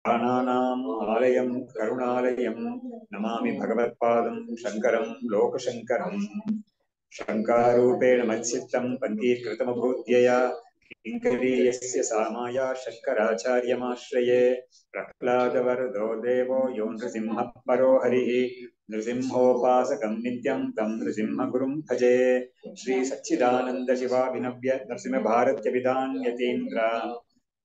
प्राणानाम् आलयं करुणालयं नमामि भगवत्पादं शङ्करं लोकशङ्करम्। शङ्कारूपेण मत्सिद्धं पन्थीकृतमभूद्यया किङ्करीयस्य सामाया शङ्कराचार्यमाश्रये। प्रह्लादवरदो देवो यो नृसिंहः परो हरिः नृसिंहोपासकं नित्यं तं नृसिंहगुरुं भजे। श्री सच्चिदानन्द शिवाभिनव्य नरसिंहभारत्यभिधान यतीन्द्र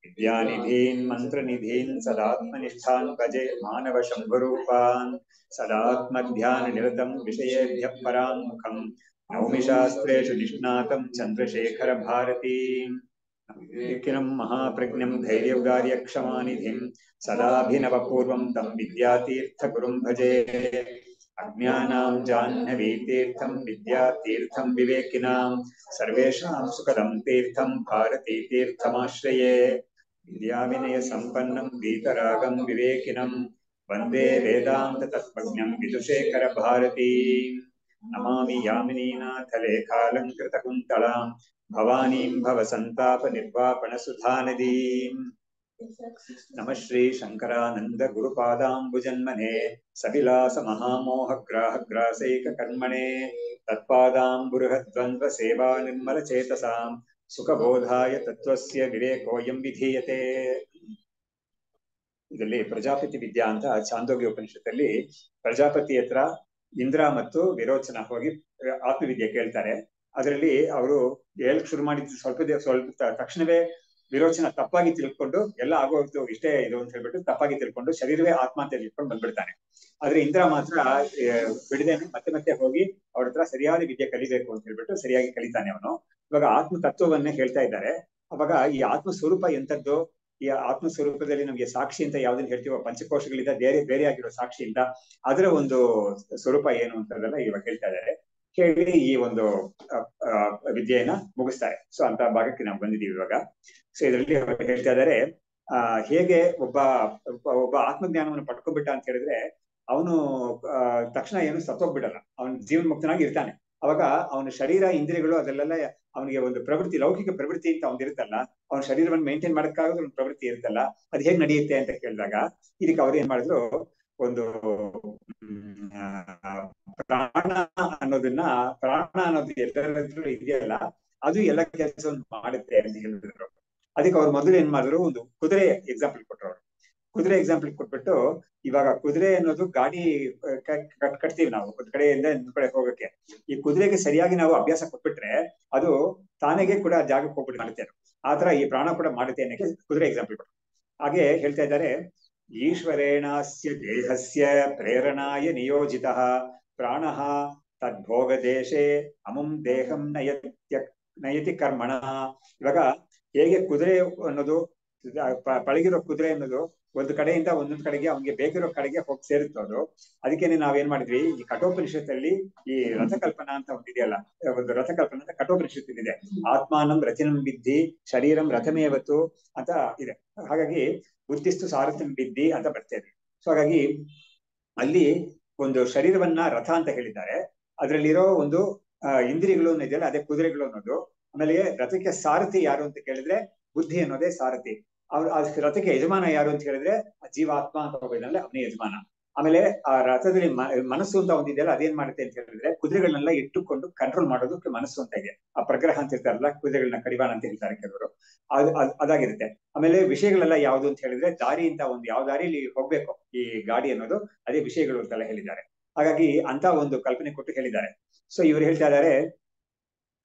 विद्यानिधीन् मन्त्रनिधीन् सदात्मनिष्ठान् भजे मानव शम्भुरूपान्। सदात्मध्याननिरतं विषयेभ्यः पराङ्मुखं नौमि शास्त्रेषु निष्णातं चन्द्रशेखरभारतीम्। विकिनं महाप्रज्ञं धैर्यौदार्यक्षमानिधिं सदाभिनवपूर्वं तं विद्यातीर्थगुरुं भजे। अज्ञानां जाह्नवीतीर्थं विद्यातीर्थं विवेकिनां सर्वेषां सुखदं तीर्थं भारतीतीर्थमाश्रये। विद्याविनयसम्पन्नं वीतरागं विवेकिनं वन्दे वेदान्ततत्त्वज्ञं विदुषेखरभारतीम्। नमामि यामिनीनाथलेखालङ्कृतकुन्तलां भवानीं भवसन्तापनिर्वापणसुधानदीम्। नमः श्री शंकरानंद गुरुपादाम्बुजन्मने सविलास महामोहग्राहग्रासैककर्मणे तत्पादाम्बुरुहद्वन्द्व सेवा निर्मल चेतसां सुखबोधाय तत्त्वस्य विवेकोऽयं विधीयते। ಇದರಲ್ಲಿ ಪ್ರಜಾಪತಿ ವಿದ್ಯಾ ಅಂತ ಚಾಂದೋಗ್ಯ ಉಪನಿಷತ್ತಲ್ಲಿ ಪ್ರಜಾಪತಿ ಹತ್ರ ಇಂದ್ರ ಮತ್ತು ವಿರೋಚನ ಹೋಗಿ ಆತ್ಮವಿದ್ಯೆ ಕೇಳ್ತಾರೆ. ಅದರಲ್ಲಿ ಅವರು ಹೇಳಕ್ ಶುರು ಮಾಡಿದ್ದು ಸ್ವಲ್ಪ ತಕ್ಷಣವೇ ವಿರೋಚನ ತಪ್ಪಾಗಿ ತಿಳ್ಕೊಂಡು ಎಲ್ಲ ಆಗೋದು ಇಷ್ಟೇ ಇದು ಅಂತ ಹೇಳ್ಬಿಟ್ಟು ತಪ್ಪಾಗಿ ತಿಳ್ಕೊಂಡು ಶರೀರವೇ ಆತ್ಮ ಅಂತ ತಿಳ್ಕೊಂಡು ಬಂದ್ಬಿಡ್ತಾನೆ. ಆದ್ರೆ ಇಂದ್ರ ಮಾತ್ರ ಬಿಡದೇನೆ ಮತ್ತೆ ಮತ್ತೆ ಹೋಗಿ ಅವ್ರ ಹತ್ರ ಸರಿಯಾದ ವಿದ್ಯೆ ಕಲಿಬೇಕು ಅಂತ ಹೇಳ್ಬಿಟ್ಟು ಸರಿಯಾಗಿ ಕಲಿತಾನೆ ಅವನು. ಇವಾಗ ಆತ್ಮ ತತ್ವವನ್ನೇ ಹೇಳ್ತಾ ಇದ್ದಾರೆ. ಅವಾಗ ಈ ಆತ್ಮ ಸ್ವರೂಪ ಎಂತದ್ದು, ಈ ಆತ್ಮ ಸ್ವರೂಪದಲ್ಲಿ ನಮ್ಗೆ ಸಾಕ್ಷಿ ಅಂತ ಯಾವ್ದನ್ನ ಹೇಳ್ತೀವೋ ಪಂಚಕೋಶಗಳಿಂದ ಬೇರೆ ಬೇರೆ ಆಗಿರೋ ಸಾಕ್ಷಿಯಿಂದ ಅದರ ಒಂದು ಸ್ವರೂಪ ಏನು ಅಂತದೆಲ್ಲ ಇವಾಗ ಹೇಳ್ತಾ ಇದ್ದಾರೆ. ಹೇಳಿ ಈ ಒಂದು ವಿದ್ಯೆಯನ್ನ ಮುಗಿಸ್ತಾರೆ. ಸೊ ಅಂತ ಭಾಗಕ್ಕೆ ನಾವು ಬಂದಿದ್ದೀವಿ ಇವಾಗ. ಸೊ ಇದರಲ್ಲಿ ಅವರು ಹೇಳ್ತಾ ಇದ್ದಾರೆ ಹೇಗೆ ಒಬ್ಬ ಆತ್ಮಜ್ಞಾನವನ್ನು ಪಡ್ಕೊಂಡ್ಬಿಟ್ಟ ಅಂತ ಹೇಳಿದ್ರೆ ಅವನು ತಕ್ಷಣ ಏನು ಸತ್ತೋಗ್ಬಿಡಲ್ಲ, ಅವನು ಜೀವನ್ ಮುಕ್ತನಾಗಿ ಇರ್ತಾನೆ. ಅವಾಗ ಅವನ ಶರೀರ ಇಂದ್ರಿಯಗಳು ಅದೆಲ್ಲ ಅವನಿಗೆ ಒಂದು ಪ್ರವೃತ್ತಿ, ಲೌಕಿಕ ಪ್ರವೃತ್ತಿ ಅಂತ ಅವ್ನಿರುತ್ತಲ್ಲ, ಅವನ ಶರೀರವನ್ನು ಮೇಂಟೈನ್ ಮಾಡಕ್ಕಾಗೋದು ಒಂದು ಪ್ರವೃತ್ತಿ ಇರುತ್ತಲ್ಲ, ಅದು ಹೇಗ್ ನಡೆಯುತ್ತೆ ಅಂತ ಕೇಳಿದಾಗ ಇದಕ್ಕೆ ಅವ್ರು ಏನ್ ಮಾಡಿದ್ರು, ಒಂದು ಪ್ರಾಣ ಅನ್ನೋದು ಎಲ್ಲರಲ್ಲೂ ಇದೆಯಲ್ಲ, ಅದು ಎಲ್ಲ ಕೆಲಸವನ್ನು ಮಾಡುತ್ತೆ ಅಂತ ಹೇಳಿದ್ರು. ಅದಕ್ಕೆ ಅವ್ರು ಮೊದಲು ಏನ್ ಮಾಡಿದ್ರು, ಒಂದು ಕುದುರೆ ಎಕ್ಸಾಂಪಲ್ ಕೊಟ್ಟರು. ಅವರು ಕುದುರೆ ಎಕ್ಸಾಂಪಲ್ ಕೊಟ್ಬಿಟ್ಟು, ಇವಾಗ ಕುದುರೆ ಅನ್ನೋದು ಗಾಡಿ ಕಟ್ತೀವಿ ನಾವು ಒಂದ್ ಕಡೆಯಿಂದ ಇನ್ನೊಂದ್ ಕಡೆ ಹೋಗಕ್ಕೆ. ಈ ಕುದುರೆಗೆ ಸರಿಯಾಗಿ ನಾವು ಅಭ್ಯಾಸ ಕೊಟ್ಬಿಟ್ರೆ ಅದು ತಾನೆಗೆ ಕೂಡ ಜಾಗಕ್ಕೆ ಹೋಗ್ಬಿಟ್ಟು ಮಾಡುತ್ತೆ. ಆತರ ಈ ಪ್ರಾಣ ಕೂಡ ಮಾಡುತ್ತೆ ಅನ್ನಕ್ಕೆ ಕುದುರೆ ಎಕ್ಸಾಂಪಲ್ ಕೊಟ್ಟರು. ಹಾಗೆ ಹೇಳ್ತಾ ಇದ್ದಾರೆ, ಈಶ್ವರೇಣಾಸ್ಯ ದೇಹಸ್ಯ ಪ್ರೇರಣಾಯ ನಿಯೋಜಿತಃ ಪ್ರಾಣಃ ತದ್ಭೋಗ ದೇಶೇ ಅಮುಂ ದೇಹಂ ನಯತಿ ಕರ್ಮಣ. ಇವಾಗ ಹೇಗೆ ಕುದುರೆ ಅನ್ನೋದು, ಪಳಗಿರೋ ಕುದುರೆ ಅನ್ನೋದು ಒಂದು ಕಡೆಯಿಂದ ಒಂದೊಂದ್ ಕಡೆಗೆ ಅವನಿಗೆ ಬೇಕಿರೋ ಕಡೆಗೆ ಹೋಗಿ ಸೇರುತ್ತೋದು. ಅದಕ್ಕೇನೆ ನಾವೇನ್ ಮಾಡಿದ್ವಿ, ಈ ಕಠೋಪನಿಷತ್ತಲ್ಲಿ ಈ ರಥಕಲ್ಪನಾ ಅಂತ ಒಂದಿದೆಯಲ್ಲ, ಒಂದು ರಥಕಲ್ಪನಾ ಅಂತ ಕಠೋಪನಿಷತ್ತಿದೆ. ಆತ್ಮಾನಂ ರಥಿನಂ ವಿದ್ಧಿ ಶರೀರಂ ರಥಮೇವತ್ತು ಅಂತ ಇದೆ. ಹಾಗಾಗಿ ಬುದ್ಧಿಸ್ತು ಸಾರಥ್ಯಂ ವಿದ್ಧಿ ಅಂತ ಬರ್ತೇವೆ. ಸೊ ಹಾಗಾಗಿ ಅಲ್ಲಿ ಒಂದು ಶರೀರವನ್ನ ರಥ ಅಂತ ಹೇಳಿದ್ದಾರೆ. ಅದರಲ್ಲಿರೋ ಒಂದು ಇಂದ್ರಿಯಗಳು ಇದೆಯಲ್ಲ, ಅದೇ ಕುದುರೆಗಳು ಅನ್ನೋದು. ಆಮೇಲೆ ರಥಕ್ಕೆ ಸಾರಥಿ ಯಾರು ಅಂತ ಕೇಳಿದ್ರೆ ಬುದ್ಧಿ ಅನ್ನೋದೇ ಸಾರಥಿ. ಆ ರಥಕ್ಕೆ ಯಜಮಾನ ಯಾರು ಅಂತ ಹೇಳಿದ್ರೆ ಜೀವಾತ್ಮ ಅಂತ ಹೋಗೋದಲ್ಲ, ಅವನೇ ಯಜಮಾನ. ಆಮೇಲೆ ಆ ರಥದಲ್ಲಿ ಮನಸ್ಸು ಅಂತ ಒಂದಿದೆಯಲ್ಲ, ಅದೇನ್ ಮಾಡುತ್ತೆ ಅಂತ ಹೇಳಿದ್ರೆ ಕುದುರೆಗಳನ್ನೆಲ್ಲ ಇಟ್ಟುಕೊಂಡು ಕಂಟ್ರೋಲ್ ಮಾಡೋದಕ್ಕೆ ಮನಸ್ಸು ಅಂತ ಇದೆ. ಆ ಪ್ರಗ್ರಹ ಅಂತ ಇರ್ತಾರಲ್ಲ, ಕುದುರೆಗಳನ್ನ ಕಡಿವಾಣ ಅಂತ ಹೇಳ್ತಾರೆ ಕೆಲವರು, ಅದಾಗಿರುತ್ತೆ. ಆಮೇಲೆ ವಿಷಯಗಳೆಲ್ಲ ಯಾವ್ದು ಅಂತ ಹೇಳಿದ್ರೆ ದಾರಿ ಅಂತ ಒಂದು ಯಾವ ದಾರಿಲಿ ಹೋಗ್ಬೇಕು ಈ ಗಾಡಿ ಅನ್ನೋದು, ಅದೇ ವಿಷಯಗಳು ಅಂತೆಲ್ಲ ಹೇಳಿದ್ದಾರೆ. ಹಾಗಾಗಿ ಅಂತ ಒಂದು ಕಲ್ಪನೆ ಕೊಟ್ಟು ಹೇಳಿದ್ದಾರೆ. ಸೊ ಇವ್ರು ಹೇಳ್ತಾ ಇದ್ದಾರೆ,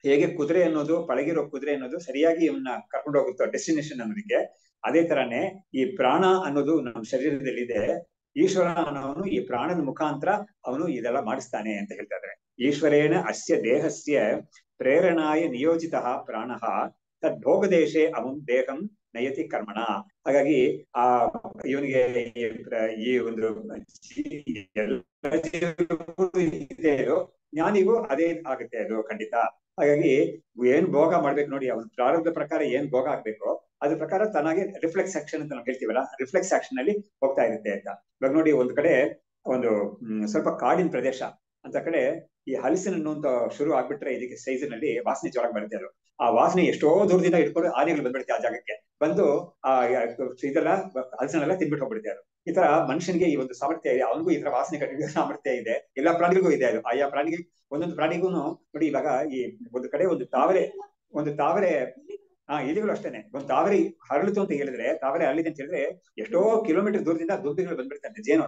ಹೇಗೆ ಕುದುರೆ ಅನ್ನೋದು, ಪಳಗಿರೋ ಕುದುರೆ ಅನ್ನೋದು ಸರಿಯಾಗಿ ಇವನ್ನ ಕರ್ಕೊಂಡು ಹೋಗುತ್ತೋ ಡೆಸ್ಟಿನೇಷನ್ ಅನ್ನೋದಕ್ಕೆ, ಅದೇ ತರಾನೇ ಈ ಪ್ರಾಣ ಅನ್ನೋದು ನಮ್ಮ ಶರೀರದಲ್ಲಿ ಇದೆ. ಈಶ್ವರ ಅನ್ನೋನು ಈ ಪ್ರಾಣದ ಮುಖಾಂತರ ಅವನು ಇದೆಲ್ಲ ಮಾಡಿಸ್ತಾನೆ ಅಂತ ಹೇಳ್ತಾ ಇದ್ದಾರೆ. ಈಶ್ವರೇಣ ಅಸ್ಯ ದೇಹಸ್ಯ ಪ್ರೇರಣಾಯ ನಿಯೋಜಿತ ಪ್ರಾಣಃ ತದ್ಭೋಗ ದೇಶೇ ಅಮುಂ ದೇಹಂ ನಯತಿ ಕರ್ಮಣ. ಹಾಗಾಗಿ ಆ ಇವನಿಗೆ ಈ ಒಂದು ಜ್ಞಾನಿಗೂ ಅದೇ ಆಗುತ್ತೆ, ಅದು ಖಂಡಿತ. ಹಾಗಾಗಿ ಏನ್ ಭೋಗ ಮಾಡ್ಬೇಕು ನೋಡಿ, ಅವನ ಪ್ರಾರಬ್ಧ ಪ್ರಕಾರ ಏನ್ ಭೋಗ ಆಗ್ಬೇಕು ಅದ್ರ ಪ್ರಕಾರ ತನಗೆ ರಿಫ್ಲೆಕ್ಸ್ ಆಕ್ಷನ್ ಅಂತ ನಾವು ಹೇಳ್ತೀವಲ್ಲ, ರಿಫ್ಲೆಕ್ಸ್ ಆಕ್ಷನ್ ಅಲ್ಲಿ ಹೋಗ್ತಾ ಇರುತ್ತೆ ಅಂತ. ಇವಾಗ ನೋಡಿ, ಒಂದ್ ಕಡೆ ಒಂದು ಸ್ವಲ್ಪ ಕಾಡಿನ ಪ್ರದೇಶ ಅಂತ ಕಡೆ ಈ ಹಲಸಿನ ಹಣ್ಣು ಅಂತ ಶುರು ಆಗ್ಬಿಟ್ರೆ ಇದಕ್ಕೆ ಸೈಜಿನಲ್ಲಿ ವಾಸನೆ ಜೋರಾಗಿ ಬರುತ್ತೆ. ಅದು ಆ ವಾಸನೆ ಎಷ್ಟೋ ದೂರದಿಂದ ಇಟ್ಕೊಂಡು ಆನೆಗಳು ಬಂದ್ಬಿಡುತ್ತೆ ಆ ಜಾಗಕ್ಕೆ, ಬಂದು ಆ ಇದೆಲ್ಲ ಹಲಸನೆಲ್ಲ ತಿನ್ಬಿಟ್ಟು ಹೋಗ್ಬಿಡುತ್ತೆ ಅದು. ಈ ತರ ಮನುಷ್ಯನಿಗೆ ಈ ಒಂದು ಸಾಮರ್ಥ್ಯ ಇದೆ, ಅವನಿಗೂ ಈ ತರ ವಾಸನೆ ಕಟ್ಟಿದ ಸಾಮರ್ಥ್ಯ ಇದೆ, ಎಲ್ಲಾ ಪ್ರಾಣಿಗಳಿಗೂ ಇದೆ ಅದು. ಆಯಾ ಪ್ರಾಣಿಗೆ ಒಂದೊಂದು ಪ್ರಾಣಿಗೂ ನೋಡಿ, ಇವಾಗ ಈ ಒಂದು ಕಡೆ ಒಂದು ತಾವರೆ ಇಲಿಗಳು ಅಷ್ಟೇನೆ, ಒಂದು ತಾವರೆ ಹರಳಿತು ಅಂತ ಹೇಳಿದ್ರೆ, ತಾವರೆ ಹರಳಿದೆ ಅಂತ ಹೇಳಿದ್ರೆ ಎಷ್ಟೋ ಕಿಲೋಮೀಟರ್ ದೂರದಿಂದ ದುಂಬಿಗಳು ಬಂದ್ಬಿಡ್ತಂತೆ, ಜೇನು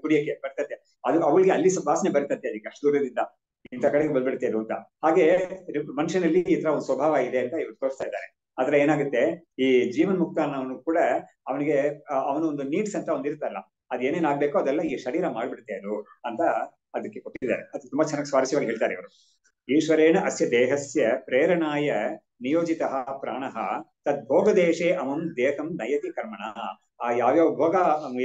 ಕುಡಿಯಕ್ಕೆ ಬರ್ತದೆ, ಅದು ಅವಳಿಗೆ ಅಲ್ಲಿ ವಾಸನೆ ಬರ್ತಂತೆ ಅದಕ್ಕೆ ಅಷ್ಟು ದೂರದಿಂದ, ಇಂಥ ಕಡೆಗೆ ಬಂದ್ಬಿಡ್ತೇ ಅದು ಅಂತ. ಹಾಗೆ ಮನುಷ್ಯನಲ್ಲಿ ಈ ತರ ಒಂದು ಸ್ವಭಾವ ಇದೆ ಅಂತ ಇವ್ರು ತೋರಿಸ್ತಾ ಇದ್ದಾರೆ. ಆದ್ರೆ ಏನಾಗುತ್ತೆ, ಈ ಜೀವನ್ ಮುಕ್ತ ಅನ್ನೋನು ಕೂಡ ಅವನಿಗೆ ಅವನು ಒಂದು ನೀಡ್ಸ್ ಅಂತ ಒಂದ್ ಇರ್ತಲ್ಲ, ಅದ್ ಏನೇನ್ ಆಗ್ಬೇಕೋ ಅದೆಲ್ಲ ಈ ಶರೀರ ಮಾಡ್ಬಿಡುತ್ತೆ ಅದು ಅಂತ ಅದಕ್ಕೆ ಕೊಟ್ಟಿದ್ದಾರೆ. ಅದು ತುಂಬಾ ಚೆನ್ನಾಗಿ ಸ್ವಾರಸ್ಯವಾಗಿ ಹೇಳ್ತಾರೆ ಇವರು. ಈಶ್ವರೇಣ ಅಸ್ಯ ದೇಹಸ್ಯ ಪ್ರೇರಣಾಯ ನಿಯೋಜಿತ ಪ್ರಾಣಃ ತದ್ಭೋಗದೇಶೇ ಅವಂ ದೇಹಂ ನಯತಿ ಕರ್ಮಣ. ಆ ಯಾವ್ಯಾವ ಭೋಗ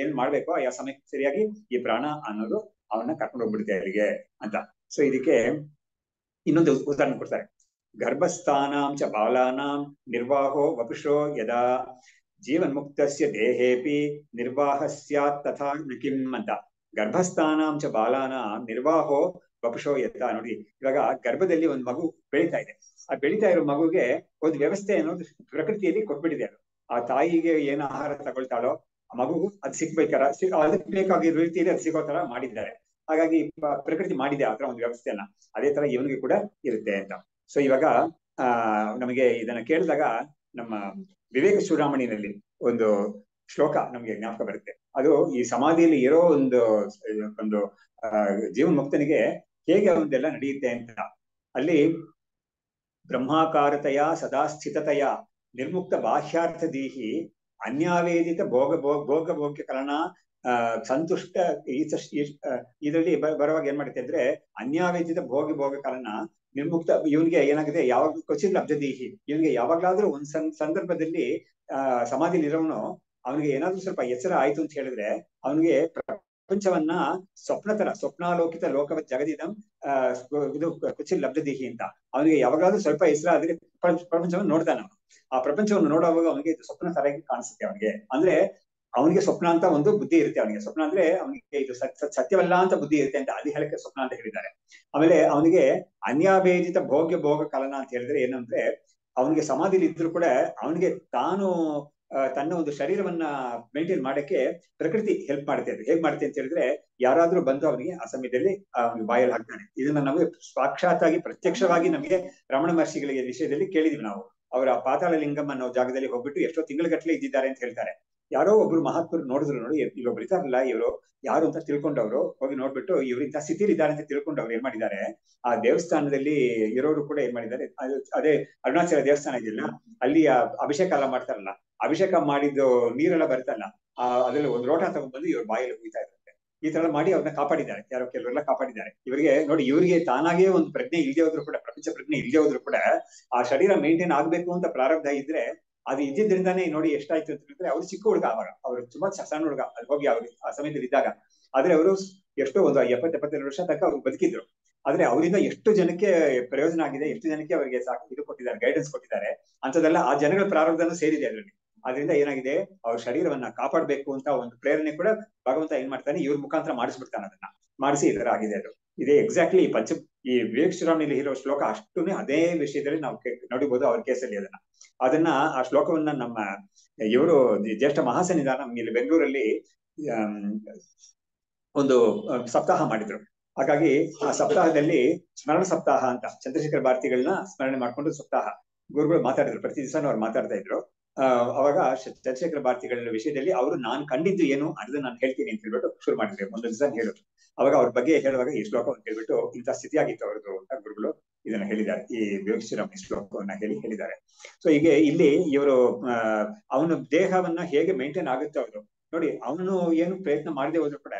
ಏನ್ ಮಾಡ್ಬೇಕೋ ಆ ಸಮಯಕ್ಕೆ ಸರಿಯಾಗಿ ಈ ಪ್ರಾಣ ಅನ್ನೋದು ಅವನ್ನ ಕರ್ಕೊಂಡು ಹೋಗ್ಬಿಡುತ್ತೆ ಅಲ್ಲಿಗೆ ಅಂತ. ಸೊ ಇದಕ್ಕೆ ಇನ್ನೊಂದು ಉದಾಹರಣೆ ಕೊಡ್ತಾರೆ. ಗರ್ಭಸ್ಥಾನಾಂ ಚ ಬಾಲಾನಾಂ ನಿರ್ವಾಹೋ ವಪುಷೋ ಯದಾ ಜೀವನ್ ಮುಕ್ತಸ್ಯ ದೇಹೇಪಿ ನಿರ್ವಾಹ ಸ್ಯಾತ್ ತಥಾ ಕಿಂ ಅಂತ. ಗರ್ಭಸ್ಥಾನಾಂ ಚ ಬಾಲಾನಾಂ ನಿರ್ವಾಹೋ ವಪುಷೋ ಯದಾ. ನೋಡಿ, ಇವಾಗ ಗರ್ಭದಲ್ಲಿ ಒಂದು ಮಗು ಬೆಳೀತಾ ಇದೆ, ಆ ಬೆಳೀತಾ ಇರೋ ಮಗುಗೆ ಒಂದು ವ್ಯವಸ್ಥೆ ಅನ್ನೋದು ಪ್ರಕೃತಿಯಲ್ಲಿ ಕೊಟ್ಬಿಟ್ಟಿದೆ. ಅದು ಆ ತಾಯಿಗೆ ಏನ್ ಆಹಾರ ತಗೊಳ್ತಾಳೋ ಆ ಮಗುಗೂ ಅದ್ ಸಿಗ್ಬೇಕಾರ, ಅದಕ್ಕೆ ಬೇಕಾಗಿರೋ ರೀತಿಯಲ್ಲಿ ಅದು ಸಿಗೋ ತರ ಮಾಡಿದ್ದಾರೆ. ಹಾಗಾಗಿ ಪ್ರಕೃತಿ ಮಾಡಿದೆ ಆ ತರ ಒಂದು ವ್ಯವಸ್ಥೆಯನ್ನ, ಅದೇ ತರ ಇವನಿಗೆ ಕೂಡ ಇರುತ್ತೆ ಅಂತ. ಸೊ ಇವಾಗ ನಮಗೆ ಇದನ್ನ ಕೇಳಿದಾಗ ನಮ್ಮ ವಿವೇಕ ಚೂಡಾಮಣಿನಲ್ಲಿ ಒಂದು ಶ್ಲೋಕ ನಮ್ಗೆ ಜ್ಞಾಪಕ ಬರುತ್ತೆ. ಅದು ಈ ಸಮಾಧಿಯಲ್ಲಿ ಇರೋ ಒಂದು ಜೀವನ್ ಮುಕ್ತನಿಗೆ ಹೇಗೆ ಒಂದೆಲ್ಲ ನಡೆಯುತ್ತೆ ಅಂತ. ಅಲ್ಲಿ ಬ್ರಹ್ಮಾಕಾರತೆಯ ಸದಾ ಸ್ಥಿತತೆಯ ನಿರ್ಮುಕ್ತ ಬಾಹ್ಯಾರ್ಥ ದೀಹಿ ಅನ್ಯಾವೇದಿತ ಭೋಗ್ಯ ಕಲನ ಸಂತುಷ್ಟ ಇದರಲ್ಲಿ ಬರುವಾಗ ಏನ್ ಮಾಡುತ್ತೆ ಅಂದ್ರೆ, ಅನ್ಯಾವೇದಿತ ಭೋಗ ಕಲನ ನಿರ್ಮುಕ್ತ. ಇವನಿಗೆ ಏನಾಗಿದೆ, ಯಾವಾಗ ಕ್ವಚಿತ್ ಲಬ್ಧದೀಹಿ, ಇವನಿಗೆ ಯಾವಾಗ್ಲಾದ್ರೂ ಒಂದ್ ಸಂದರ್ಭದಲ್ಲಿ ಸಮಾಧಿಲಿ ಇರೋನು ಅವನಿಗೆ ಏನಾದ್ರೂ ಸ್ವಲ್ಪ ಎಚ್ಚರ ಆಯ್ತು ಅಂತ ಹೇಳಿದ್ರೆ ಅವನಿಗೆ ಪ್ರಪಂಚವನ್ನ ಸ್ವಪ್ನಾಲೋಕಿತ ಲೋಕವತ್ ಜಗದಿದಂ ಇದು ಕ್ವಚಿತ್ ಲಬ್ಧದೀಹಿ ಅಂತ. ಅವನಿಗೆ ಯಾವಾಗಾದ್ರೂ ಸ್ವಲ್ಪ ಹೆಸರ ಆದ್ರೆ ಪ್ರಪಂಚವನ್ನು ನೋಡ್ತಾನೆ ಅವನು. ಆ ಪ್ರಪಂಚವನ್ನು ನೋಡುವಾಗ ಅವನಿಗೆ ಇದು ಸ್ವಪ್ನ ತರಕ್ಕೆ ಕಾಣಿಸುತ್ತೆ ಅವನಿಗೆ. ಅಂದ್ರೆ ಅವನಿಗೆ ಸ್ವಪ್ನ ಅಂತ ಒಂದು ಬುದ್ಧಿ ಇರುತ್ತೆ. ಅವನಿಗೆ ಸ್ವಪ್ನ ಅಂದ್ರೆ ಅವನಿಗೆ ಇದು ಸತ್ಯವಲ್ಲ ಅಂತ ಬುದ್ಧಿ ಇರುತ್ತೆ ಅಂತ ಅದು ಹೇಳಕ್ಕೆ ಸ್ವಪ್ನ ಅಂತ ಹೇಳಿದ್ದಾರೆ. ಆಮೇಲೆ ಅವನಿಗೆ ಅನ್ಯಾವೇದಿತ ಭೋಗ ಕಲನ ಅಂತ ಹೇಳಿದ್ರೆ ಏನಂದ್ರೆ, ಅವನಿಗೆ ಸಮಾಧಿಲಿ ಇದ್ರು ಕೂಡ ಅವನಿಗೆ ತಾನು ತನ್ನ ಒಂದು ಶರೀರವನ್ನ ಮೇಂಟೈನ್ ಮಾಡಕ್ಕೆ ಪ್ರಕೃತಿ ಹೆಲ್ಪ್ ಮಾಡುತ್ತೆ. ಅದು ಹೇಗ್ ಮಾಡುತ್ತೆ ಅಂತ ಹೇಳಿದ್ರೆ, ಯಾರಾದ್ರೂ ಬಂದು ಅವನಿಗೆ ಆ ಸಮಯದಲ್ಲಿ ಬಾಯಲ್ಲಿ ಹಾಕ್ತಾನೆ. ಇದನ್ನ ನಮಗೆ ಸಾಕ್ಷಾತ್ತಾಗಿ ಪ್ರತ್ಯಕ್ಷವಾಗಿ ನಮಗೆ ರಮಣ ಮಹರ್ಷಿಗಳಿಗೆ ವಿಷಯದಲ್ಲಿ ಕೇಳಿದ್ವಿ ನಾವು. ಅವರ ಪಾತಾಳ ಲಿಂಗಂ ಅನ್ನೋ ಜಾಗದಲ್ಲಿ ಹೋಗ್ಬಿಟ್ಟು ಎಷ್ಟೋ ತಿಂಗಳುಗಟ್ಟಲೆ ಇದ್ದಿದ್ದಾರೆ ಅಂತ ಹೇಳ್ತಾರೆ. ಯಾರೋ ಒಬ್ರು ಮಹಾತ್ಮರು ನೋಡಿದ್ರು, ನೋಡಿ ಇಲ್ಲೊಬ್ರು ಇದ್ದಾರಲ್ಲ ಇವರು ಯಾರು ಅಂತ ತಿಳ್ಕೊಂಡವ್ರು ಹೋಗಿ ನೋಡ್ಬಿಟ್ಟು ಇವ್ರು ಇಂಥ ಸ್ಥಿತಿಲಿ ಇದ್ದಾರೆ ಅಂತ ತಿಳ್ಕೊಂಡವ್ರು ಏನ್ ಮಾಡಿದ್ದಾರೆ, ಆ ದೇವಸ್ಥಾನದಲ್ಲಿ ಇರೋರು ಕೂಡ ಏನ್ ಮಾಡಿದ್ದಾರೆ, ಅದೇ ಅರುಣಾಚಲ ದೇವಸ್ಥಾನ ಇದೆಯಲ್ಲ, ಅಲ್ಲಿ ಅಭಿಷೇಕ ಎಲ್ಲ ಮಾಡ್ತಾರಲ್ಲ, ಅಭಿಷೇಕ ಮಾಡಿದ್ದು ನೀರೆಲ್ಲ ಬರ್ತಲ್ಲ, ಅದ್ರಲ್ಲಿ ಒಂದು ಲೋಟ ತಗೊಂಡ್ಬಂದು ಇವ್ರ ಬಾಯಲ್ಲಿ ಹುಯ್ತಾ ಇರುತ್ತೆ. ಈ ತರ ಮಾಡಿ ಅವ್ರನ್ನ ಕಾಪಾಡಿದ್ದಾರೆ, ಯಾರೋ ಕೆಲವರೆಲ್ಲ ಕಾಪಾಡಿದ್ದಾರೆ. ಇವರಿಗೆ ನೋಡಿ, ಇವರಿಗೆ ತಾನಾಗೇ ಒಂದು ಪ್ರಜ್ಞೆ ಇಲ್ಲದೆ ಹೋದ್ರು ಕೂಡ, ಪ್ರಪಂಚ ಪ್ರಜ್ಞೆ ಇಲ್ಲದೆ ಹೋದ್ರು ಕೂಡ ಆ ಶರೀರ ಮೇಂಟೈನ್ ಆಗ್ಬೇಕು ಅಂತ ಪ್ರಾರಬ್ಧ ಇದ್ರೆ ಅದು ಇದ್ದಿದ್ರಿಂದಾನೇ ನೋಡಿ ಎಷ್ಟಾಯ್ತು ಅಂತ ಹೇಳಿದ್ರೆ, ಅವ್ರು ಚಿಕ್ಕ ಹುಡುಗ, ಅವಾಗ ಅವ್ರು ತುಂಬಾ ಸಣ್ಣ ಹುಡುಗ ಅಲ್ಲಿ ಹೋಗಿ ಅವ್ರು ಆ ಸಮಯದಲ್ಲಿ ಇದ್ದಾಗ. ಆದ್ರೆ ಅವರು ಎಷ್ಟೋ ಒಂದು 70-72 ವರ್ಷ ತನಕ ಅವ್ರು ಬದುಕಿದ್ರು. ಆದ್ರೆ ಅವರಿಂದ ಎಷ್ಟು ಜನಕ್ಕೆ ಪ್ರಯೋಜನ ಆಗಿದೆ, ಎಷ್ಟು ಜನಕ್ಕೆ ಅವರಿಗೆ ಇದು ಕೊಟ್ಟಿದ್ದಾರೆ, ಗೈಡೆನ್ಸ್ ಕೊಟ್ಟಿದ್ದಾರೆ ಅಂತದೆಲ್ಲ ಆ ಜನಗಳ ಪ್ರಾರಬ್ಧನೂ ಸೇರಿದೆ ಅದರಲ್ಲಿ. ಅದರಿಂದ ಏನಾಗಿದೆ, ಅವ್ರ ಶರೀರವನ್ನ ಕಾಪಾಡ್ಬೇಕು ಅಂತ ಒಂದು ಪ್ರೇರಣೆ ಕೂಡ ಭಗವಂತ ಏನ್ ಮಾಡ್ತಾನೆ, ಇವ್ರ ಮುಖಾಂತರ ಮಾಡಿಸ್ಬಿಡ್ತಾನೆ. ಅದನ್ನ ಮಾಡಿಸಿ ಈ ತರ ಆಗಿದೆ ಅದು. ಇದೇ ಎಕ್ಸಾಕ್ಟ್ಲಿ ಈ ವಿವೇಕ ಚೂಡಾಮಣಿಯಲ್ಲಿ ಇರೋ ಶ್ಲೋಕ ಅಷ್ಟುನೇ ಅದೇ ವಿಷಯದಲ್ಲಿ ನಾವು ನೋಡಿಬಹುದು ಅವ್ರ ಕೇಸಲ್ಲಿ. ಅದನ್ನ ಆ ಶ್ಲೋಕವನ್ನ ನಮ್ಮ ಇವರು ಜ್ಯೇಷ್ಠ ಮಹಾಸನ್ನಿಧಾನ ಇಲ್ಲಿ ಬೆಂಗಳೂರಲ್ಲಿ ಒಂದು ಸಪ್ತಾಹ ಮಾಡಿದ್ರು. ಹಾಗಾಗಿ ಆ ಸಪ್ತಾಹದಲ್ಲಿ ಸ್ಮರಣ ಸಪ್ತಾಹ ಅಂತ ಚಂದ್ರಶೇಖರ ಭಾರತಿಗಳನ್ನ ಸ್ಮರಣೆ ಮಾಡ್ಕೊಂಡು ಸಪ್ತಾಹ ಗುರುಗಳು ಮಾತಾಡಿದ್ರು. ಪ್ರತಿ ದಿವಸ ಅವ್ರು ಮಾತಾಡ್ತಾ ಇದ್ರು. ಅವಾಗ ಚಂದ್ರಶೇಖರ ಭಾರತಿಗಳ ವಿಷಯದಲ್ಲಿ ಅವರು ನಾನ್ ಕಂಡಿದ್ದು ಏನು ಅದನ್ನ ನಾನು ಹೇಳ್ತೀನಿ ಅಂತ ಹೇಳ್ಬಿಟ್ಟು ಶುರು ಮಾಡಿದ್ರು. ಒಂದೊಂದು ದಿವಸ ಹೇಳಿದ್ರು. ಅವಾಗ ಅವ್ರ ಬಗ್ಗೆ ಹೇಳುವಾಗ ಈ ಶ್ಲೋಕವನ್ನು ಹೇಳ್ಬಿಟ್ಟು ಇಂಥ ಸ್ಥಿತಿ ಆಗಿತ್ತು ಅವ್ರದ್ದು ಅಂತ ಗುರುಗಳು ಇದನ್ನ ಹೇಳಿದ್ದಾರೆ. ಈ ವಿವೇಕ ಚೂಡಾಮಣಿ ಶ್ಲೋಕವನ್ನ ಹೇಳಿದ್ದಾರೆ. ಸೊ ಹೀಗೆ ಇಲ್ಲಿ ಇವರು ಅವನ ದೇಹವನ್ನ ಹೇಗೆ ಮೇಂಟೈನ್ ಆಗುತ್ತೆ ಅವರು ನೋಡಿ, ಅವನು ಏನು ಪ್ರಯತ್ನ ಮಾಡದೆ ಹೋದ್ರು ಕೂಡ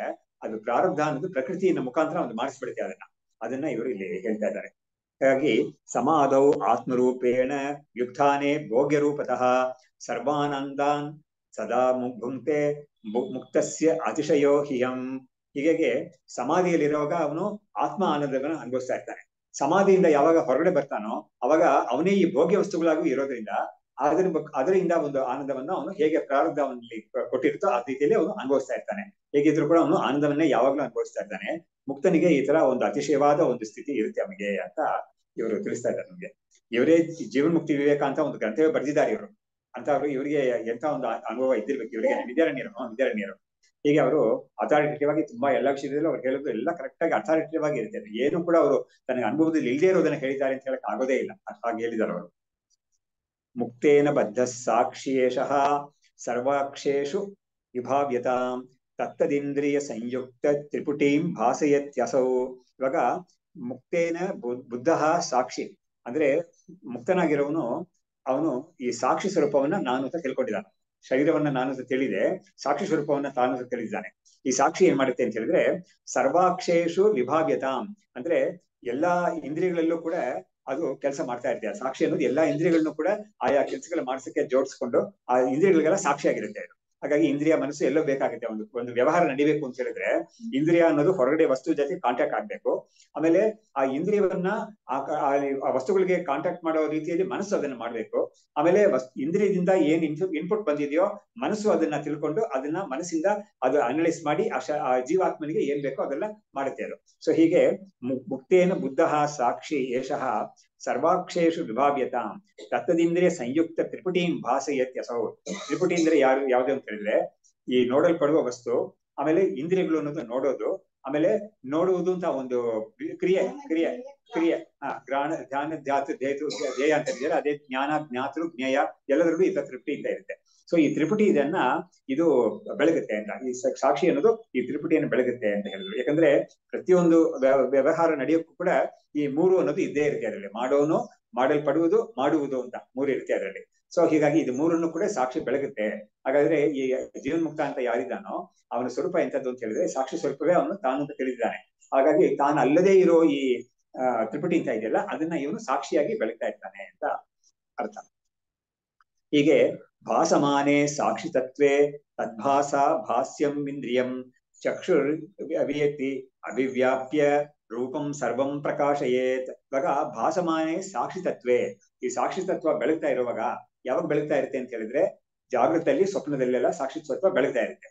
ಅದು ಪ್ರಾರಬ್ಧ ಅನ್ನೋದು ಪ್ರಕೃತಿಯ ಮುಖಾಂತರ ಒಂದು ಮಾಡಿಸ್ಬಿಡುತ್ತೆ ಅದನ್ನ ಇವರು ಇಲ್ಲಿ ಹೇಳ್ತಾ ಇದ್ದಾರೆ. ಹಾಗಾಗಿ ಸಮಾಧೌ ಆತ್ಮರೂಪೇಣ ಯುಕ್ತಾನೆ ಭೋಗ್ಯ ರೂಪತಃ ಸರ್ವಾನಂದಾನ್ ಸದಾ ಭುಂಕ್ತೆ ಮುಕ್ತಸ್ಯ ಅತಿಶಯೋ ಹಿಯಂ. ಹೀಗೆ ಸಮಾಧಿಯಲ್ಲಿರುವಾಗ ಅವನು ಆತ್ಮ ಆನಂದವನ್ನು ಅನುಭವಿಸ್ತಾ ಇರ್ತಾನೆ. ಸಮಾಧಿಯಿಂದ ಯಾವಾಗ ಹೊರಗಡೆ ಬರ್ತಾನೋ ಅವಾಗ ಅವನೇ ಈ ಭೋಗ್ಯ ವಸ್ತುಗಳಾಗೂ ಇರೋದ್ರಿಂದ ಅದರಿಂದ ಒಂದು ಆನಂದವನ್ನು ಅವನು ಹೇಗೆ ಪ್ರಾರಬ್ಧವನ್ನಲ್ಲಿ ಕೊಟ್ಟಿರುತ್ತೋ ಆ ರೀತಿಯಲ್ಲಿ ಅವನು ಅನುಭವಿಸ್ತಾ ಇರ್ತಾನೆ. ಹೇಗಿದ್ರು ಕೂಡ ಅವನು ಆನಂದವನ್ನೇ ಯಾವಾಗ್ಲೂ ಅನುಭವಿಸ್ತಾ ಇರ್ತಾನೆ. ಮುಕ್ತನಿಗೆ ಈ ತರ ಒಂದು ಅತಿಶಯವಾದ ಒಂದು ಸ್ಥಿತಿ ಇರುತ್ತೆ ಅವನಿಗೆ ಅಂತ ಇವರು ತಿಳಿಸ್ತಾ ಇದ್ದಾರೆ ನಮ್ಗೆ. ಇವರೇ ಜೀವನ್ ಮುಕ್ತಿ ವಿವೇಕ ಅಂತ ಒಂದು ಗ್ರಂಥವೇ ಬರೆದಿದ್ದಾರೆ ಇವರು. ಅಂತ ಅವರು ಇವರಿಗೆ ಎಂತ ಒಂದು ಅನುಭವ ಇದ್ದಿರ್ಬೇಕು ಇವರಿಗೆ. ವಿದ್ಯಾರಣ್ಯರು ಹೀಗೆ ಅವರು ಅಥಾರಿಟೇಟಿವ್ ಆಗಿ ತುಂಬಾ ಎಲ್ಲಾ ವಿಷಯದಲ್ಲೂ ಅವ್ರು ಹೇಳೋದು ಎಲ್ಲ ಕರೆಕ್ಟ್ ಆಗಿ ಅಥಾರಿಟೇಟಿವ್ ಆಗಿ ಇರುತ್ತೆ. ಏನು ಕೂಡ ಅವರು ತನಗೆ ಅನುಭವದಲ್ಲಿ ಇಲ್ಲದೆ ಇರೋದನ್ನ ಹೇಳಿದ್ದಾರೆ ಅಂತ ಹೇಳಕ್ ಆಗೋದೇ ಇಲ್ಲ, ಹಾಗೆ ಹೇಳಿದ್ದಾರೆ ಅವರು. ಮುಕ್ತೇನ ಬದ್ಧ ಸಾಕ್ಷಿಯೇಷಃ ಸರ್ವಾಕ್ಷೇಷು ವಿಭಾವ್ಯತಾಂ ತತ್ತದಿಂದ್ರಿಯ ಸಂಯುಕ್ತ ತ್ರಿಪುಟೀಂ ಭಾಸಯತ್ಯಸೌ. ಇವಾಗ ಮುಕ್ತೇನ ಬುದ್ಧ ಸಾಕ್ಷಿ ಅಂದ್ರೆ ಮುಕ್ತನಾಗಿರೋವನು ಅವನು ಈ ಸಾಕ್ಷಿ ಸ್ವರೂಪವನ್ನ ನಾನು ಅಂತ ತಿಳ್ಕೊಂಡಿದ್ದಾನೆ. ಶರೀರವನ್ನ ನಾನು ಅಂತ ತಿಳಿದೆ, ಸಾಕ್ಷಿ ಸ್ವರೂಪವನ್ನ ತಾನು ಅಂತ ತಿಳಿದಿದ್ದಾನೆ. ಈ ಸಾಕ್ಷಿ ಏನ್ ಮಾಡುತ್ತೆ ಅಂತ ಹೇಳಿದ್ರೆ ಸರ್ವಾಕ್ಷೇಷು ವಿಭಾವ್ಯತಾಂ ಅಂದ್ರೆ ಎಲ್ಲಾ ಇಂದ್ರಿಯಗಳಲ್ಲೂ ಕೂಡ ಅದು ಕೆಲಸ ಮಾಡ್ತಾ ಇರುತ್ತೆ. ಸಾಕ್ಷಿ ಅನ್ನೋದು ಎಲ್ಲಾ ಇಂದ್ರಿಯಗಳನ್ನು ಕೂಡ ಆಯಾ ಕೆಲಸಗಳ ಮಾಡ್ಸಕ್ಕೆ ಜೋಡಿಸ್ಕೊಂಡು ಆ ಇಂದ್ರಿಯಗಳಿಗೆಲ್ಲ ಸಾಕ್ಷಿಯಾಗಿರುತ್ತೆ. ಹಾಗಾಗಿ ಇಂದ್ರಿಯ ಮನಸ್ಸು ಎಲ್ಲೋ ಬೇಕಾಗುತ್ತೆ. ಒಂದು ವ್ಯವಹಾರ ನಡಿಬೇಕು ಅಂತ ಹೇಳಿದ್ರೆ ಇಂದ್ರಿಯ ಅನ್ನೋದು ಹೊರಗಡೆ ವಸ್ತು ಜೊತೆ ಕಾಂಟ್ಯಾಕ್ಟ್ ಆಗ್ಬೇಕು. ಆಮೇಲೆ ಆ ಇಂದ್ರಿಯವನ್ನ ಆ ವಸ್ತುಗಳಿಗೆ ಕಾಂಟ್ಯಾಕ್ಟ್ ಮಾಡೋ ರೀತಿಯಲ್ಲಿ ಮನಸ್ಸು ಅದನ್ನ ಮಾಡ್ಬೇಕು. ಆಮೇಲೆ ಇಂದ್ರಿಯದಿಂದ ಏನ್ ಇನ್ಪುಟ್ ಬಂದಿದೆಯೋ ಮನಸ್ಸು ಅದನ್ನ ತಿಳ್ಕೊಂಡು ಅದನ್ನ ಮನಸ್ಸಿಂದ ಅದು ಅನಲೈಸ್ ಮಾಡಿ ಆ ಜೀವಾತ್ಮನಿಗೆ ಏನ್ ಬೇಕೋ ಅದೆಲ್ಲ ಮಾಡುತ್ತೆ ಅದು. ಸೊ ಹೀಗೆ ಮುಕ್ತೇನ ಬುದ್ಧ ಸಾಕ್ಷಿ ಏಷಃ ಸರ್ವಾಕ್ಷೇಷು ವಿಭಾವ್ಯತಾಂ ತತ್ತದಿಂದ್ರಿಯ ಸಂಯುಕ್ತ ತ್ರಿಪುಟೀಂ ಭಾಸಯತ್ಯಸೌ. ತ್ರಿಪುಟಿ ಅಂದ್ರೆ ಯಾವ್ದು ಅಂತ ಹೇಳಿದ್ರೆ ಈ ನೋಡಲ್ಪಡುವ ವಸ್ತು, ಆಮೇಲೆ ಇಂದ್ರಿಯಗಳು ಅನ್ನೋದು ನೋಡೋದು, ಆಮೇಲೆ ನೋಡುವುದು ಅಂತ ಒಂದು ಕ್ರಿಯೆ ಜ್ಞಾನ ಧ್ಯಾನ ಧ್ಯೇಯ ಅಂತ ಹೇಳಿದ್ರೆ ಅದೇ ಜ್ಞಾನ ಜ್ಞಾತೃ ಜ್ಞೇಯ ಎಲ್ಲದರಲ್ಲೂ ಈ ತ್ರಿಪುಟಿ ಅಂತ ಇರುತ್ತೆ. ಸೊ ಈ ತ್ರಿಪುಟಿ ಇದು ಬೆಳಗುತ್ತೆ ಅಂತ, ಈ ಸಾಕ್ಷಿ ಅನ್ನೋದು ಈ ತ್ರಿಪುಟಿಯನ್ನು ಬೆಳಗುತ್ತೆ ಅಂತ ಹೇಳಿದ್ರು. ಯಾಕಂದ್ರೆ ಪ್ರತಿಯೊಂದು ವ್ಯವಹಾರ ನಡೆಯೋಕ್ಕೂ ಕೂಡ ಈ ಮೂರು ಅನ್ನೋದು ಇದ್ದೇ ಇರುತ್ತೆ ಅದರಲ್ಲಿ. ಮಾಡೋನು, ಮಾಡಲ್ಪಡುವುದು, ಮಾಡುವುದು ಅಂತ ಮೂರು ಇರುತ್ತೆ ಅದರಲ್ಲಿ. ಸೊ ಹೀಗಾಗಿ ಇದು ಮೂರನ್ನು ಕೂಡ ಸಾಕ್ಷಿ ಬೆಳಗುತ್ತೆ. ಹಾಗಾದ್ರೆ ಈ ಜೀವನ್ಮುಕ್ತ ಅಂತ ಯಾರಿದ್ದಾನೋ ಅವನ ಸ್ವರೂಪ ಎಂತದ್ದು ಅಂತ ಹೇಳಿದ್ರೆ ಸಾಕ್ಷಿ ಸ್ವರೂಪವೇ ಅವನು ತಾನು ಅಂತ ತಿಳಿದಿದ್ದಾನೆ. ಹಾಗಾಗಿ ತಾನು ಅಲ್ಲದೆ ಇರೋ ಈ ತ್ರಿಪುಟಿ ಅಂತ ಇದೆಯಲ್ಲ ಅದನ್ನ ಇವನು ಸಾಕ್ಷಿಯಾಗಿ ಬೆಳಗ್ತಾ ಇರ್ತಾನೆ ಅಂತ ಅರ್ಥ. ಹೀಗೆ ಭಾಸಮಾನೆ ಸಾಕ್ಷಿ ತತ್ವೇ ತದ್ಭಾಸ ಭಾಸ್ಯಂ ಇಂದ್ರಿಯಂ ಚಕ್ಷುರ್ ಅವಿಯತಿ ಅಭಿವ್ಯಾಪ್ಯ ರೂಪಂ ಸರ್ವಂ ಪ್ರಕಾಶಯೇತ್. ಇವಾಗ ಭಾಸಮಾನೆ ಸಾಕ್ಷಿ ತತ್ವೇ, ಈ ಸಾಕ್ಷಿ ತತ್ವ ಬೆಳಗ್ತಾ ಇರುವಾಗ ಯಾವಾಗ ಬೆಳಗ್ತಾ ಇರುತ್ತೆ ಅಂತ ಹೇಳಿದ್ರೆ ಜಾಗೃತಲ್ಲಿ ಸ್ವಪ್ನದಲ್ಲೆಲ್ಲ ಸಾಕ್ಷಿ ತತ್ವ ಬೆಳಗ್ತಾ ಇರುತ್ತೆ.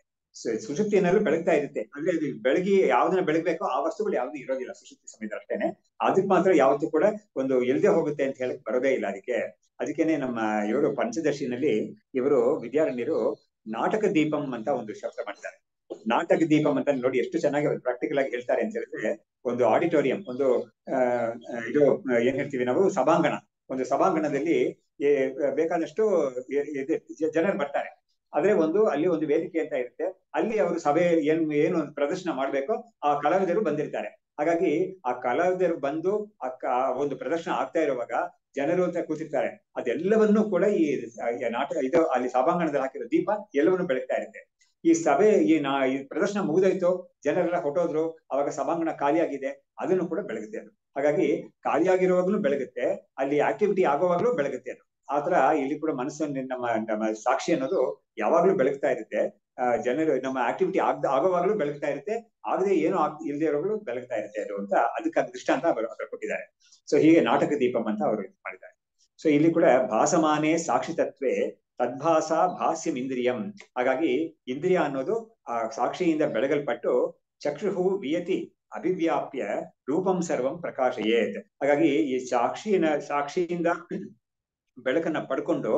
ಸುಷುಪ್ತಿಯಲ್ಲೂ ಬೆಳಗ್ತಾ ಇರುತ್ತೆ. ಅಂದ್ರೆ ಅದು ಬೆಳಗಿ ಯಾವ್ದನ್ನ ಬೆಳಗ್ಬೇಕೋ ಆ ವಸ್ತುಗಳು ಯಾವ್ದು ಇರೋದಿಲ್ಲ ಸುಷುಪ್ತಿ ಸಮಯದಲ್ಲಿ ಅಷ್ಟೇನೆ. ಅದಕ್ಕೆ ಮಾತ್ರ ಯಾವತ್ತೂ ಕೂಡ ಒಂದು ಎಲ್ದೆ ಹೋಗುತ್ತೆ ಅಂತ ಹೇಳಕ್ ಬರೋದೇ ಇಲ್ಲ. ಅದಕ್ಕೇನೆ ನಮ್ಮ ಇವರು ಪಂಚದರ್ಶಿನಲ್ಲಿ ಇವರು ವಿದ್ಯಾರಣ್ಯರು ನಾಟಕ ದೀಪಂ ಅಂತ ಒಂದು ಶಬ್ದ ಮಾಡ್ತಾರೆ. ನಾಟಕ ದೀಪಂ ಅಂತ ನೋಡಿ ಎಷ್ಟು ಚೆನ್ನಾಗಿ ಅವ್ರು ಪ್ರಾಕ್ಟಿಕಲ್ ಆಗಿ ಹೇಳ್ತಾರೆ ಅಂತ ಹೇಳಿದ್ರೆ, ಒಂದು ಆಡಿಟೋರಿಯಂ, ಒಂದು ಇದು ಏನ್ ಹೇಳ್ತೀವಿ ನಾವು ಸಭಾಂಗಣ, ಒಂದು ಸಭಾಂಗಣದಲ್ಲಿ ಬೇಕಾದಷ್ಟು ಜನರು ಬರ್ತಾರೆ. ಆದ್ರೆ ಅಲ್ಲಿ ಒಂದು ವೇದಿಕೆ ಅಂತ ಇರುತ್ತೆ. ಅಲ್ಲಿ ಅವರು ಸಭೆ ಏನು ಪ್ರದರ್ಶನ ಮಾಡ್ಬೇಕೋ ಆ ಕಲಾವಿದರು ಬಂದಿರ್ತಾರೆ. ಹಾಗಾಗಿ ಆ ಕಲಾವಿದರು ಬಂದು ಒಂದು ಪ್ರದರ್ಶನ ಆಗ್ತಾ ಇರುವಾಗ ಜನರು ಅಂತ ಕೂತಿರ್ತಾರೆ. ಅದೆಲ್ಲವನ್ನೂ ಕೂಡ ಈ ನಾಟಕ ಅಲ್ಲಿ ಸಭಾಂಗಣದಲ್ಲಿ ಹಾಕಿರೋ ದೀಪ ಎಲ್ಲವನ್ನೂ ಬೆಳಗ್ತಾ ಇರುತ್ತೆ. ಈ ಸಭೆ ಈ ಪ್ರದರ್ಶನ ಮುಗಿದೋಯ್ತು, ಜನರೆಲ್ಲ ಹೊಟ್ಟೋದ್ರು, ಅವಾಗ ಸಭಾಂಗಣ ಖಾಲಿಯಾಗಿದೆ, ಅದನ್ನು ಕೂಡ ಬೆಳಗುತ್ತೆ ಅದು. ಹಾಗಾಗಿ ಖಾಲಿಯಾಗಿರುವಾಗ್ಲೂ ಬೆಳಗುತ್ತೆ, ಅಲ್ಲಿ ಆಕ್ಟಿವಿಟಿ ಆಗುವಾಗ್ಲೂ ಬೆಳಗುತ್ತೆ ಅದು. ಆತರ ಇಲ್ಲಿ ಕೂಡ ಮನಸ್ಸನ್ನು ನಮ್ಮ ಸಾಕ್ಷಿ ಅನ್ನೋದು ಯಾವಾಗ್ಲೂ ಬೆಳಗ್ತಾ ಇರುತ್ತೆ. ಜನರು ನಮ್ಮ ಆಕ್ಟಿವಿಟಿ ಆಗೋವಾಗ್ಲೂ ಬೆಳಗ್ತಾ ಇರುತ್ತೆ, ಆಗದೆ ಏನು ಇಲ್ಲದೆ ಇರೋಗಳು ಬೆಳಗ್ತಾ ಇರುತ್ತೆ ಅದು ಅಂತ ಅದಕ್ಕೆ ದೃಷ್ಟಾಂತ ಅವರು ಕೊಟ್ಟಿದ್ದಾರೆ. ಸೊ ಹೀಗೆ ನಾಟಕ ದೀಪಂ ಅಂತ ಅವರು ಮಾಡಿದ್ದಾರೆ. ಸೊ ಇಲ್ಲಿ ಕೂಡ ಭಾಸಮಾನೇ ಸಾಕ್ಷಿ ತತ್ವೇ ತದ್ಭಾಸ ಭಾಸ್ಯಂ ಇಂದ್ರಿಯಂ. ಹಾಗಾಗಿ ಇಂದ್ರಿಯ ಅನ್ನೋದು ಆ ಸಾಕ್ಷಿಯಿಂದ ಬೆಳಗಲ್ಪಟ್ಟು ಚಕ್ಷುಹು ವಿಯತಿ ಅಭಿವ್ಯಾಪ್ಯ ರೂಪಂ ಸರ್ವಂ ಪ್ರಕಾಶಯೇತ್. ಹಾಗಾಗಿ ಈ ಸಾಕ್ಷಿಯಿಂದ ಬೆಳಕನ್ನ ಪಡ್ಕೊಂಡು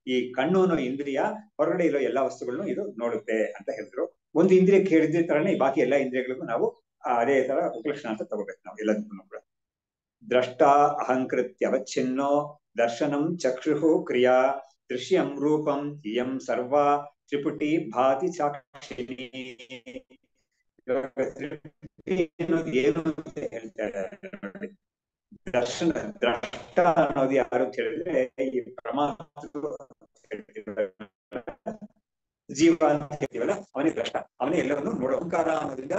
ಈ ಕಣ್ಣು ಅನ್ನೋ ಇಂದ್ರಿಯ ಹೊರಗಡೆ ಇರೋ ಎಲ್ಲಾ ವಸ್ತುಗಳನ್ನು ಇದು ನೋಡುತ್ತೆ ಅಂತ ಹೇಳಿದ್ರು. ಒಂದು ಇಂದ್ರಿಯಕ್ಕೆ ಹೇಳಿದ ತರನೇ ಬಾಕಿ ಎಲ್ಲಾ ಇಂದ್ರಿಯಗಳಿಗೂ ನಾವು ಅದೇ ತರ ಉಪಲಕ್ಷಣ ಅಂತ ತಗೋಬೇಕು ನಾವು ಎಲ್ಲದಕ್ಕೂ ಕೂಡ. ದ್ರಷ್ಟ ಅಹಂಕೃತ್ಯ ಅವಚ್ಛಿನ್ನೋ ದರ್ಶನಂ ಚಕ್ಷುಹು ಕ್ರಿಯಾ ದೃಶ್ಯಂ ರೂಪಂ ಇಯಂ ಸರ್ವ ತ್ರಿಪುಟಿ ಭಾತಿ ಸಾಕ್ಷಿಣಿ. ಏನು ಅಂತ ಹೇಳ್ತಾರೆ ನೋಡಿ. ದ್ರಷ್ಟ ಅನ್ನೋದು ಯಾರು ಅಂತ ಹೇಳಿದ್ರೆ ಈ ಪರಮಾತ್ಮ ಜೀವ ಅಂತ ಹೇಳ್ತೀವಲ್ಲ, ಅವನೇ ದ್ರಷ್ಟ, ಅವನೇ ಎಲ್ಲವನ್ನು ನೋಡೋ. ಓಂಕಾರ ಅನ್ನೋದ್ರಿಂದ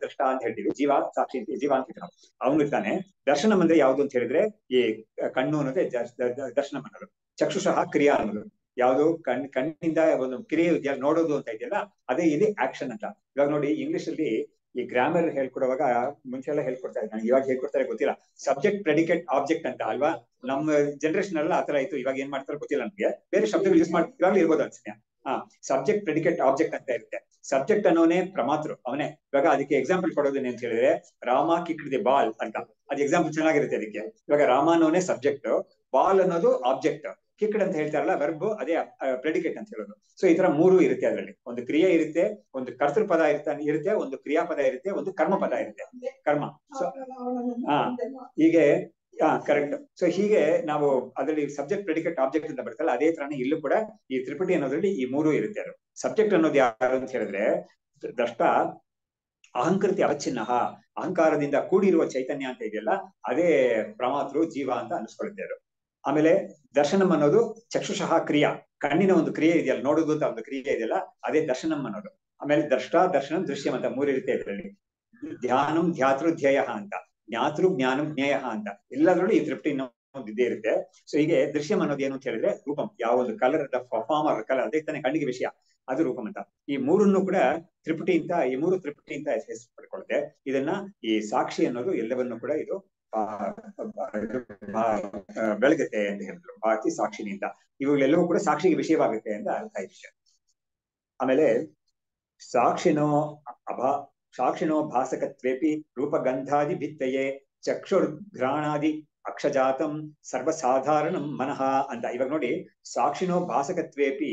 ದ್ರಷ್ಟ ಅಂತ ಹೇಳ್ತೀವಿ, ಜೀವ ಸಾಕ್ಷಿ ಅಂತ ಜೀವ ಅಂತ ಹೇಳ್ತೀವಿ. ಅವನು ಇರ್ತಾನೆ. ದರ್ಶನಂ ಅಂದ್ರೆ ಯಾವ್ದು ಅಂತ ಹೇಳಿದ್ರೆ ಈ ಕಣ್ಣು ಅನ್ನೋದೇ ದರ್ಶನ ಅನ್ನೋದು. ಚಕ್ಷುಷಃ ಕ್ರಿಯಾ ಅನ್ನೋದು ಯಾವುದು ಕಣ್ಣಿಂದ ಒಂದು ಕ್ರಿಯೆ ನೋಡೋದು ಅಂತ ಇದೆಯಲ್ಲ, ಅದೇ ಇಲ್ಲಿ ಆಕ್ಷನ್ ಅಂತ. ಇವಾಗ ನೋಡಿ ಇಂಗ್ಲಿಷ್ ಅಲ್ಲಿ ಈ ಗ್ರಾಮರ್ ಹೇಳ್ಕೊಡುವಾಗ ಮುಂಚೆ ಎಲ್ಲ ಹೇಳ್ಕೊಡ್ತಾ ಇದ್ದಾರೆ, ಇವಾಗ ಹೇಳ್ಕೊಡ್ತಾರೆ ಗೊತ್ತಿಲ್ಲ. ಸಬ್ಜೆಕ್ಟ್ ಪ್ರೆಡಿಕೇಟ್ ಆಬ್ಜೆಕ್ಟ್ ಅಂತ ಅಲ್ವಾ? ನಮ್ಮ ಜನರೇಷನ್ ಎಲ್ಲ ಆತರ ಆಯ್ತು. ಇವಾಗ ಏನ್ ಮಾಡ್ತಾರೆ ಗೊತ್ತಿಲ್ಲ ನಮ್ಗೆ. ಬೇರೆ ಶಬ್ದಗಳು ಯೂಸ್ ಮಾಡ್ತಿರ್ವಾಗ್ಲೂ ಇರ್ಬೋದು ಅನ್ಸುತ್ತೆ. ಸಬ್ಜೆಕ್ಟ್ ಪ್ರೆಡಿಕೇಟ್ ಆಬ್ಜೆಕ್ಟ್ ಅಂತ ಇರುತ್ತೆ. ಸಬ್ಜೆಕ್ಟ್ ಅನ್ನೋನೇ ಪ್ರಮಾತೃ, ಅವನೇ. ಇವಾಗ ಅದಕ್ಕೆ ಎಕ್ಸಾಂಪಲ್ ಕೊಡೋದೇನೆ ಅಂತ ಹೇಳಿದ್ರೆ, ರಾಮ ಕಿಕ್ಡ್ ದಿ ಬಾಲ್ ಅಂತ, ಅದು ಎಕ್ಸಾಂಪಲ್ ಚೆನ್ನಾಗಿರುತ್ತೆ ಅದಕ್ಕೆ. ಇವಾಗ ರಾಮ ಅನ್ನೋನೇ ಸಬ್ಜೆಕ್ಟ್, ಬಾಲ್ ಅನ್ನೋದು ಆಬ್ಜೆಕ್ಟ್, ಕಿಕ್ಡ್ ಅಂತ ಹೇಳ್ತಾರಲ್ಲ ವರ್ಬ್, ಅದೇ ಪ್ರೆಡಿಕೇಟ್ ಅಂತ ಹೇಳೋದು. ಸೊ ಈ ತರ ಮೂರು ಇರುತ್ತೆ ಅದರಲ್ಲಿ. ಒಂದು ಕ್ರಿಯೆ ಇರುತ್ತೆ, ಒಂದು ಕರ್ತೃಪದ ಇರುತ್ತೆ, ಒಂದು ಕ್ರಿಯಾಪದ ಇರುತ್ತೆ, ಒಂದು ಕರ್ಮಪದ ಇರುತ್ತೆ, ಕರ್ಮ. ಸೊ ಹೀಗೆ ಕರೆಕ್ಟ್. ಸೊ ಹೀಗೆ ನಾವು ಅದರಲ್ಲಿ ಸಬ್ಜೆಕ್ಟ್ ಪ್ರೆಡಿಕೇಟ್ ಆಬ್ಜೆಕ್ಟ್ ಅಂತ ಬರ್ತಲ್ಲ, ಅದೇ ತರನೇ ಇಲ್ಲೂ ಕೂಡ ಈ ತ್ರಿಪುಟಿ ಅನ್ನೋದ್ರಲ್ಲಿ ಈ ಮೂರು ಇರುತ್ತೆ. ಅದು ಸಬ್ಜೆಕ್ಟ್ ಅನ್ನೋದು ಯಾರು ಅಂತ ಹೇಳಿದ್ರೆ, ದ್ರಷ್ಟ ಅಹಂಕೃತಿ ಅವಚ್ಛಿನ್ನ, ಅಹಂಕಾರದಿಂದ ಕೂಡಿರುವ ಚೈತನ್ಯ ಅಂತ ಇದೆಯಲ್ಲ, ಅದೇ ಪ್ರಮಾತೃ ಜೀವ ಅಂತ ಅನಿಸ್ಕೊಳ್ಳುತ್ತೆ ಅದು. ಆಮೇಲೆ ದರ್ಶನಂ ಅನ್ನೋದು ಚಕ್ಷುಷಃ ಕ್ರಿಯಾ, ಕಣ್ಣಿನ ಒಂದು ಕ್ರಿಯೆ ಇದೆಯಲ್ಲ, ನೋಡುವುದು ಅಂತ ಒಂದು ಕ್ರಿಯೆ ಇದೆಯಲ್ಲ, ಅದೇ ದರ್ಶನಂ ಅನ್ನೋದು. ಆಮೇಲೆ ದ್ರಷ್ಟ ದರ್ಶನಂ ದೃಶ್ಯಂ ಅಂತ ಮೂರು ಇರುತ್ತೆ ಇದರಲ್ಲಿ. ಧ್ಯಾನಂ ಧ್ಯಾತೃ ಧ್ಯೇಯ ಅಂತ, ಜ್ಞಾತೃ ಜ್ಞಾನಂ ಜ್ಞೇಯ ಅಂತ, ಎಲ್ಲದರಲ್ಲೂ ಈ ತ್ರಿಪುಟಿ ಇದ್ದೇ ಇರುತ್ತೆ. ಸೊ ಹೀಗೆ ದೃಶ್ಯಂ ಅನ್ನೋದು ಏನು ಅಂತ ಹೇಳಿದ್ರೆ ರೂಪಂ, ಯಾವ ಒಂದು ಕಲರ್, ಫಾರ್ಮ್ ಆರ್ ಕಲರ್, ಅದೇ ತಾನೇ ಕಣ್ಣಿಗೆ ವಿಷಯ, ಅದು ರೂಪಂ ಅಂತ. ಈ ಮೂರನ್ನು ಕೂಡ ತ್ರಿಪುಟಿ ಅಂತ, ಈ ಮೂರು ತ್ರಿಪುಟಿ ಅಂತ ಹೆಸರು ಪಡ್ಕೊಳುತ್ತೆ. ಇದನ್ನ ಈ ಸಾಕ್ಷಿ ಅನ್ನೋದು ಎಲ್ಲವನ್ನೂ ಕೂಡ ಇದು ಬೆಳಗುತ್ತೆ ಅಂತ ಹೇಳಿದ್ರು. ಭಾರತಿ ಸಾಕ್ಷಿನಿ ಅಂತ, ಇವುಗಳೆಲ್ಲವೂ ಕೂಡ ಸಾಕ್ಷಿಗೆ ವಿಷಯವಾಗುತ್ತೆ ಅಂತ ಅರ್ಥ ಇದೆ. ಆಮೇಲೆ ಸಾಕ್ಷಿಣೋ ಭಾಸಕತ್ವೇಪಿ ರೂಪಗಂಧಾದಿ ಭಿತ್ತಯೇ ಚಕ್ಷುರ್ಘ್ರಾಣಾದಿ ಅಕ್ಷಜಾತಂ ಸರ್ವಸಾಧಾರಣಂ ಮನಃ ಅಂತ. ಇವಾಗ ನೋಡಿ, ಸಾಕ್ಷಿಣೋ ಭಾಸಕತ್ವೇಪಿ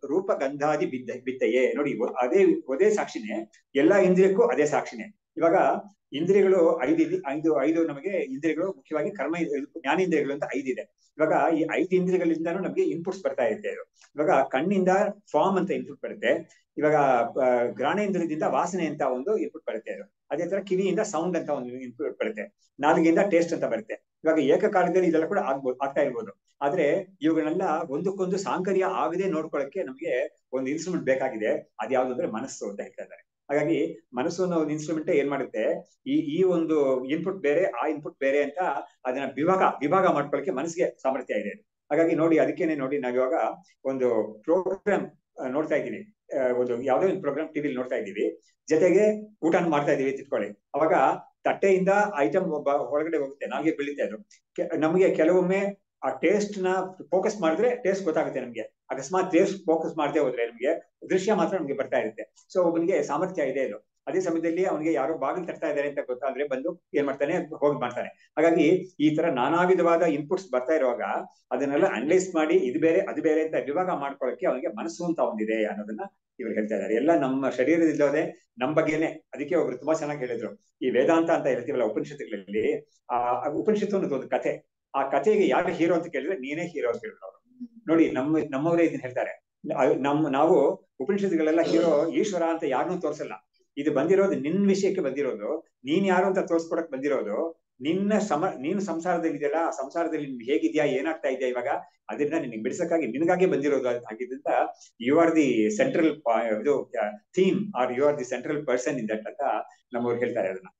ರೂಪಗಂಧಾದಿ ಭಿತ್ತಯೇ, ನೋಡಿ ಅದೇ ಸಾಕ್ಷಿನೇ, ಎಲ್ಲಾ ಇಂದ್ರಿಯಕ್ಕೂ ಅದೇ ಸಾಕ್ಷಿನೇ. ಇವಾಗ ಇಂದ್ರಿಯಗಳು ಐದು ನಮಗೆ ಇಂದ್ರಿಯಗಳು, ಮುಖ್ಯವಾಗಿ ಕರ್ಮ ಜ್ಞಾನೇಂದ್ರಿಯಗಳು ಅಂತ 5 ಇದೆ. ಇವಾಗ ಈ 5 ಇಂದ್ರಿಯಗಳಿಂದಾನು ನಮಗೆ ಇನ್ಪುಟ್ಸ್ ಬರ್ತಾ ಇರುತ್ತೆ. ಇದು ಇವಾಗ ಕಣ್ಣಿಂದ ಫಾರ್ಮ್ ಅಂತ ಇನ್ಪುಟ್ ಬರುತ್ತೆ, ಇವಾಗ ಘ್ರಾಣೇಂದ್ರಿಯದಿಂದ ವಾಸನೆ ಅಂತ ಒಂದು ಇನ್ಪುಟ್ ಬರುತ್ತೆ. ಅದು ಅದೇ ತರ ಕಿವಿಯಿಂದ ಸೌಂಡ್ ಅಂತ ಒಂದು ಇನ್ಪುಟ್ ಬರುತ್ತೆ, ನಾಲಿಗೆಯಿಂದ ಟೇಸ್ಟ್ ಅಂತ ಬರುತ್ತೆ. ಇವಾಗ ಏಕಕಾಲದಲ್ಲಿ ಇದೆಲ್ಲ ಕೂಡ ಆಗ್ತಾ ಇರ್ಬೋದು. ಆದ್ರೆ ಇವುಗಳನ್ನೆಲ್ಲ ಒಂದಕ್ಕೊಂದು ಸಾಂಕರ್ಯ ಆಗದೆ ನೋಡ್ಕೊಳ್ಳಕ್ಕೆ ನಮಗೆ ಒಂದು ಇನ್ಸ್ಟ್ರೂಮೆಂಟ್ ಬೇಕಾಗಿದೆ. ಅದ್ಯಾವ್ದು ಅಂದ್ರೆ ಮನಸ್ಸು ಅಂತ ಹೇಳ್ತಾ ಇದ್ದಾರೆ. ಹಾಗಾಗಿ ಮನಸ್ಸು ಅನ್ನೋ ಒಂದು ಇನ್ಸ್ಟ್ರೂಮೆಂಟ್ ಏನ್ ಮಾಡುತ್ತೆ, ಈ ಒಂದು ಇನ್ಪುಟ್ ಬೇರೆ, ಆ ಇನ್ಪುಟ್ ಬೇರೆ ಅಂತ ಅದನ್ನ ವಿಭಾಗ ಮಾಡ್ಕೊಳ್ಳಕ್ಕೆ ಮನಸ್ಸಿಗೆ ಸಾಮರ್ಥ್ಯ ಇದೆ. ಹಾಗಾಗಿ ನೋಡಿ, ಅದಕ್ಕೇನೆ ನೋಡಿ, ನಾವಿವಾಗ ಒಂದು ಪ್ರೋಗ್ರಾಮ್ ನೋಡ್ತಾ ಇದ್ದೀವಿ, ಒಂದು ಯಾವುದೋ ಒಂದು ಪ್ರೋಗ್ರಾಮ್ ಟಿವಿಲಿ ನೋಡ್ತಾ ಇದ್ದೀವಿ, ಜೊತೆಗೆ ಊಟ ಮಾಡ್ತಾ ಇದೀವಿ ತಿಳ್ಕೊಳ್ಳಿ. ಅವಾಗ ತಟ್ಟೆಯಿಂದ ಐಟಮ್ ಹೊರಗಡೆ ಹೋಗುತ್ತೆ, ನಮಗೆ ಬೀಳುತ್ತೆ. ಅದು ನಮಗೆ ಕೆಲವೊಮ್ಮೆ ಆ ಟೇಸ್ಟ್ ನ ಫೋಕಸ್ ಮಾಡಿದ್ರೆ ಟೇಸ್ಟ್ ಗೊತ್ತಾಗುತ್ತೆ ನಮ್ಗೆ. ಅಕಸ್ಮಾತ್ ಟೇಸ್ಟ್ ಫೋಕಸ್ ಮಾಡದೆ ಹೋದ್ರೆ ನಮ್ಗೆ ದೃಶ್ಯ ಮಾತ್ರ ನಮ್ಗೆ ಬರ್ತಾ ಇರುತ್ತೆ. ಸೊ ಒಬ್ಬನಿಗೆ ಸಾಮರ್ಥ್ಯ ಇದೆ ಇದು. ಅದೇ ಸಮಯದಲ್ಲಿ ಅವನಿಗೆ ಯಾರೋ ಬಾಗಿಲು ತಟ್ತಾ ಇದ್ದಾರೆ ಅಂತ ಗೊತ್ತಾದ್ರೆ ಬಂದು ಏನ್ ಮಾಡ್ತಾನೆ, ಹೋಗಿ ಮಾಡ್ತಾನೆ. ಹಾಗಾಗಿ ಈ ತರ ನಾನಾ ವಿಧವಾದ ಇನ್ಪುಟ್ಸ್ ಬರ್ತಾ ಇರುವಾಗ ಅದನ್ನೆಲ್ಲ ಅನಲೈಸ್ ಮಾಡಿ ಇದು ಬೇರೆ ಅದು ಬೇರೆ ಅಂತ ವಿಭಾಗ ಮಾಡ್ಕೊಳ್ಳಕ್ಕೆ ಅವನಿಗೆ ಮನಸ್ಸು ಅಂತ ಒಂದಿದೆ ಅನ್ನೋದನ್ನ ಇವ್ರು ಹೇಳ್ತಾ ಇದ್ದಾರೆ. ಎಲ್ಲ ನಮ್ಮ ಶರೀರದಿಲ್ಲದೆ ನಮ್ಮ ಬಗ್ಗೆನೆ. ಅದಕ್ಕೆ ಒಬ್ರು ತುಂಬಾ ಚೆನ್ನಾಗಿ ಹೇಳಿದ್ರು, ಈ ವೇದಾಂತ ಅಂತ ಹೇಳ್ತೀವಲ್ಲ ಉಪನಿಷತ್ತುಗಳಲ್ಲಿ, ಆ ಉಪನಿಷತ್ತು ಅನ್ನೋದು ಒಂದು ಕಥೆ. ಆ ಕಥೆಗೆ ಯಾರು ಹೀರೋ ಅಂತ ಕೇಳಿದ್ರೆ ನೀನೇ ಹೀರೋ ಅಂತ ಹೇಳಿದ್ರು ಅವರು. ನೋಡಿ, ನಮ್ಮವರೇ ಇದನ್ನ ಹೇಳ್ತಾರೆ. ನಾವು ಉಪನಿಷತ್ತುಗಳೆಲ್ಲ ಹೀರೋ ಈಶ್ವರ ಅಂತ ಯಾರನ್ನೂ ತೋರಿಸಲ್ಲ. ಇದು ಬಂದಿರೋದು ನಿನ್ ವಿಷಯಕ್ಕೆ ಬಂದಿರೋದು, ನೀನ್ ಯಾರು ಅಂತ ತೋರ್ಸ್ಕೊಡಕ್ ಬಂದಿರೋದು. ನೀನು ಸಂಸಾರದಲ್ಲಿ ಇದೆಯಲ್ಲ, ಆ ಸಂಸಾರದಲ್ಲಿ ನಿನ್ ಹೇಗಿದ್ಯಾ, ಏನಾಗ್ತಾ ಇದೆಯಾ ಇವಾಗ, ಅದರಿಂದ ನಿನ್ಗೆ ಬಿಡಿಸಕ್ಕಾಗಿ ನಿನಗಾಗೆ ಬಂದಿರೋದು. ಆಗಿದ್ರಿಂದ ಯು ಆರ್ ದಿ ಸೆಂಟ್ರಲ್ ಇದು theme, are you are the central person in that ಅಂತ ನಮ್ಮವ್ರು ಹೇಳ್ತಾರೆ ಅದನ್ನ.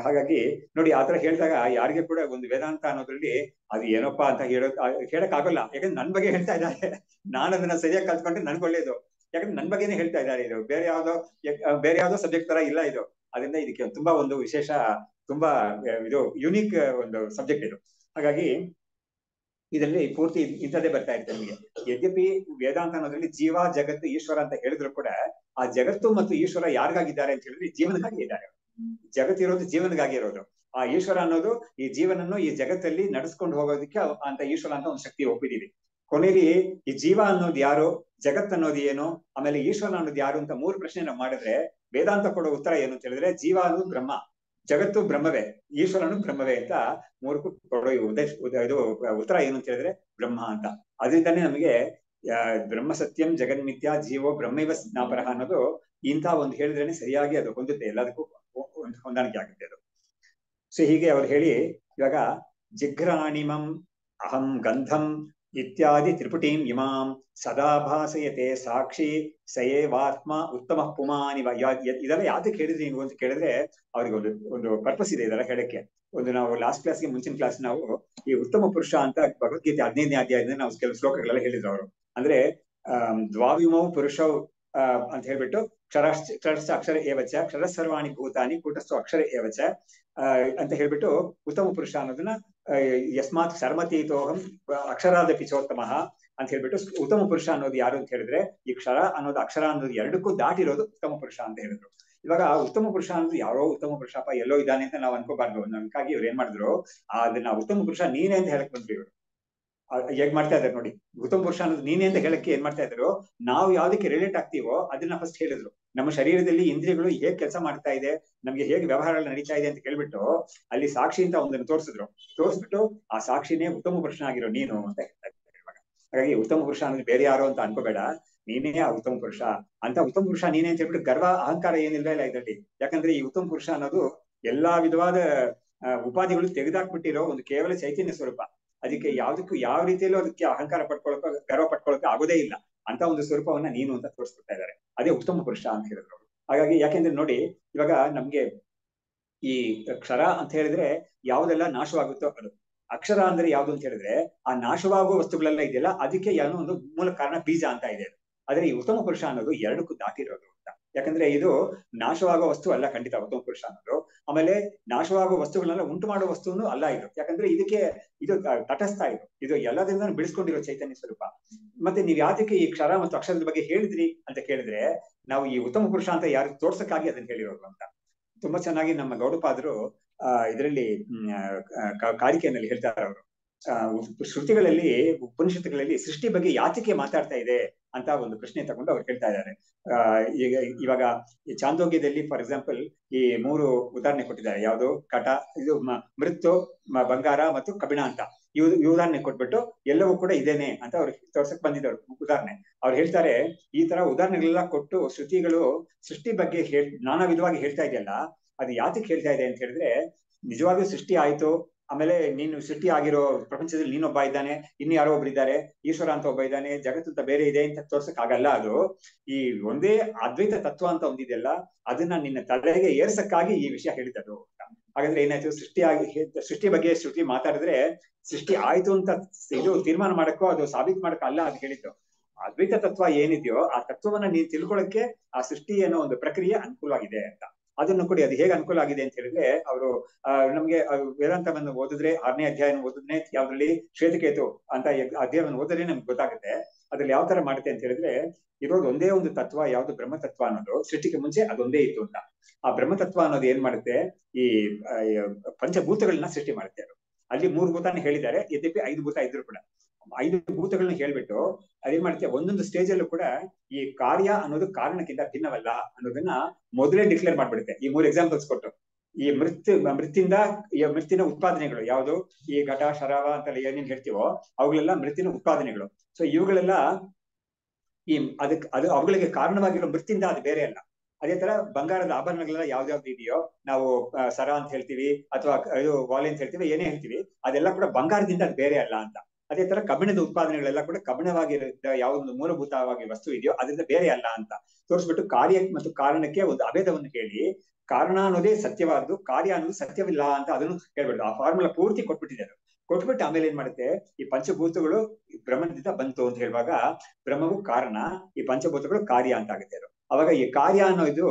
ಹಾಗಾಗಿ ನೋಡಿ, ಆತರ ಹೇಳಿದಾಗ ಯಾರಿಗೆ ಕೂಡ ಒಂದು ವೇದಾಂತ ಅನ್ನೋದ್ರಲ್ಲಿ ಅದು ಏನಪ್ಪಾ ಅಂತ ಹೇಳಕ್ ಆಗೋಲ್ಲ. ಯಾಕಂದ್ರೆ ನನ್ ಬಗ್ಗೆ ಹೇಳ್ತಾ ಇದ್ದಾರೆ, ನಾನು ಅದನ್ನ ಸರಿಯಾಗಿ ಕಲ್ತ್ಕೊಂಡ್ರೆ ನನ್ಗೆ ಒಳ್ಳೇದು. ಯಾಕಂದ್ರೆ ನನ್ ಬಗ್ಗೆನೇ ಹೇಳ್ತಾ ಇದ್ದಾರೆ. ಇದು ಬೇರೆ ಯಾವ್ದೋ ಸಬ್ಜೆಕ್ಟ್ ತರ ಇಲ್ಲ ಇದು. ಅದರಿಂದ ಇದಕ್ಕೆ ತುಂಬಾ ಒಂದು ವಿಶೇಷ, ತುಂಬಾ ಇದು ಯುನೀಕ್ ಒಂದು ಸಬ್ಜೆಕ್ಟ್ ಇದು. ಹಾಗಾಗಿ ಇದರಲ್ಲಿ ಪೂರ್ತಿ ಇಂಥದ್ದೇ ಬರ್ತಾ ಇರುತ್ತೆ ನಮಗೆ. ಯದ್ಯಪಿ ವೇದಾಂತ ಅನ್ನೋದ್ರಲ್ಲಿ ಜೀವ, ಜಗತ್ತು, ಈಶ್ವರ ಅಂತ ಹೇಳಿದ್ರು ಕೂಡ ಆ ಜಗತ್ತು ಮತ್ತು ಈಶ್ವರ ಯಾರಿಗಾಗಿದ್ದಾರೆ ಅಂತ ಹೇಳಿದ್ರೆ ಜೀವನಕ್ಕಾಗಿ ಇದ್ದಾರೆ. ಜಗತ್ತಿರೋದು ಜೀವನಗಾಗಿ ಇರೋದು. ಆ ಈಶ್ವರ ಅನ್ನೋದು ಈ ಜೀವನನ್ನು ಈ ಜಗತ್ತಲ್ಲಿ ನಡೆಸ್ಕೊಂಡು ಹೋಗೋದಕ್ಕೆ ಅಂತ ಈಶ್ವರ ಅಂತ ಒಂದು ಶಕ್ತಿ ಒಪ್ಪಿದೀವಿ. ಕೊನೆಯಲ್ಲಿ ಈ ಜೀವ ಅನ್ನೋದು ಯಾರು, ಜಗತ್ ಅನ್ನೋದು ಏನು, ಆಮೇಲೆ ಈಶ್ವರ ಅನ್ನೋದು ಯಾರು ಅಂತ 3 ಪ್ರಶ್ನೆ ನಾವು ಮಾಡಿದ್ರೆ ವೇದಾಂತ ಕೊಡೋ ಉತ್ತರ ಏನು ಅಂತ ಹೇಳಿದ್ರೆ, ಜೀವ ಅನ್ನೋದು ಬ್ರಹ್ಮ, ಜಗತ್ತು ಬ್ರಹ್ಮವೇ, ಈಶ್ವರನು ಬ್ರಹ್ಮವೇ ಅಂತ 3 ಕೊಡೋ ಇದು ಉತ್ತರ ಏನು ಅಂತ ಹೇಳಿದ್ರೆ ಬ್ರಹ್ಮ ಅಂತ. ಅದರಿಂದಾನೇ ನಮಗೆ ಬ್ರಹ್ಮ ಸತ್ಯಂ ಜಗನ್ಮಿಥ್ಯಾ ಜೀವೋ ಬ್ರಹ್ಮೈವ ಸ್ನಾಪರಃ ಅನ್ನೋದು ಇಂಥ ಒಂದು ಹೇಳಿದ್ರೇನೆ ಸರಿಯಾಗಿ ಅದು ಹೊಂದುತ್ತೆ, ಎಲ್ಲದಕ್ಕೂ ಹೊಂದಾಣಿಕೆ ಆಗುತ್ತೆ ಅದು. ಸೊ ಹೀಗೆ ಅವ್ರು ಹೇಳಿ, ಇವಾಗ ಜಿಘ್ರಾಣಿಮಂ ಅಹಂ ಗಂಧಂ ಇತ್ಯಾದಿ ತ್ರಿಪುಟೀಂ ಇಮಾಂ ಸದಾ ಭಾಸಯತೆ ಸಾಕ್ಷಿ ಸಯೇವಾತ್ಮ ಉತ್ತಮ ಪುಮಾನಿವ. ಇದೆಲ್ಲ ಯಾತಕ್ಕೆ ಹೇಳಿದ್ರಿ ನೀವು ಅಂತ ಕೇಳಿದ್ರೆ ಅವ್ರಿಗೆ ಒಂದು ಪರ್ಪಸ್ ಇದೆ ಇದೆಲ್ಲ ಹೇಳಕ್ಕೆ. ನಾವು ಲಾಸ್ಟ್ ಕ್ಲಾಸ್ಗೆ ಮುಂಚಿನ ಕ್ಲಾಸ್ ನಾವು ಈ ಉತ್ತಮ ಪುರುಷ ಅಂತ ಭಗವದ್ಗೀತೆ 15ನೇ ಅಧ್ಯಾಯದಿಂದ ನಾವು ಕೆಲವು ಶ್ಲೋಕಗಳೆಲ್ಲ ಹೇಳಿದ್ರು ಅವರು. ಅಂದ್ರೆ ದ್ವಾವಿಮೌ ಪುರುಷೌ ಅಂತ ಹೇಳ್ಬಿಟ್ಟು ಕ್ಷರಶ್ಚ ಅಕ್ಷರ ಏವಚ ಕ್ಷರ ಸರ್ವಾಣಿ ಭೂತಾನಿ ಕೂಟಸ್ಥು ಅಕ್ಷರ ಏವಚ ಅಂತ ಹೇಳ್ಬಿಟ್ಟು ಉತ್ತಮ ಪುರುಷ ಅನ್ನೋದನ್ನ ಯಸ್ಮಾತ್ ಶರ್ಮತೀತೋಹಂ ಅಕ್ಷರಾದಪಿ ಚೋತ್ತಮಃ ಅಂತ ಹೇಳ್ಬಿಟ್ಟು ಉತ್ತಮ ಪುರುಷ ಅನ್ನೋದು ಯಾರು ಅಂತ ಹೇಳಿದ್ರೆ ಈ ಕ್ಷರ ಅನ್ನೋದು ಅಕ್ಷರ ಅನ್ನೋದು ಎರಡಕ್ಕೂ ದಾಟಿರೋದು ಉತ್ತಮ ಪುರುಷ ಅಂತ ಹೇಳಿದ್ರು. ಇವಾಗ ಉತ್ತಮ ಪುರುಷ ಅನ್ನೋದು ಯಾರೋ ಉತ್ತಮ ಪುರುಷಪ್ಪ ಎಲ್ಲೋ ಇದ್ದಾನೆ ಅಂತ ನಾವು ಅನ್ಕೋಬಾರ್ದು. ನಮ್ಗಾಗಿ ಇವ್ರು ಏನ್ ಮಾಡಿದ್ರು, ಅದನ್ನ ಉತ್ತಮ ಪುರುಷ ನೀನೇ ಅಂತ ಹೇಳಕ್ ಬಂದ್ರಿ ಇವರು. ಹೇಗ್ ಮಾಡ್ತಾ ಇದಾರೆ ನೋಡಿ, ಉತ್ತಮ ಪುರುಷ ಅನ್ನೋದು ನೀನೇ ಅಂತ ಹೇಳಕ್ಕೆ ಏನ್ ಮಾಡ್ತಾ ಇದ್ರು, ನಾವು ಯಾವ್ದಕ್ಕೆ ರಿಲೇಟ್ ಆಗ್ತೀವೋ ಅದನ್ನ ಫಸ್ಟ್ ಹೇಳಿದ್ರು. ನಮ್ಮ ಶರೀರದಲ್ಲಿ ಇಂದ್ರಿಯಗಳು ಹೇಗ್ ಕೆಲಸ ಮಾಡ್ತಾ ಇದೆ, ನಮ್ಗೆ ಹೇಗೆ ವ್ಯವಹಾರಗಳು ನಡೀತಾ ಇದೆ ಅಂತ ಕೇಳ್ಬಿಟ್ಟು ಅಲ್ಲಿ ಸಾಕ್ಷಿ ಅಂತ ಒಂದನ್ನು ತೋರಿಸ್ಬಿಟ್ಟು ಆ ಸಾಕ್ಷಿನೇ ಉತ್ತಮ ಪುರುಷನಾಗಿರೋ ನೀನು ಅಂತ ಹೇಳ್ತಾ ಇದ್ದಾರೆ ಇವಾಗ. ಹಾಗಾಗಿ ಉತ್ತಮ ಪುರುಷ ಅನ್ನೋದು ಬೇರೆ ಯಾರು ಅಂತ ಅನ್ಕೋಬೇಡ, ನೀನೇ ಆ ಉತ್ತಮ ಪುರುಷ ಅಂತ. ಉತ್ತಮ ಪುರುಷ ನೀನೇ ಅಂತ ಹೇಳ್ಬಿಟ್ಟು ಗರ್ವ ಅಹಂಕಾರ ಏನಿಲ್ಲ ಇಲ್ಲ ಇದರಲ್ಲಿ. ಯಾಕಂದ್ರೆ ಈ ಉತ್ತಮ ಪುರುಷ ಅನ್ನೋದು ಎಲ್ಲಾ ವಿಧವಾದ ಉಪಾಧಿಗಳು ತೆಗೆದಾಕ್ಬಿಟ್ಟಿರೋ ಒಂದು ಕೇವಲ ಚೈತನ್ಯ ಸ್ವರೂಪ. ಅದಕ್ಕೆ ಯಾವ್ದಕ್ಕೂ ಯಾವ ರೀತಿಯಲ್ಲೂ ಅದಕ್ಕೆ ಅಹಂಕಾರ ಪಡ್ಕೊಳಕ ಗರ್ವ ಪಡ್ಕೊಳಕ್ಕೆ ಆಗೋದೇ ಇಲ್ಲ ಅಂತ ಒಂದು ಸ್ವರೂಪವನ್ನ ನೀನು ಅಂತ ತೋರಿಸ್ಬಿಡ್ತಾ ಇದ್ದಾರೆ. ಅದೇ ಉತ್ತಮ ಪುರುಷ ಅಂತ ಹೇಳಿದ್ರು. ಹಾಗಾಗಿ ಯಾಕೆಂದ್ರೆ ನೋಡಿ, ಇವಾಗ ನಮ್ಗೆ ಈ ಕ್ಷರ ಅಂತ ಹೇಳಿದ್ರೆ ಯಾವ್ದೆಲ್ಲ ನಾಶವಾಗುತ್ತೋ ಅದು. ಅಕ್ಷರ ಅಂದ್ರೆ ಯಾವ್ದು ಅಂತ ಹೇಳಿದ್ರೆ ಆ ನಾಶವಾಗುವ ವಸ್ತುಗಳೆಲ್ಲ ಇದೆಯಲ್ಲ, ಅದಕ್ಕೆ ಏನೋ ಒಂದು ಮೂಲ ಕಾರಣ ಬೀಜ ಅಂತ ಇದೆ. ಆದ್ರೆ ಈ ಉತ್ತಮ ಪುರುಷ ಅನ್ನೋದು ಎರಡಕ್ಕೂ ದಾಟಿರೋದು ಅಂತ. ಯಾಕಂದ್ರೆ ಇದು ನಾಶವಾಗುವ ವಸ್ತು ಅಲ್ಲ ಖಂಡಿತ ಉತ್ತಮ ಪುರುಷ ಅನ್ನೋದು. ಆಮೇಲೆ ನಾಶವಾಗುವ ವಸ್ತುಗಳನ್ನೆಲ್ಲ ಉಂಟು ಮಾಡುವ ವಸ್ತುನು ಅಲ್ಲ ಇದು. ಯಾಕಂದ್ರೆ ಇದಕ್ಕೆ ಇದು ತಟಸ್ಥ, ಇದು ಎಲ್ಲದಿಂದ ಬಿಡಿಸ್ಕೊಂಡಿರೋ ಚೈತನ್ಯ ಸ್ವರೂಪ. ಮತ್ತೆ ನೀವ್ ಯಾತಕ್ಕೆ ಈ ಕ್ಷರ ಮತ್ತು ಅಕ್ಷರದ ಬಗ್ಗೆ ಹೇಳಿದ್ರಿ ಅಂತ ಕೇಳಿದ್ರೆ, ನಾವು ಈ ಉತ್ತಮ ಪುರುಷ ಅಂತ ಯಾರು ತೋರ್ಸಕ್ಕಾಗಿ ಅದನ್ನ ಹೇಳಿರೋದು ಅಂತ. ತುಂಬಾ ಚೆನ್ನಾಗಿ ನಮ್ಮ ಗೌಡಪಾದರು ಇದರಲ್ಲಿ ಕಾರಿಕೆಯಲ್ಲಿ ಹೇಳ್ತಾರೆ ಅವರು. ಶ್ರುತಿಗಳಲ್ಲಿ ಉಪನಿಷತ್ತುಗಳಲ್ಲಿ ಸೃಷ್ಟಿ ಬಗ್ಗೆ ಯಾತಕ್ಕೆ ಮಾತಾಡ್ತಾ ಇದೆ ಅಂತ ಒಂದು ಪ್ರಶ್ನೆ ತಗೊಂಡು ಅವ್ರು ಕೇಳ್ತಾ ಇದ್ದಾರೆ. ಈಗ ಇವಾಗ ಈ ಚಾಂದೋಗ್ಯದಲ್ಲಿ ಫಾರ್ ಎಕ್ಸಾಂಪಲ್ ಈ 3 ಉದಾಹರಣೆ ಕೊಟ್ಟಿದ್ದಾರೆ. ಯಾವುದು ಕಟ, ಇದು ಮೃತ್ತು, ಬಂಗಾರ ಮತ್ತು ಕಬ್ಬಿಣ ಅಂತ ಈ ಉದಾಹರಣೆ ಕೊಟ್ಬಿಟ್ಟು ಎಲ್ಲವೂ ಕೂಡ ಇದೇನೆ ಅಂತ ಅವ್ರು ತೋರ್ಸಕ್ ಬಂದಿದ್ದವ್ರು ಉದಾಹರಣೆ. ಅವ್ರು ಹೇಳ್ತಾರೆ, ಈ ತರ ಉದಾಹರಣೆಗಳೆಲ್ಲ ಕೊಟ್ಟು ಶ್ರುತಿಗಳು ಸೃಷ್ಟಿ ಬಗ್ಗೆ ನಾನಾ ವಿಧವಾಗಿ ಹೇಳ್ತಾ ಇದೆಯಲ್ಲ, ಅದು ಯಾತಕ್ಕೆ ಹೇಳ್ತಾ ಇದೆ ಅಂತ ಹೇಳಿದ್ರೆ, ನಿಜವಾಗ್ಲೂ ಸೃಷ್ಟಿ ಆಯ್ತು, ಆಮೇಲೆ ನೀನು ಸೃಷ್ಟಿ ಆಗಿರೋ ಪ್ರಪಂಚದಲ್ಲಿ ನೀನೊಬ್ಬ ಇದ್ದಾನೆ, ಇನ್ನು ಯಾರೋ ಒಬ್ರು ಇದ್ದಾರೆ, ಈಶ್ವರ ಅಂತ ಒಬ್ಬ ಇದ್ದಾನೆ, ಜಗತ್ತು ಅಂತ ಬೇರೆ ಇದೆ ಅಂತ ತೋರ್ಸಕ್ ಆಗಲ್ಲ. ಅದು ಈ ಒಂದೇ ಅದ್ವೈತ ತತ್ವ ಅಂತ ಒಂದಿದೆಯಲ್ಲ, ಅದನ್ನ ನಿನ್ನ ತಲೆಗೆ ಏರ್ಸಕ್ಕಾಗಿ ಈ ವಿಷಯ ಹೇಳಿದದು. ಹಾಗಾದ್ರೆ ಏನಾಯ್ತು, ಸೃಷ್ಟಿ ಬಗ್ಗೆ ಶ್ರುತಿ ಮಾತಾಡಿದ್ರೆ ಸೃಷ್ಟಿ ಆಯ್ತು ಅಂತ ಇದು ತೀರ್ಮಾನ ಮಾಡಕ್ಕೋ ಅದು ಸಾಬೀತು ಮಾಡಕ್ಕೋ ಅಲ್ಲ ಅದು ಹೇಳಿದ್ದು. ಅದ್ವೈತ ತತ್ವ ಏನಿದೆಯೋ ಆ ತತ್ವವನ್ನ ನೀನ್ ತಿಳ್ಕೊಳಕ್ಕೆ ಆ ಸೃಷ್ಟಿ ಅನ್ನೋ ಒಂದು ಪ್ರಕ್ರಿಯೆ ಅನುಕೂಲವಾಗಿದೆ ಅಂತ. ಅದನ್ನು ಕೂಡ ಅದು ಹೇಗೆ ಅನುಕೂಲ ಆಗಿದೆ ಅಂತ ಹೇಳಿದ್ರೆ, ಅವರು ನಮ್ಗೆ ವೇದಾಂತವನ್ನು ಓದಿದ್ರೆ 6ನೇ ಅಧ್ಯಾಯನ ಓದಿದ್ರೆ ಯಾವ್ದ್ರಲ್ಲಿ ಶ್ವೇತಕೇತು ಅಂತ ಅಧ್ಯಾಯವನ್ನು ಓದಿದ್ರೆ ನಮ್ಗೆ ಗೊತ್ತಾಗುತ್ತೆ. ಅದ್ರಲ್ಲಿ ಯಾವ ತರ ಮಾಡುತ್ತೆ ಅಂತ ಹೇಳಿದ್ರೆ, ಇರೋದು ಒಂದೇ ಒಂದು ತತ್ವ, ಯಾವ್ದು ಬ್ರಹ್ಮತತ್ವ ಅನ್ನೋದು ಸೃಷ್ಟಿಗೆ ಮುಂಚೆ ಅದೊಂದೇ ಇತ್ತು ಅಂತ. ಆ ಬ್ರಹ್ಮತತ್ವ ಅನ್ನೋದು ಏನ್ ಮಾಡುತ್ತೆ, ಈ ಪಂಚಭೂತಗಳನ್ನ ಸೃಷ್ಟಿ ಮಾಡುತ್ತೆ. ಅದು ಅಲ್ಲಿ 3 ಭೂತಾನ ಹೇಳಿದ್ದಾರೆ, ಯದ್ಯಪಿ 5 ಭೂತ ಇದ್ರು ಕೂಡ 5 ಭೂತಗಳನ್ನ ಹೇಳ್ಬಿಟ್ಟು ಅದೇನ್ ಮಾಡುತ್ತೆ, ಒಂದೊಂದು ಸ್ಟೇಜ್ ಅಲ್ಲೂ ಕೂಡ ಈ ಕಾರ್ಯ ಅನ್ನೋದು ಕಾರಣಕ್ಕಿಂತ ಭಿನ್ನವಲ್ಲ ಅನ್ನೋದನ್ನ ಮೊದಲೇ ಡಿಕ್ಲೇರ್ ಮಾಡ್ಬಿಡುತ್ತೆ. ಈ 3 ಎಕ್ಸಾಂಪಲ್ಸ್ ಕೊಟ್ಟು, ಈ ಮೃತ್ತಿನ ಉತ್ಪಾದನೆಗಳು ಯಾವುದು, ಈ ಘಟ ಶರಾವ ಅಂತೆಲ್ಲ ಏನೇನ್ ಹೇಳ್ತೀವೋ ಅವುಗಳೆಲ್ಲ ಮೃತ್ತಿನ ಉತ್ಪಾದನೆಗಳು. ಸೊ ಇವುಗಳೆಲ್ಲ ಅದು ಅವುಗಳಿಗೆ ಕಾರಣವಾಗಿರೋ ಮೃತ್ತಿಂದ ಅದು ಬೇರೆ ಅಲ್ಲ. ಅದೇ ತರ ಬಂಗಾರದ ಆಭರಣಗಳೆಲ್ಲ ಯಾವ್ದಾವ್ದು ಇದೆಯೋ, ನಾವು ಸರ ಅಂತ ಹೇಳ್ತೀವಿ ಅಥವಾ ಇದು ವಾಲೆ ಅಂತ ಹೇಳ್ತೀವಿ, ಏನೇ ಹೇಳ್ತೀವಿ, ಅದೆಲ್ಲ ಕೂಡ ಬಂಗಾರದಿಂದ ಅದು ಬೇರೆ ಅಲ್ಲ ಅಂತ. ಅದೇ ತರ ಕಬ್ಬಿಣದ ಉತ್ಪಾದನೆಗಳೆಲ್ಲ ಕೂಡ ಕಬ್ಬಿಣವಾಗಿ ಯಾವೊಂದು ಮೂಲಭೂತವಾಗಿ ವಸ್ತು ಇದೆಯೋ ಅದರಿಂದ ಬೇರೆ ಅಲ್ಲ ಅಂತ ತೋರಿಸ್ಬಿಟ್ಟು ಕಾರ್ಯ ಮತ್ತು ಕಾರಣಕ್ಕೆ ಒಂದು ಅಭೇದವನ್ನು ಹೇಳಿ, ಕಾರಣ ಅನ್ನೋದೇ ಸತ್ಯವಾದ್ದು, ಕಾರ್ಯ ಅನ್ನೋದು ಸತ್ಯವಿಲ್ಲ ಅಂತ ಅದನ್ನು ಹೇಳ್ಬಿಟ್ಟು ಆ ಫಾರ್ಮುಲಾ ಪೂರ್ತಿ ಕೊಟ್ಬಿಟ್ಟಿದ್ದಾರೆ. ಕೊಟ್ಬಿಟ್ಟು ಆಮೇಲೆ ಏನ್ ಮಾಡುತ್ತೆ, ಈ ಪಂಚಭೂತಗಳು ಬ್ರಹ್ಮದಿಂದ ಬಂತು ಅಂತ ಹೇಳುವಾಗ ಬ್ರಹ್ಮವು ಕಾರಣ, ಈ ಪಂಚಭೂತಗಳು ಕಾರ್ಯ ಅಂತ ಆಗುತ್ತೆ. ಅದು ಅವಾಗ ಈ ಕಾರ್ಯ ಅನ್ನೋದು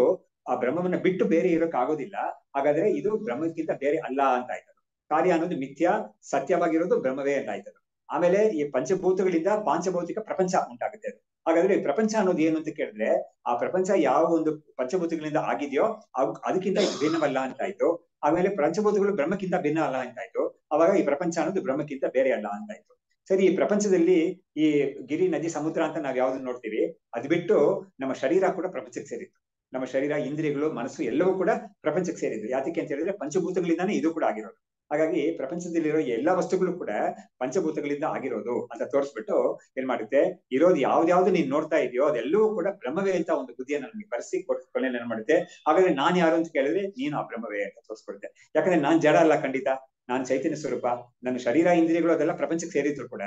ಆ ಬ್ರಹ್ಮವನ್ನ ಬಿಟ್ಟು ಬೇರೆ ಇರೋಕ್ ಆಗೋದಿಲ್ಲ. ಹಾಗಾದ್ರೆ ಇದು ಬ್ರಹ್ಮಕ್ಕಿಂತ ಬೇರೆ ಅಲ್ಲ ಅಂತ ಆಯ್ತದು. ಕಾರ್ಯ ಅನ್ನೋದು ಮಿಥ್ಯ, ಸತ್ಯವಾಗಿರೋದು ಬ್ರಹ್ಮವೇ ಅಂತ ಆಯ್ತದು. ಆಮೇಲೆ ಈ ಪಂಚಭೂತಗಳಿಂದ ಪಾಂಚಭೌತಿಕ ಪ್ರಪಂಚ ಉಂಟಾಗುತ್ತೆ. ಅದು ಹಾಗಾದ್ರೆ ಈ ಪ್ರಪಂಚ ಅನ್ನೋದು ಏನು ಅಂತ ಕೇಳಿದ್ರೆ, ಆ ಪ್ರಪಂಚ ಯಾವ ಒಂದು ಪಂಚಭೂತಗಳಿಂದ ಆಗಿದೆಯೋ ಅದಕ್ಕಿಂತ ಭಿನ್ನವಲ್ಲ ಅಂತಾಯ್ತು. ಆಮೇಲೆ ಪಂಚಭೂತಗಳು ಬ್ರಹ್ಮಕ್ಕಿಂತ ಭಿನ್ನ ಅಲ್ಲ ಅಂತಾಯ್ತು. ಅವಾಗ ಈ ಪ್ರಪಂಚ ಅನ್ನೋದು ಬ್ರಹ್ಮಕ್ಕಿಂತ ಬೇರೆ ಅಲ್ಲ ಅಂತಾಯ್ತು. ಸರಿ, ಈ ಪ್ರಪಂಚದಲ್ಲಿ ಈ ಗಿರಿ, ನದಿ, ಸಮುದ್ರ ಅಂತ ನಾವ್ ಯಾವ್ದನ್ನ ನೋಡ್ತೀವಿ, ಅದು ಬಿಟ್ಟು ನಮ್ಮ ಶರೀರ ಕೂಡ ಪ್ರಪಂಚಕ್ಕೆ ಸೇರಿತ್ತು. ನಮ್ಮ ಶರೀರ, ಇಂದ್ರಿಯಗಳು, ಮನಸ್ಸು ಎಲ್ಲವೂ ಕೂಡ ಪ್ರಪಂಚಕ್ಕೆ ಸೇರಿದ್ದು. ಯಾತಕ್ಕೆ ಅಂತ ಹೇಳಿದ್ರೆ ಪಂಚಭೂತಗಳಿಂದಾನೇ ಇದು ಕೂಡ ಆಗಿರೋದು. ಹಾಗಾಗಿ ಪ್ರಪಂಚದಲ್ಲಿರೋ ಎಲ್ಲಾ ವಸ್ತುಗಳು ಕೂಡ ಪಂಚಭೂತಗಳಿಂದ ಆಗಿರೋದು ಅಂತ ತೋರಿಸ್ಬಿಟ್ಟು ಏನ್ ಮಾಡುತ್ತೆ, ಇರೋದು ಯಾವ್ದಾವ್ದು ನೀನ್ ನೋಡ್ತಾ ಇದೆಯೋ ಅದೆಲ್ಲವೂ ಕೂಡ ಬ್ರಹ್ಮವೇ ಅಂತ ಒಂದು ಬುದ್ಧಿಯನ್ನು ನಮ್ಗೆ ಬರೆಸಿ ಕೊನೆ ಏನ್ ಮಾಡುತ್ತೆ, ಹಾಗಾದ್ರೆ ನಾನ್ ಯಾರು ಅಂತ ಕೇಳಿದ್ರೆ ನೀನು ಆ ಬ್ರಹ್ಮವೇ ಅಂತ ತೋರಿಸ್ಕೊಡುತ್ತೆ. ಯಾಕಂದ್ರೆ ನಾನ್ ಜಡ ಅಲ್ಲ, ಖಂಡಿತ ನಾನ್ ಚೈತನ್ಯ ಸ್ವರೂಪ. ನನ್ನ ಶರೀರ, ಇಂದ್ರಿಯಗಳು ಅದೆಲ್ಲ ಪ್ರಪಂಚಕ್ಕೆ ಸೇರಿದ್ರು ಕೂಡ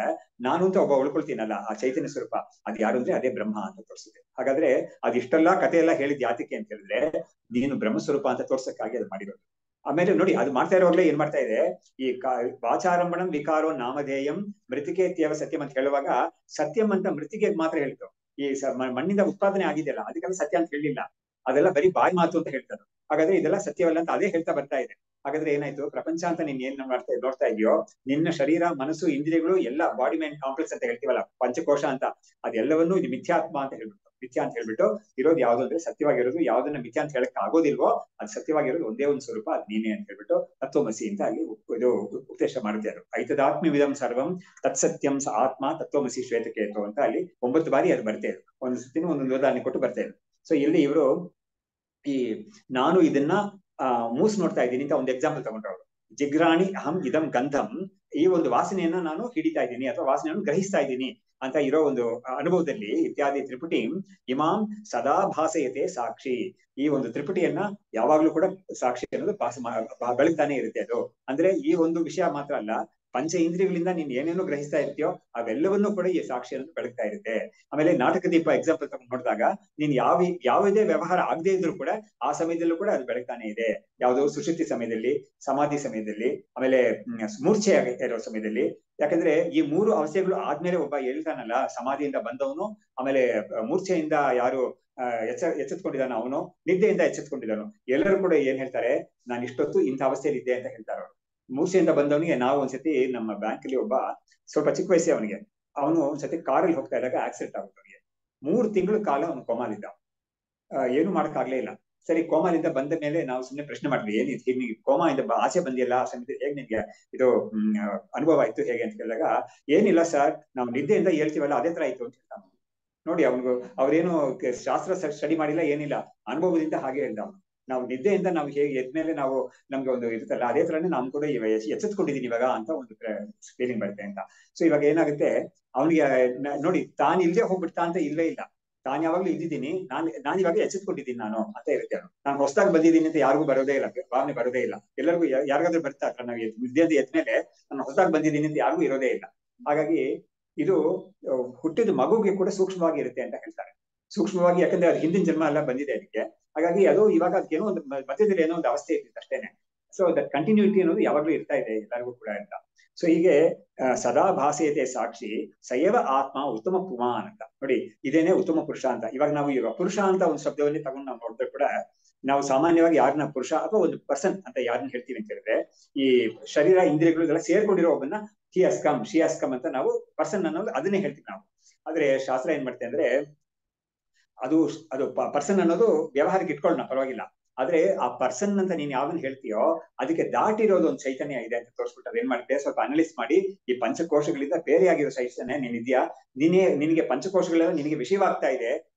ನಾನು ಅಂತ ಒಬ್ಬ ಉಳ್ಕೊಳ್ತೀನಲ್ಲ, ಆ ಚೈತನ್ಯ ಸ್ವರೂಪ ಅದು ಯಾರು ಅಂದ್ರೆ ಅದೇ ಬ್ರಹ್ಮ ಅಂತ ತೋರಿಸುತ್ತೆ. ಹಾಗಾದ್ರೆ ಅದಿಷ್ಟೆಲ್ಲ ಕಥೆ ಎಲ್ಲ ಹೇಳಿದ್ ಯಾತಕ್ಕೆ ಅಂತ ಹೇಳಿದ್ರೆ, ನೀನು ಬ್ರಹ್ಮ ಸ್ವರೂಪ ಅಂತ ತೋರ್ಸಕ್ಕಾಗಿ ಅದು ಮಾಡಿರೋದು. ಆಮೇಲೆ ನೋಡಿ, ಅದು ಮಾಡ್ತಾ ಇರೋವಾಗ್ಲೇ ಏನ್ ಮಾಡ್ತಾ ಇದೆ, ಈ ವಾಚಾರಂಭಣಂ ವಿಕಾರೋ ನಾಮಧೇಯಂ ಮೃತಿಕೇತ್ಯವ ಸತ್ಯಂ ಅಂತ ಹೇಳುವಾಗ ಸತ್ಯಂ ಅಂತ ಮೃತಿಗೆ ಮಾತ್ರ ಹೇಳ್ತು. ಈ ಮಣ್ಣಿಂದ ಉತ್ಪಾದನೆ ಆಗಿದೆಯಲ್ಲ ಅದಕ್ಕೆಲ್ಲ ಸತ್ಯ ಅಂತ ಹೇಳಿಲ್ಲ, ಅದೆಲ್ಲ ಬರೀ ಬಾಯಿ ಮಾತು ಅಂತ ಹೇಳ್ತಾರೆ. ಹಾಗಾದ್ರೆ ಇದೆಲ್ಲ ಸತ್ಯವಲ್ಲ ಅಂತ ಅದೇ ಹೇಳ್ತಾ ಬರ್ತಾ ಇದೆ. ಹಾಗಾದ್ರೆ ಏನಾಯ್ತು, ಪ್ರಪಂಚ ಅಂತ ನೀನ್ ಏನ್ ನೋಡ್ತಾ ಇದೆಯೋ, ನಿನ್ನ ಶರೀರ, ಮನಸ್ಸು, ಇಂದ್ರಿಯಗಳು ಎಲ್ಲ ಬಾಡಿ ಮೈಂಡ್ ಕಾಂಪ್ಲೆಕ್ಸ್ ಅಂತ ಹೇಳ್ತೀವಲ್ಲ, ಪಂಚಕೋಶ ಅಂತ, ಅದೆಲ್ಲವನ್ನೂ ಇದು ಮಿಥ್ಯಾತ್ಮ ಅಂತ ಹೇಳ್ಬಿಟ್ಟು, ಮಿಥ್ಯಾ ಅಂತ ಹೇಳ್ಬಿಟ್ಟು ಇರೋದು ಯಾವ್ದು ಅಂದ್ರೆ ಸತ್ಯವಾಗಿರೋದು, ಯಾವ್ದನ್ನ ಮಿಥ್ಯಾ ಅಂತ ಹೇಳಕ್ ಆಗೋದಿಲ್ವೋ ಅದು ಸತ್ಯವಾಗಿರೋದು ಒಂದೇ ಒಂದು ಸ್ವರೂಪ, ಅದ್ ನೀನೇ ಅಂತ ಹೇಳ್ಬಿಟ್ಟು ತತ್ವಮಸಿ ಅಂತ ಅಲ್ಲಿ ಇದು ಉಪದೇಶ ಮಾಡುತ್ತೆ. ಅದು ಐತದಾತ್ಮ್ಯವಿದಂ ಸರ್ವಂ ತತ್ಸತ್ಯಂ ಸ ಆತ್ಮ ತತ್ವಮಸಿ ಶ್ವೇತಕೇತು ಅಂತ ಅಲ್ಲಿ 9 ಬಾರಿ ಅದು ಬರ್ತೇ ಇದೆ. ಒಂದು ಸತಿನೂ ಒಂದೊಂದು ಉದಾಹರಣೆ ಕೊಟ್ಟು ಬರ್ತಾ ಇದೆ. ಸೊ ಇಲ್ಲಿ ಇವರು ಈ ನಾನು ಇದನ್ನ ಮೂಸ್ ನೋಡ್ತಾ ಇದ್ದೀನಿ ಅಂತ ಒಂದು ಎಕ್ಸಾಂಪಲ್ ತಗೊಂಡ್ರು ಅವರು. ಜಿಗ್ರಾಣಿ ಅಹಂ ಇದಂ ಗಂಧಂ, ಈ ಒಂದು ವಾಸನೆಯನ್ನ ನಾನು ಹಿಡಿತಾ ಇದ್ದೀನಿ ಅಥವಾ ವಾಸನೆಯನ್ನು ಗ್ರಹಿಸ್ತಾ ಇದ್ದೀನಿ ಅಂತ ಇರೋ ಒಂದು ಅನುಭವದಲ್ಲಿ ಇತ್ಯಾದಿ ತ್ರಿಪುಟಿ ಇಮಾಂ ಸದಾ ಭಾಸಯತೆ ಸಾಕ್ಷಿ, ಈ ಒಂದು ತ್ರಿಪುಟಿಯನ್ನ ಯಾವಾಗ್ಲೂ ಕೂಡ ಸಾಕ್ಷಿ ಅನ್ನೋದು ಬೆಳಗ್ತಾನೆ ಇರುತ್ತೆ. ಅದು ಅಂದ್ರೆ ಈ ಒಂದು ವಿಷಯ ಮಾತ್ರ ಅಲ್ಲ, ಪಂಚ ಇಂದ್ರಿಯಗಳಿಂದ ನೀನ್ ಏನೇನೋ ಗ್ರಹಿಸ್ತಾ ಇರ್ತೀಯೋ ಅವೆಲ್ಲವನ್ನೂ ಕೂಡ ಈ ಸಾಕ್ಷಿ ಅನ್ನೋದು ಬೆಳಗ್ತಾ ಇರುತ್ತೆ. ಆಮೇಲೆ ನಾಟಕ ದೀಪ ಎಕ್ಸಾಂಪಲ್ ತಗೊಂಡು ನೋಡಿದಾಗ ನೀನ್ ಯಾವುದೇ ವ್ಯವಹಾರ ಆಗದೆ ಇದ್ರು ಕೂಡ ಆ ಸಮಯದಲ್ಲೂ ಕೂಡ ಅದು ಬೆಳಗ್ತಾನೆ ಇದೆ. ಯಾವುದೋ ಸುಶುದ್ಧಿ ಸಮಯದಲ್ಲಿ, ಸಮಾಧಿ ಸಮಯದಲ್ಲಿ, ಆಮೇಲೆ ಮೂರ್ಛೆ ಇರೋ ಸಮಯದಲ್ಲಿ. ಯಾಕಂದ್ರೆ ಈ 3 ಅವಸ್ಥೆಗಳು ಆದ್ಮೇಲೆ ಒಬ್ಬ ಹೇಳ್ತಾನಲ್ಲ, ಸಮಾಧಿಯಿಂದ ಬಂದವನು, ಆಮೇಲೆ ಮೂರ್ಛೆಯಿಂದ ಯಾರು ಎಚ್ಚೆತ್ಕೊಂಡಿದ್ದಾನೋ ಅವನು, ನಿದ್ದೆಯಿಂದ ಎಚ್ಚೆತ್ಕೊಂಡಿದ್ದಾನೋ, ಎಲ್ಲರೂ ಕೂಡ ಏನ್ ಹೇಳ್ತಾರೆ, ನಾನು ಇಷ್ಟೊತ್ತು ಇಂಥ ಅವಸ್ಥೆಯಲ್ಲಿ ಇದ್ದೆ ಅಂತ ಹೇಳ್ತಾರೆ ಅವರು. ಮೂರ್ಛೆಯಿಂದ ಬಂದವನಿಗೆ ನಾವು ಒಂದ್ಸತಿ ನಮ್ಮ ಬ್ಯಾಂಕ್ ಅಲ್ಲಿ ಒಬ್ಬ ಸ್ವಲ್ಪ ಚಿಕ್ಕ ವಯಸ್ಸೇ ಅವನು ಒಂದ್ಸತಿ ಕಾರಲ್ಲಿ ಹೋಗ್ತಾ ಇದ್ದಾಗ ಆಕ್ಸಿಡೆಂಟ್ ಆಗುತ್ತೆ ಅವನಿಗೆ. 3 ತಿಂಗಳ ಕಾಲ ಅವನು ಕೋಮಾಲಿದ್ದ, ಏನು ಮಾಡಕ್ಕಾಗ್ಲೇ ಇಲ್ಲ. ಸರಿ, ಕೋಮಾಲಿಂದ ಬಂದ ಮೇಲೆ ನಾವು ಸುಮ್ಮನೆ ಪ್ರಶ್ನೆ ಮಾಡಿದ್ವಿ, ಏನಿದೆ ಕೋಮಾ ಇಂದ ಆಚೆ ಬಂದಿಲ್ಲ ಆ ಸಮಯದಲ್ಲಿ ಹೇಗೆ ನಿನ್ಗೆ ಇದು ಅನುಭವ ಆಯ್ತು ಹೇಗೆ ಅಂತ ಕೇಳಿದಾಗ, ಏನಿಲ್ಲ ಸರ್, ನಾವು ನಿದ್ದೆಯಿಂದ ಹೇಳ್ತೀವಲ್ಲ ಅದೇ ತರ ಆಯ್ತು ಅಂತ ಹೇಳ್ತಾನೆ. ನೋಡಿ, ಅವ್ರೇನು ಶಾಸ್ತ್ರ ಸ್ಟಡಿ ಮಾಡಿಲ್ಲ, ಏನಿಲ್ಲ, ಅನುಭವದಿಂದ ಹಾಗೆ ಹೇಳ್ದ ಅವನು. ನಾವು ನಿದ್ದೆಯಿಂದ ನಾವು ಹೇಗೆ ಎದ್ಮೇಲೆ ನಾವು ನಮ್ಗೆ ಒಂದು ಇರುತ್ತಲ್ಲ, ಅದೇ ತರನೇ ನಾವು ಕೂಡ ಎಚ್ಚೆತ್ಕೊಂಡಿದೀನಿ ಇವಾಗ ಅಂತ ಒಂದು ಫೀಲಿಂಗ್ ಬರುತ್ತೆ ಅಂತ. ಸೊ ಇವಾಗ ಏನಾಗುತ್ತೆ, ಅವನಿಗೆ ನೋಡಿ ತಾನು ಇಲ್ಲದೆ ಹೋಗ್ಬಿಡ್ತಾ ಅಂತ ಇಲ್ಲವೇ ಇಲ್ಲ, ತಾನು ಯಾವಾಗ್ಲೂ ಇದ್ದಿದ್ದೀನಿ, ನಾನು ಇವಾಗ ಎಚ್ಚೆತ್ಕೊಂಡಿದ್ದೀನಿ ನಾನು ಅಂತ ಇರುತ್ತೆ. ನಾನು ಹೊಸದಾಗಿ ಬಂದಿದ್ದೀನಿ ಅಂತ ಯಾರಿಗೂ ಬರೋದೇ ಇಲ್ಲ, ಭಾವನೆ ಬರೋದೇ ಇಲ್ಲ. ಎಲ್ಲರಿಗೂ ಯಾರಿಗಾದ್ರೂ ಬರ್ತಾ ನಾವು ನಿದ್ದೆಯಿಂದ ಎದ್ಮೇಲೆ ನಾನು ಹೊಸದಾಗಿ ಬಂದಿದ್ದೀನಿ ಅಂತ ಯಾರಿಗೂ ಇರೋದೇ ಇಲ್ಲ. ಹಾಗಾಗಿ ಇದು ಹುಟ್ಟಿದ ಮಗುಗೆ ಕೂಡ ಸೂಕ್ಷ್ಮವಾಗಿ ಇರುತ್ತೆ ಅಂತ ಹೇಳ್ತಾರೆ. ಸೂಕ್ಷ್ಮವಾಗಿ, ಯಾಕಂದ್ರೆ ಅದು ಹಿಂದಿನ ಜನ್ಮ ಎಲ್ಲ ಬಂದಿದೆ ಅದಕ್ಕೆ. ಹಾಗಾಗಿ ಅದು ಇವಾಗ ಅದಕ್ಕೇನೋ ಒಂದು ಮಧ್ಯದಲ್ಲಿ ಏನೋ ಒಂದು ಅವಸ್ಥೆ ಇರ್ತಿತ್ತು ಅಷ್ಟೇನೆ. ಸೊ ದಟ್ ಕಂಟಿನ್ಯೂಟಿ ಅನ್ನೋದು ಯಾವಾಗ್ಲೂ ಇರ್ತಾ ಇದೆ ಎಲ್ಲರಿಗೂ ಕೂಡ ಅಂತ. ಸೊ ಹೀಗೆ ಸದಾ ಭಾಸೆಯತೆ ಸಾಕ್ಷಿ ಸಯವ ಆತ್ಮ ಉತ್ತಮ ಪುಮಾನ್ ಅಂತ. ನೋಡಿ, ಇದೇನೆ ಉತ್ತಮ ಪುರುಷ ಅಂತ. ಇವಾಗ ನಾವು ಇವಾಗ ಪುರುಷ ಅಂತ ಒಂದು ಶಬ್ದವನ್ನೇ ತಗೊಂಡು ನಾವು ನೋಡಿದ್ರೆ ಕೂಡ, ನಾವು ಸಾಮಾನ್ಯವಾಗಿ ಯಾರನ್ನ ಪುರುಷ ಅಥವಾ ಒಂದು ಪರ್ಸನ್ ಅಂತ ಯಾರನ್ನ ಹೇಳ್ತೀವಿ ಅಂತ ಹೇಳಿದ್ರೆ, ಈ ಶರೀರ ಇಂದ್ರಿಯಗಳೆಲ್ಲ ಸೇರ್ಕೊಂಡಿರೋ ಒಬ್ಬನ್ನ ಹಿ has come, she has come ಅಂತ ನಾವು ಪರ್ಸನ್ ಅನ್ನೋದು ಅದನ್ನೇ ಹೇಳ್ತೀವಿ ನಾವು. ಆದ್ರೆ ಶಾಸ್ತ್ರ ಏನ್ ಮಾಡುತ್ತೆ ಅಂದ್ರೆ, ಅದು ಪರ್ಸನ್ ಅನ್ನೋದು ವ್ಯವಹಾರಕ್ಕೆ ಇಟ್ಕೊಳ್ಳೋಣ ಪರವಾಗಿಲ್ಲ, ಆದ್ರೆ ಆ ಪರ್ಸನ್ ಅಂತ ನೀನ್ ಯಾವ್ದನ್ನ ಹೇಳ್ತೀಯೋ ಅದಕ್ಕೆ ದಾಟಿರೋದು ಒಂದು ಚೈತನ್ಯ ಇದೆ ಅಂತ ತೋರಿಸ್ಬಿಟ್ಟು ಅದೇನ್ ಮಾಡುತ್ತೆ, ಸ್ವಲ್ಪ ಅನಲೈಸ್ ಮಾಡಿ ಈ ಪಂಚಕೋಶಗಳಿಂದ ಬೇರೆ ಆಗಿರೋ ಚೈತನ್ಯ ನೀನಿದ್ಯಾ, ನಿನಗೆ ಪಂಚಕೋಶಗಳೆಲ್ಲ ನಿನಗೆ ವಿಷಯವಾಗ್ತಾ ಇದೆ,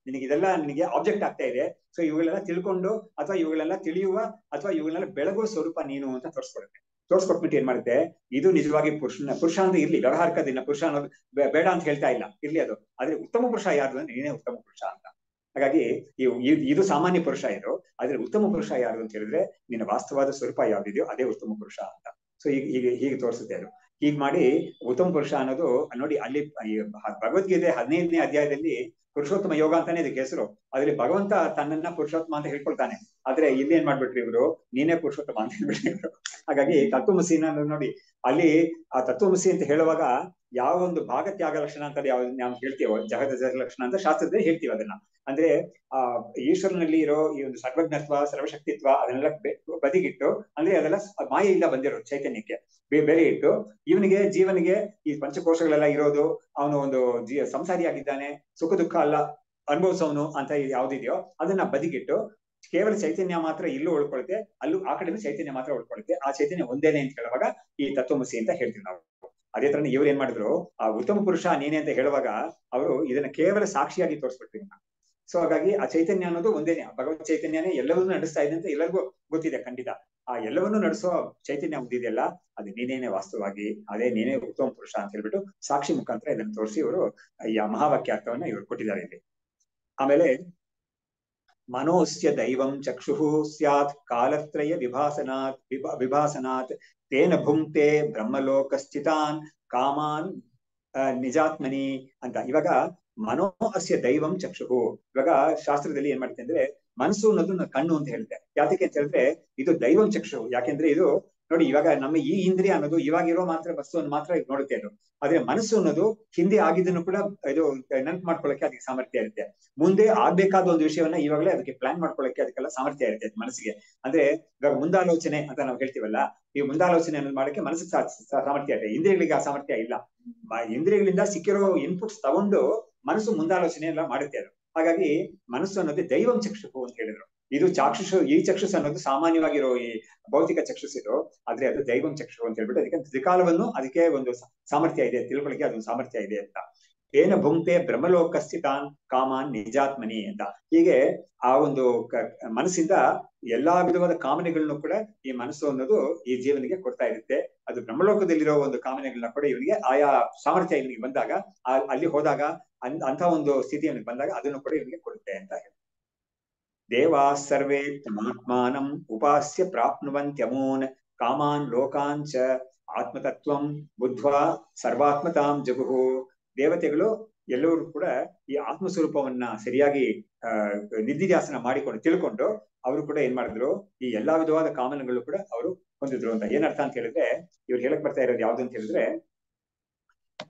ಇದೆಲ್ಲ ನಿನಗೆ ಆಬ್ಜೆಕ್ಟ್ ಆಗ್ತಾ ಇದೆ. ಸೊ ಇವುಗಳೆಲ್ಲ ತಿಳ್ಕೊಂಡು ಅಥವಾ ಇವುಗಳೆಲ್ಲ ತಿಳಿಯುವ ಅಥವಾ ಇವುಗಳೆಲ್ಲ ಬೆಳಗುವ ಸ್ವರೂಪ ನೀನು ಅಂತ ತೋರಿಸ್ಕೊಟ್ಬಿಟ್ಟು ಏನ್ ಮಾಡುತ್ತೆ, ಇದು ನಿಜವಾಗಿ ಪುರುಷ ಅಂತ ಇರ್ಲಿ, ವ್ಯವಹಾರಕದಿನ ಪುರುಷ ಅನ್ನೋದು ಬೇಡ ಅಂತ ಹೇಳ್ತಾ ಇಲ್ಲ, ಇರ್ಲಿ ಅದು. ಆದ್ರೆ ಉತ್ತಮ ಪುರುಷ ಯಾರು ಅಂದ್ರೆ ನೀನೇ ಉತ್ತಮ ಪುರುಷ ಅಂತ. ಹಾಗಾಗಿ ಇದು ಸಾಮಾನ್ಯ ಪುರುಷ ಇದು, ಆದ್ರೆ ಉತ್ತಮ ಪುರುಷ ಯಾರು ಅಂತ ಹೇಳಿದ್ರೆ ನಿನ್ನ ವಾಸ್ತವಾದ ಸ್ವರೂಪ ಯಾವ್ದಿದೆಯೋ ಅದೇ ಉತ್ತಮ ಪುರುಷ ಅಂತ. ಸೊ ಹೀಗೆ ತೋರಿಸುತ್ತೆ ಅದು. ಹೀಗ್ ಮಾಡಿ ಉತ್ತಮ ಪುರುಷ ಅನ್ನೋದು ನೋಡಿ, ಅಲ್ಲಿ ಭಗವದ್ಗೀತೆ 15ನೇ ಅಧ್ಯಾಯದಲ್ಲಿ ಪುರುಷೋತ್ತಮ ಯೋಗ ಅಂತಾನೆ ಇದಕ್ಕೆ ಹೆಸರು. ಅದ್ರಲ್ಲಿ ಭಗವಂತ ತನ್ನನ್ನ ಪುರುಷೋತ್ತಮ ಅಂತ ಹೇಳ್ಕೊಳ್ತಾನೆ. ಆದ್ರೆ ಇಲ್ಲಿ ಏನ್ ಮಾಡ್ಬಿಟ್ರಿ ಇವರು, ನೀನೇ ಪುರುಷೋತ್ತಮ ಅಂತ ಹೇಳ್ಬಿಟ್ರಿ ಇವರು. ಹಾಗಾಗಿ ತತ್ವಮಸಿನ ನೋಡಿ, ಅಲ್ಲಿ ಆ ತತ್ವಮಸಿ ಅಂತ ಹೇಳುವಾಗ ಯಾವ ಒಂದು ಭಾಗತ್ಯಾಗ ಲಕ್ಷಣ ಅಂತ ಯಾವ್ದು ನಾವು ಹೇಳ್ತೀವೋ, ಜಗದ ಲಕ್ಷಣ ಅಂತ ಶಾಸ್ತ್ರದಲ್ಲಿ ಹೇಳ್ತೀವಿ ಅದನ್ನ. ಅಂದ್ರೆ ಆ ಈಶ್ವರನಲ್ಲಿ ಇರೋ ಈ ಒಂದು ಸರ್ವಜ್ಞತ್ವ, ಸರ್ವಶಕ್ತಿತ್ವ ಅದನ್ನೆಲ್ಲ ಬದಿಗಿಟ್ಟು, ಅಂದ್ರೆ ಅದೆಲ್ಲ ಮಾಯೆಯಿಂದ ಬಂದಿರೋ ಚೈತನ್ಯಕ್ಕೆ ಬೇರೆ ಇಟ್ಟು, ಜೀವನಿಗೆ ಈ ಪಂಚಕೋಶಗಳೆಲ್ಲ ಇರೋದು, ಅವನು ಒಂದು ಸಂಸಾರಿಯಾಗಿದ್ದಾನೆ, ಸುಖ ದುಃಖ ಎಲ್ಲ ಅನುಭವಿಸೋನು ಅಂತ ಯಾವ್ದಿದೆಯೋ ಅದನ್ನ ಬದಿಗಿಟ್ಟು ಕೇವಲ ಚೈತನ್ಯ ಮಾತ್ರ ಇಲ್ಲೂ ಉಳ್ಕೊಳುತ್ತೆ, ಅಲ್ಲೂ ಆ ಕಡೆನೂ ಚೈತನ್ಯ ಮಾತ್ರ ಉಳ್ಕೊಳುತ್ತೆ. ಆ ಚೈತನ್ಯ ಒಂದೇನೆ ಅಂತ ಹೇಳುವಾಗ ಈ ತತ್ವಮಸಿ ಅಂತ ಹೇಳ್ತೀವಿ ನಾವು. ಅದೇ ತರ ಇವ್ರು ಏನ್ ಮಾಡಿದ್ರು, ಆ ಉತ್ತಮ ಪುರುಷ ನೀನೆ ಅಂತ ಹೇಳುವಾಗ ಅವರು ಇದನ್ನ ಕೇವಲ ಸಾಕ್ಷಿಯಾಗಿ ತೋರಿಸ್ಬಿಡ್ತೀವಿ. ಸೊ ಹಾಗಾಗಿ ಆ ಚೈತನ್ಯ ಅನ್ನೋದು ಒಂದೇನೆ, ಭಗವತ್ ಚೈತನ್ಯನೇ ಎಲ್ಲವನ್ನೂ ನಡೆಸ್ತಾ ಇದೆ ಅಂತ ಎಲ್ಲರಿಗೂ ಗೊತ್ತಿದೆ ಖಂಡಿತ. ಆ ಎಲ್ಲವನ್ನೂ ನಡೆಸೋ ಚೈತನ್ಯ ಒಂದಿದೆಯಲ್ಲ, ಅದು ನೀನೇನೆ ವಾಸ್ತವವಾಗಿ, ಅದೇ ನೀನೇ ಉತ್ತಮ ಪುರುಷ ಅಂತ ಹೇಳ್ಬಿಟ್ಟು ಸಾಕ್ಷಿ ಮುಖಾಂತರ ಇದನ್ನು ತೋರಿಸಿ ಇವರು ಈ ಮಹಾವಾಕ್ಯಾರ್ಥವನ್ನ ಇವರು ಕೊಟ್ಟಿದ್ದಾರೆ ಇಲ್ಲಿ. ಆಮೇಲೆ ಮನೋಸ್ಯ ದೈವಂ ಚಕ್ಷುಃ ಸ್ಯಾತ್ ಕಾಲತ್ರಯ ವಿಭಾಸನಾತ್ ತೇನ ಭುಂಕ್ತೆ ಬ್ರಹ್ಮಲೋಕ ಸ್ಥಿತಾನ್ ಕಾಮಾನ್ ನಿಜಾತ್ಮನಿ ಅಂತ. ಇವಾಗ ಮನೋ ಅಸ್ಯ ದೈವಂ ಚಕ್ಷುಃ, ಇವಾಗ ಶಾಸ್ತ್ರದಲ್ಲಿ ಏನ್ ಮಾಡುತ್ತೆ ಅಂದ್ರೆ, ಮನಸ್ಸು ಅನ್ನೋದು ಕಣ್ಣು ಅಂತ ಹೇಳುತ್ತೆ. ಯಾತಕ್ಕೆ ಅಂತ ಹೇಳಿದ್ರೆ ಇದು ದೈವಂ ಚಕ್ಷು, ಯಾಕೆಂದ್ರೆ ಇದು ನೋಡಿ ಇವಾಗ ನಮ್ಮ ಈ ಇಂದ್ರಿಯ ಅನ್ನೋದು ಇವಾಗಿರೋ ಮಾತ್ರ ವಸ್ತುವನ್ನು ಮಾತ್ರ ನೋಡುತ್ತೆ ಅದು. ಆದ್ರೆ ಮನಸ್ಸು ಅನ್ನೋದು ಹಿಂದೆ ಆಗಿದ್ದನ್ನು ಕೂಡ ಇದು ನೆನಪು ಮಾಡ್ಕೊಳ್ಳಕ್ಕೆ ಅದಕ್ಕೆ ಸಾಮರ್ಥ್ಯ ಇರುತ್ತೆ. ಮುಂದೆ ಆಗ್ಬೇಕಾದ ಒಂದು ವಿಷಯವನ್ನ ಇವಾಗಲೇ ಅದಕ್ಕೆ ಪ್ಲಾನ್ ಮಾಡ್ಕೊಳ್ಳಕ್ಕೆ ಅದಕ್ಕೆಲ್ಲ ಸಾಮರ್ಥ್ಯ ಇರುತ್ತೆ ಮನಸ್ಸಿಗೆ. ಅಂದ್ರೆ ಇವಾಗ ಮುಂದಾಲೋಚನೆ ಅಂತ ನಾವು ಹೇಳ್ತೀವಲ್ಲ, ಈ ಮುಂದಾಲೋಚನೆ ಅನ್ನೋದು ಮಾಡಕ್ಕೆ ಮನಸ್ಸಿಗೆ ಸಾಮರ್ಥ್ಯ ಇದೆ, ಇಂದ್ರಿಯಗಳಿಗೆ ಆ ಸಾಮರ್ಥ್ಯ ಇಲ್ಲ. ಇಂದ್ರಿಯಗಳಿಂದ ಸಿಕ್ಕಿರೋ ಇನ್ಪುಟ್ಸ್ ತಗೊಂಡು ಮನಸ್ಸು ಮುಂದಾಲೋಚನೆ ಎಲ್ಲ ಮಾಡುತ್ತೆ ಅದು. ಹಾಗಾಗಿ ಮನಸ್ಸು ಅನ್ನೋದು ದೈವಂ ಚಕ್ಷುಷು ಅಂತ ಹೇಳಿದ್ರು. ಇದು ಚಾಕ್ಷುಷು, ಈ ಚಕ್ಷುಷ ಅನ್ನೋದು ಸಾಮಾನ್ಯವಾಗಿರೋ ಈ ಭೌತಿಕ ಚಕ್ಷುಷ ಇದು, ಆದ್ರೆ ಅದು ದೈವಂ ಚಕ್ಷು ಅಂತ ಹೇಳ್ಬಿಟ್ಟು ಅದಕ್ಕೆ ತ್ರಿಕಾಲವನ್ನು ಅದಕ್ಕೆ ಒಂದು ಸಾಮರ್ಥ್ಯ ಇದೆ, ತಿಳ್ಕೊಳ್ಳಿಕ್ಕೆ ಅದೊಂದು ಸಾಮರ್ಥ್ಯ ಇದೆ ಅಂತ. ಏನ ಭುಂಕ್ತೆ ಬ್ರಹ್ಮಲೋಕಸ್ಥಿತಾನ್ ಕಾಮಾನ್ ನಿಜಾತ್ಮನಿ ಅಂತ. ಹೀಗೆ ಆ ಒಂದು ಮನಸ್ಸಿಂದ ಎಲ್ಲಾ ವಿಧವಾದ ಕಾಮನೆಗಳನ್ನು ಕೂಡ ಈ ಮನಸ್ಸು ಅನ್ನೋದು ಈ ಜೀವನಿಗೆ ಕೊಡ್ತಾ ಇರುತ್ತೆ. ಅದು ಬ್ರಹ್ಮಲೋಕದಲ್ಲಿರೋ ಒಂದು ಕಾಮನೆಗಳನ್ನ ಕೂಡ ಇವನಿಗೆ ಆಯಾ ಸಾಮರ್ಥ್ಯ ಇವನಿಗೆ ಬಂದಾಗ, ಅಲ್ಲಿ ಹೋದಾಗ ಅಂತ ಒಂದು ಸ್ಥಿತಿ ಇವನಿಗೆ ಬಂದಾಗ ಅದನ್ನು ಕೂಡ ಇವನಿಗೆ ಕೊಡುತ್ತೆ ಅಂತ ಹೇಳಿ. ದೇವಾ ಸರ್ವೇ ತಮಾತ್ಮಾನಂ ಉಪಾಸ್ಯ ಪ್ರಾಪ್ನುವಂತ್ಯಮೂನ್ ಕಾಮಾನ್ ಲೋಕಾಂಚ ಆತ್ಮತತ್ವಂ ಬುದ್ಧ್ವಾ ಸರ್ವಾತ್ಮತಾಂ ಜಗುಹು. ದೇವತೆಗಳು ಎಲ್ಲರೂ ಕೂಡ ಈ ಆತ್ಮಸ್ವರೂಪವನ್ನ ಸರಿಯಾಗಿ ನಿಧಿಧ್ಯಾಸನ ಮಾಡಿಕೊಂಡು ತಿಳ್ಕೊಂಡು ಅವರು ಕೂಡ ಏನ್ ಮಾಡಿದ್ರು, ಈ ಎಲ್ಲಾ ವಿಧವಾದ ಕಾಮನೆಗಳು ಕೂಡ ಅವರು ಹೊಂದಿದ್ರು ಅಂತ. ಏನರ್ಥ ಅಂತ ಹೇಳಿದ್ರೆ, ಇವ್ರು ಹೇಳಕ್ ಬರ್ತಾ ಇರೋದು ಯಾವ್ದು ಅಂತ ಹೇಳಿದ್ರೆ,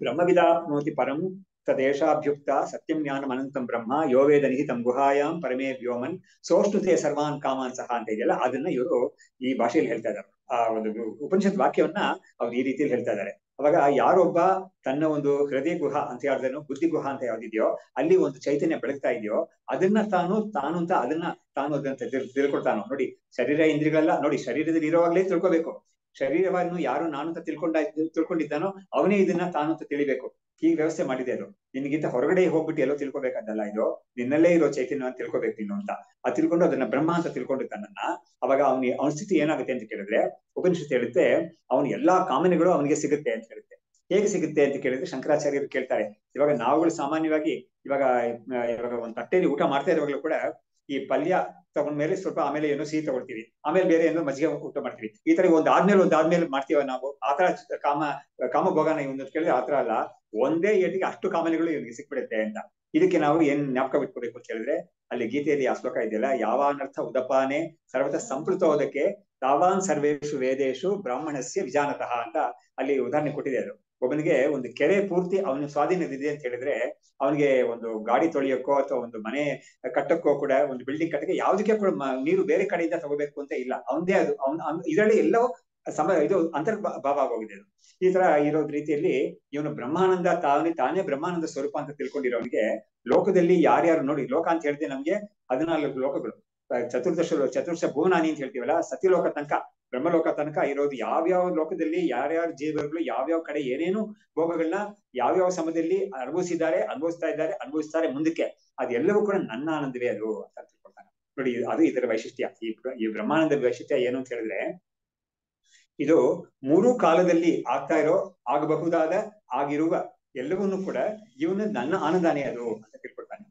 ಬ್ರಹ್ಮವಿದಾಪ್ನೋತಿ ಪರಂ ತದೇಶಾಭ್ಯುಕ್ತ ಸತ್ಯಂ ಜ್ಞಾನಂ ಅನಂತಂ ಬ್ರಹ್ಮ ಯೋ ವೇದ ನಿಹಿತಂ ಗುಹಾಯಾಂ ಪರಮೇ ವ್ಯೋಮನ್ ಸೋಷ್ಣುತೆ ಸರ್ವಾನ್ ಕಾಮಾನ್ ಸಹ ಅಂತ ಇದೆಯಲ್ಲ, ಅದನ್ನ ಇವರು ಈ ಭಾಷೆಯಲ್ಲಿ ಹೇಳ್ತಾ ಇದ್ದಾರೆ. ಆ ಒಂದು ಉಪನಿಷತ್ ವಾಕ್ಯವನ್ನ ಅವ್ರು ಈ ರೀತಿಯಲ್ಲಿ ಹೇಳ್ತಾ ಇದ್ದಾರೆ. ಅವಾಗ ಯಾರೊಬ್ಬ ತನ್ನ ಒಂದು ಹೃದಯ ಗುಹ ಅಂತ ಯಾವ್ದೇನೋ ಬುದ್ಧಿ ಗುಹ ಅಂತ ಯಾವ್ದಿದೆಯೋ ಅಲ್ಲಿ ಒಂದು ಚೈತನ್ಯ ಬೆಳಗ್ತಾ ಇದೆಯೋ ಅದನ್ನ ತಾನು ಅಂತ ಅದನ್ನ ತಾನು ಅದಂತ ತಿಳ್ಕೊಳ್ತಾನೋ. ನೋಡಿ ಶರೀರ ಇಂದ್ರಿಯಗಳೆಲ್ಲ ನೋಡಿ ಶರೀರದಲ್ಲಿ ಇರುವಾಗಲೇ ತಿಳ್ಕೊಬೇಕು. ಶರೀರವನ್ನು ಯಾರು ನಾನು ಅಂತ ತಿಳ್ಕೊಂಡಿದ್ದಾನೋ ಅವನೇ ಇದನ್ನ ತಾನು ಅಂತ ತಿಳಿಬೇಕು. ಹೀಗೆ ವ್ಯವಸ್ಥೆ ಮಾಡಿದೆ ಅದು. ನಿನ್ಗಿಂತ ಹೊರಗಡೆ ಹೋಗ್ಬಿಟ್ಟು ಎಲ್ಲೋ ತಿಳ್ಕೊಬೇಕಂತಲ್ಲ, ಇದು ನಿನ್ನಲ್ಲೇ ಇರೋ ಚೈತನ್ಯ ಅಂತ ತಿಳ್ಕೊಬೇಕು ನೀನು ಅಂತ. ಅದು ತಿಳ್ಕೊಂಡು ಅದನ್ನ ಬ್ರಹ್ಮ ಅಂತ ತಿಳ್ಕೊಂಡು ತನ್ನನ್ನ, ಅವಾಗ ಅವನ ಸ್ಥಿತಿ ಏನಾಗುತ್ತೆ ಅಂತ ಕೇಳಿದ್ರೆ ಉಪನಿಷತ್ತು ಹೇಳುತ್ತೆ ಅವನು ಎಲ್ಲಾ ಕಾಮನೆಗಳು ಅವನಿಗೆ ಸಿಗುತ್ತೆ ಅಂತ ಹೇಳುತ್ತೆ. ಹೇಗೆ ಸಿಗುತ್ತೆ ಅಂತ ಕೇಳಿದ್ರೆ ಶಂಕರಾಚಾರ್ಯರು ಕೇಳ್ತಾರೆ, ಇವಾಗ ನಾವುಗಳು ಸಾಮಾನ್ಯವಾಗಿ ಇವಾಗ ಒಂದು ತಟ್ಟೆಯಲ್ಲಿ ಊಟ ಮಾಡ್ತಾ ಇರುವಾಗಲೂ ಕೂಡ ಈ ಪಲ್ಯ ತಗೊಂಡ್ಮೇಲೆ ಸ್ವಲ್ಪ ಆಮೇಲೆ ಏನೋ ಸಿಹಿ ತಗೊಳ್ತೀವಿ, ಆಮೇಲೆ ಬೇರೆ ಏನೋ ಮಜ್ಜಿಗೆ ಊಟ ಮಾಡ್ತೀವಿ. ಈ ತರ ಒಂದಾದ್ಮೇಲೆ ಮಾಡ್ತೀವ ನಾವು. ಆತರ ಕಾಮಭೋಗನ ಇವನು ಕೇಳಿದ್ರೆ ಆತರ ಅಲ್ಲ, ಒಂದೇ ಏಟಿಗೆ ಅಷ್ಟು ಕಾಮನೆಗಳು ಇವನಿಗೆ ಸಿಕ್ಬಿಡುತ್ತೆ ಅಂತ. ಇದಕ್ಕೆ ನಾವು ಏನ್ ಜ್ಞಾಪಕ ಬಿಟ್ಕೋಬೇಕು ಅಂತ ಹೇಳಿದ್ರೆ, ಅಲ್ಲಿ ಗೀತೆಯಲ್ಲಿ ಆ ಶ್ಲೋಕ ಇದೆಯಲ್ಲ, ಯಾವಾನರ್ಥ ಉದಪಾನೆ ಸರ್ವತ ಸಂಪೃತೋದಕ್ಕೆ ತಾವಾನ್ ಸರ್ವೇಶು ವೇದೇಶು ಬ್ರಾಹ್ಮಣಸ್ಯ ವಿಜಾನತಃ ಅಂತ ಅಲ್ಲಿ ಉದಾಹರಣೆ ಕೊಟ್ಟಿದೆ. ಅದು ಒಬ್ಬನಿಗೆ ಒಂದು ಕೆರೆ ಪೂರ್ತಿ ಅವನ ಸ್ವಾಧೀನದಿದೆ ಅಂತ ಹೇಳಿದ್ರೆ, ಅವನಿಗೆ ಒಂದು ಗಾಡಿ ತೊಳೆಯೋಕ್ಕೋ ಅಥವಾ ಒಂದು ಮನೆ ಕಟ್ಟಕ್ಕೋ ಕೂಡ, ಒಂದು ಬಿಲ್ಡಿಂಗ್ ಕಟ್ಟಕ್ಕೆ ಯಾವುದಕ್ಕೆ ಕೂಡ ನೀರು ಬೇರೆ ಕಡೆಯಿಂದ ತಗೋಬೇಕು ಅಂತ ಇಲ್ಲ, ಅವನದೇ ಅದು ಇದರಲ್ಲಿ ಎಲ್ಲವೂ ಇದು ಅಂತರ್ಭಾವ ಆಗೋಗಿದೆ. ಈ ತರ ಇರೋದ್ ರೀತಿಯಲ್ಲಿ ಇವನು ಬ್ರಹ್ಮಾನಂದ ತಾನೇ ಬ್ರಹ್ಮಾನಂದ ಸ್ವರೂಪ ಅಂತ ತಿಳ್ಕೊಂಡಿರೋನಿಗೆ ಲೋಕದಲ್ಲಿ ಯಾರ್ಯಾರು ನೋಡಿ, ಲೋಕ ಅಂತ ಹೇಳಿದ್ರೆ ನಮ್ಗೆ 14 ಲೋಕಗಳು, ಚತುರ್ದಶ ಭುವನಾನಿ ಅಂತ ಹೇಳ್ತೀವಲ್ಲ, ಸತ್ಯಲೋಕ ತನಕ ಬ್ರಹ್ಮಲೋಕ ತನಕ ಇರೋದು ಯಾವ್ಯಾವ ಲೋಕದಲ್ಲಿ ಯಾರ್ಯಾರ ಜೀವಗಳು ಯಾವ್ಯಾವ ಕಡೆ ಏನೇನು ಭೋಗಗಳನ್ನ ಯಾವ್ಯಾವ ಸಮಯದಲ್ಲಿ ಅನುಭವಿಸ್ತಾರೆ ಮುಂದಕ್ಕೆ, ಅದೆಲ್ಲವೂ ಕೂಡ ನನ್ನ ಆನಂದವೇ ಅದು ಅಂತ ತಿಳ್ಕೊಳ್ತಾನೆ. ನೋಡಿ ಅದು ಇದರ ವೈಶಿಷ್ಟ್ಯ. ಈ ಬ್ರಹ್ಮಾನಂದ ವೈಶಿಷ್ಟ್ಯ ಏನು ಅಂತ ಹೇಳಿದ್ರೆ, ಇದು 3 ಕಾಲದಲ್ಲಿ ಆಗಬಹುದಾದ ಆಗಿರುವ ಎಲ್ಲವನ್ನೂ ಕೂಡ ಇವನು ನನ್ನ ಆನಂದಾನೇ ಅದು ಅಂತ ತಿಳ್ಕೊಳ್ತಾನೆ.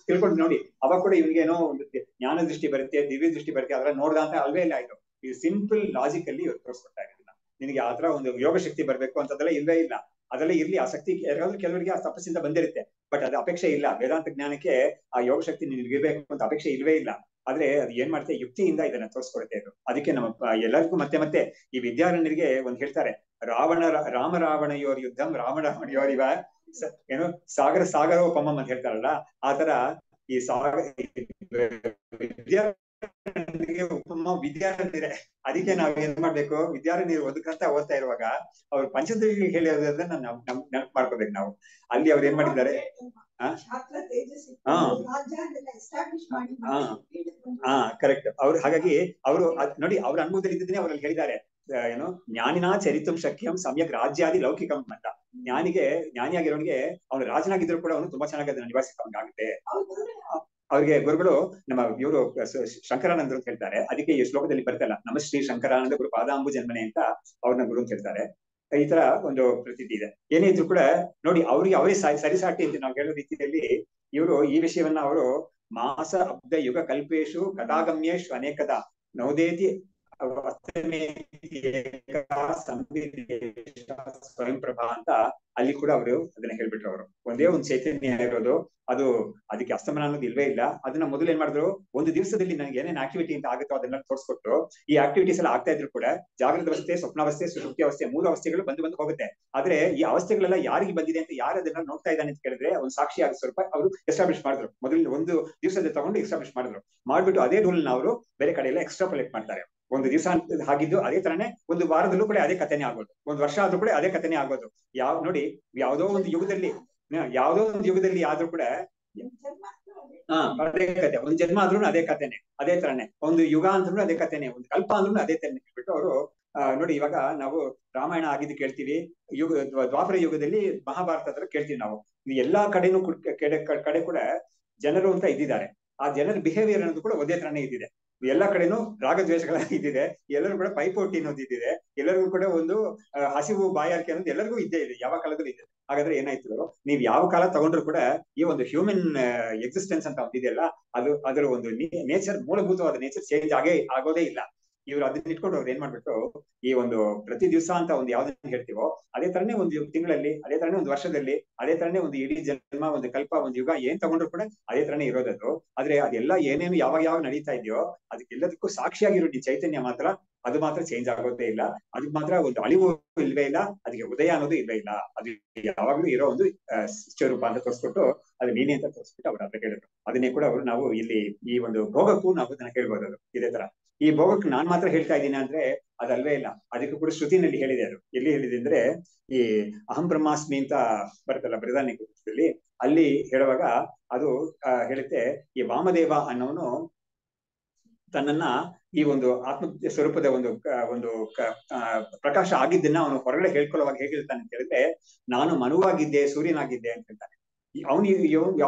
ತಿಳ್ಕೊಂಡು ನೋಡಿ ಅವಾಗ ಕೂಡ ಇವನಿಗೇನೋ ಒಂದು ಜ್ಞಾನ ದೃಷ್ಟಿ ಬರುತ್ತೆ, ದಿವ್ಯ ದೃಷ್ಟಿ ಬರುತ್ತೆ, ಅದರ ನೋಡ್ದ ಅಂತ ಅಲ್ವೇ ಇಲ್ಲ. ಇದು ಸಿಂಪಲ್ ಲಾಜಿಕ್ ಅಲ್ಲಿ ಇವ್ರು ತೋರಿಸ್ಕೊಡ್ತಾ ಇರೋದಿಲ್ಲ. ನಿನಗೆ ಆತರ ಒಂದು ಯೋಗ ಶಕ್ತಿ ಬರ್ಬೇಕು ಅಂತದೆಲ್ಲ ಇಲ್ವೇ ಇಲ್ಲ. ಅದೆಲ್ಲ ಇರ್ಲಿ, ಆಸಕ್ತಿ ಕೆಲವರಿಗೆ ಆ ತಪಸ್ಸಿಂದ ಬಂದಿರುತ್ತೆ, ಬಟ್ ಅದು ಅಪೇಕ್ಷೆ ಇಲ್ಲ. ವೇದಾಂತ ಜ್ಞಾನಕ್ಕೆ ಆ ಯೋಗ ಶಕ್ತಿ ನಿನ್ಗೆ ಇರ್ಬೇಕು ಅಂತ ಅಪೇಕ್ಷೆ ಇಲ್ವೇ ಇಲ್ಲ. ಆದ್ರೆ ಅದು ಏನ್ ಮಾಡುತ್ತೆ, ಯುಕ್ತಿಯಿಂದ ಇದನ್ನ ತೋರಿಸ್ಕೊಡುತ್ತೆ ಅದು. ಅದಕ್ಕೆ ನಮ್ಮ ಎಲ್ಲರಿಗೂ ಮತ್ತೆ ಈ ವಿದ್ಯಾರಣ್ಯರಿಗೆ ಒಂದ್ ಹೇಳ್ತಾರೆ, ರಾಮರಾವಣಯೋರ್ ಯುದ್ಧಂ ರಾವಣಯೋರಿವ ಏನು ಸಾಗರೋಪಮಂ ಅಂತ ಹೇಳ್ತಾರಲ್ಲ, ಆತರ ಈ ಉಪಮ ವಿದ್ಯಾರಣ್ಯರೇ. ಅದಕ್ಕೆ ನಾವ್ ಏನ್ ಮಾಡ್ಬೇಕು, ವಿದ್ಯಾರಣ್ಯರು ಓದ್ತಾ ಇರುವಾಗ ಅವ್ರು ಪಂಚದಶಿ ಹೇಳಿರೋದನ್ನ ನೆನಪು ಮಾಡ್ಕೋಬೇಕು ನಾವು. ಅಲ್ಲಿ ಅವ್ರು ಏನ್ ಮಾಡಿದ್ದಾರೆ, ಕರೆಕ್ಟ್. ಅವ್ರು ಹಾಗಾಗಿ ಅವರು ನೋಡಿ ಅವ್ರ ಅನುಭವದಲ್ಲಿ ಇದ್ದನ್ನೇ ಅವರಲ್ಲಿ ಹೇಳಿದ್ದಾರೆ, ಏನು ಜ್ಞಾನಿನಾ ಚರಿತಂ ಶಕ್ಯಂ ಸಮ್ಯಕ್ ರಾಜ್ಯಾದಿ ಲೌಕಿಕಂ ಅಂತ. ಜ್ಞಾನಿಯಾಗಿರೋನಿಗೆ ಅವನು ರಾಜನಾಗಿದ್ರು ಕೂಡ ಅವನು ತುಂಬಾ ಚೆನ್ನಾಗಿ ಅದನ್ನ ನಿಭಾಯಿಸಕ್ಕಾಗುತ್ತೆ. ಅವ್ರಿಗೆ ಗುರುಗಳು ನಮ್ಮ ಇವರು ಶಂಕರಾನಂದರು ಅಂತ ಹೇಳ್ತಾರೆ. ಅದಕ್ಕೆ ಈ ಶ್ಲೋಕದಲ್ಲಿ ಬರ್ತಲ್ಲ, ನಮ ಶ್ರೀ ಶಂಕರಾನಂದ ಗುರು ಪಾದಾಂಬು ಜನ್ಮನೆ ಅಂತ ಅವ್ರನ್ನ ಗುರು ಅಂತ ಹೇಳ್ತಾರೆ. ಈ ತರ ಒಂದು ಪ್ರತೀತಿ ಇದೆ. ಏನೇ ಇದ್ರು ಕೂಡ ನೋಡಿ ಅವರೇ ಸರಿಸಾಟಿ ಅಂತ ನಾವು ಹೇಳೋ ರೀತಿಯಲ್ಲಿ ಇವರು ಈ ವಿಷಯವನ್ನ ಅವರು ಮಾಸ ಅಬ್ಧ ಯುಗ ಕಲ್ಪೇಶು ಕಥಾಗಮ್ಯೇಶು ಅನೇಕದ ನವದೇತಿ ಸ್ವಯಂ ಪ್ರಭಾ ಅಂತ ಅಲ್ಲಿ ಕೂಡ ಅವರು ಅದನ್ನ ಹೇಳ್ಬಿಟ್ರು. ಅವರು ಒಂದೇ ಒಂದು ಚೈತನ್ಯ ಇರೋದು, ಅದು ಅದಕ್ಕೆ ಅಸ್ತಮನ ಅನ್ನೋದು ಇಲ್ವೇ ಇಲ್ಲ. ಅದನ್ನ ಮೊದಲು ಏನ್ ಮಾಡಿದ್ರು, ಒಂದು ದಿವಸದಲ್ಲಿ ನನಗೆ ಏನೇನ್ ಆಕ್ಟಿವಿಟಿ ಅಂತ ಆಗುತ್ತೋ ಅದನ್ನ ತೋರಿಸ್ಕೊಟ್ರು. ಈ ಆಕ್ಟಿವಿಟೀಸ್ ಎಲ್ಲ ಆಗ್ತಾ ಇದ್ರು ಕೂಡ ಜಾಗೃತ ಅವಸ್ಥೆ, ಸ್ವಪ್ನಾವಸ್ಥೆ, ಸುಷುಪ್ತಿ ಅವಸ್ಥೆ, ಮೂರು ಅವಸ್ಥೆಗಳು ಬಂದು ಹೋಗುತ್ತೆ. ಆದ್ರೆ ಈ ಅವಸ್ಥೆಗಳೆಲ್ಲ ಯಾರಿಗೆ ಬಂದಿದೆ ಅಂತ, ಯಾರು ಅದನ್ನ ನೋಡ್ತಾ ಇದ್ದಾನೆ ಅಂತ ಕೇಳಿದ್ರೆ ಒಂದು ಸಾಕ್ಷಿಯಾಗಿ ಸ್ವಲ್ಪ ಅವರು ಎಸ್ಟಾಬ್ಲಿಷ್ ಮಾಡಿದ್ರು. ಮೊದಲು ಒಂದು ದಿವಸದ ತಗೊಂಡು ಎಸ್ಟಾಬ್ಲಿಷ್ ಮಾಡಿದ್ರು. ಮಾಡ್ಬಿಟ್ಟು ಅದೇ ರೂಲ್ ಅವರು ಬೇರೆ ಕಡೆ ಎಲ್ಲ ಎಕ್ಸ್ಟ್ರಾಪೊಲೇಟ್ ಮಾಡ್ತಾರೆ. ಒಂದು ದಿವಸ ಆಗಿದ್ದು ಅದೇ ತರನೇ ಒಂದು ವಾರದಲ್ಲೂ ಕೂಡ ಅದೇ ಕಥೆನೇ ಆಗೋದು, ಒಂದು ವರ್ಷ ಆದ್ರೂ ಕೂಡ ಅದೇ ಕಥೆನೇ ಆಗೋದು. ನೋಡಿ, ಯಾವುದೋ ಒಂದು ಯುಗದಲ್ಲಿ ಆದ್ರೂ ಕೂಡ ಅದೇ ಕತೆ, ಒಂದು ಜನ್ಮ ಆದ್ರೂ ಅದೇ ಕಥೆನೆ, ಅದೇ ತರನೇ ಒಂದು ಯುಗ ಅಂದ್ರೂ ಅದೇ ಕಥೆನೆ, ಒಂದು ಕಲ್ಪ ಅಂದ್ರೂ ಅದೇ ತರನೇ ಹೇಳ್ಬಿಟ್ಟು ಅವರು ನೋಡಿ, ಇವಾಗ ನಾವು ರಾಮಾಯಣ ಆಗಿದ್ದು ಕೇಳ್ತೀವಿ, ದ್ವಾಪರ ಯುಗದಲ್ಲಿ ಮಹಾಭಾರತ ಕೇಳ್ತೀವಿ ನಾವು. ಎಲ್ಲಾ ಕಡೆನೂ ಕಡೆ ಕೂಡ ಜನರು ಅಂತ ಇದ್ದಿದ್ದಾರೆ. ಆ ಜನರ ಬಿಹೇವಿಯರ್ ಅನ್ನೋದು ಕೂಡ ಒಂದೇ ತರನೇ ಇದ್ದಿದೆ. ಎಲ್ಲಾ ಕಡೆನೂ ರಾಗದ್ವೇಷಗಳ ಇದ್ದಿದೆ, ಎಲ್ಲರೂ ಕೂಡ ಪೈಪೋಟಿ ಅನ್ನೋದು ಇದ್ದಿದೆ, ಎಲ್ಲರಿಗೂ ಕೂಡ ಒಂದು ಹಸಿವು ಬಾಯಾರಿಕೆ ಅನ್ನೋದು ಎಲ್ಲರಿಗೂ ಇದ್ದೇ ಇದೆ, ಯಾವ ಕಾಲದಲ್ಲೂ ಇದೆ. ಹಾಗಾದ್ರೆ ಏನಾಯ್ತು, ನೀವ್ ಯಾವ ಕಾಲ ತಗೊಂಡ್ರು ಕೂಡ ಈ ಒಂದು ಹ್ಯೂಮನ್ ಎಕ್ಸಿಸ್ಟೆನ್ಸ್ ಅಂತ ಒಂದಿದೆಯಲ್ಲ, ಅದರ ಒಂದು ನೇಚರ್, ಮೂಲಭೂತವಾದ ನೇಚರ್ ಚೇಂಜ್ ಆಗೋದೇ ಇಲ್ಲ. ಇವ್ರು ಅದನ್ನ ಇಟ್ಕೊಂಡು ಅವ್ರು ಏನ್ ಮಾಡ್ಬಿಟ್ಟು, ಈ ಒಂದು ಪ್ರತಿ ದಿವಸ ಅಂತ ಒಂದು ಯಾವ್ದನ್ನ ಹೇಳ್ತೀವೋ ಅದೇ ತರನೇ ಒಂದು ತಿಂಗಳಲ್ಲಿ, ಅದೇ ತರನೇ ಒಂದು ವರ್ಷದಲ್ಲಿ, ಅದೇ ತರನೇ ಒಂದು ಇಡೀ ಜನ್ಮ, ಒಂದು ಕಲ್ಪ, ಒಂದು ಯುಗ ಏನ್ ತಗೊಂಡ್ರು ಕೂಡ ಅದೇ ತರನೇ ಇರೋದದು. ಆದ್ರೆ ಅದೆಲ್ಲ ಏನೇನು ಯಾವಾಗ ನಡೀತಾ ಇದೆಯೋ ಅದಕ್ಕೆಲ್ಲದಕ್ಕೂ ಸಾಕ್ಷಿಯಾಗಿರೋ ಈ ಚೈತನ್ಯ ಮಾತ್ರ, ಅದು ಮಾತ್ರ ಚೇಂಜ್ ಆಗೋದೇ ಇಲ್ಲ. ಅದಕ್ಕೆ ಮಾತ್ರ ಒಂದು ಅಳಿವು ಇಲ್ವೇ ಇಲ್ಲ, ಅದಕ್ಕೆ ಉದಯ ಅನ್ನೋದು ಇಲ್ವೇ ಇಲ್ಲ. ಅದು ಯಾವಾಗ್ಲೂ ಇರೋ ಒಂದು ಸ್ವರೂಪ ಅಂತ ತೋರಿಸ್ಬಿಟ್ಟು, ಅದು ನೀನೆ ಅಂತ ತೋರಿಸ್ಬಿಟ್ಟು ಅವ್ರು ಅದನ್ನ ಹೇಳಿದ್ರು. ಅದನ್ನೇ ಕೂಡ ಅವರು ನಾವು ಇಲ್ಲಿ ಈ ಒಂದು ಭೋಗಕ್ಕೂ ನಾವು ಅದನ್ನ ಹೇಳ್ಬೋದು. ಅದು ಇದೇ ತರ ಈ ಭೋಗಕ್ಕೆ ನಾನ್ ಮಾತ್ರ ಹೇಳ್ತಾ ಇದ್ದೀನಿ ಅಂದ್ರೆ ಅದಲ್ವೇ ಇಲ್ಲ. ಅದಕ್ಕೂ ಕೂಡ ಶ್ರುತಿನಲ್ಲಿ ಹೇಳಿದೆ. ಅದು ಎಲ್ಲಿ ಹೇಳಿದೆ ಅಂದ್ರೆ, ಈ ಅಹಂ ಬ್ರಹ್ಮಾಸ್ಮಿ ಅಂತ ಬರುತ್ತಲ್ಲ ಬೃಹದಾರಣ್ಯಕದಲ್ಲಿ, ಅಲ್ಲಿ ಹೇಳುವಾಗ ಅದು ಹೇಳುತ್ತೆ, ಈ ವಾಮದೇವ ಅನ್ನೋನು ತನ್ನನ್ನ ಈ ಒಂದು ಆತ್ಮ ಸ್ವರೂಪದ ಒಂದು ಪ್ರಕಾಶ ಆಗಿದ್ದನ್ನ ಅವನು ಹೊರಗಡೆ ಹೇಳ್ಕೊಳ್ಳುವಾಗ ಹೇಗೆ ಹೇಳ್ತಾನೆ ಅಂತ ಹೇಳಿದ್ರೆ, ನಾನು ಮನುವಾಗಿದ್ದೆ, ಸೂರ್ಯನಾಗಿದ್ದೆ ಅಂತ ಹೇಳ್ತಾನೆ.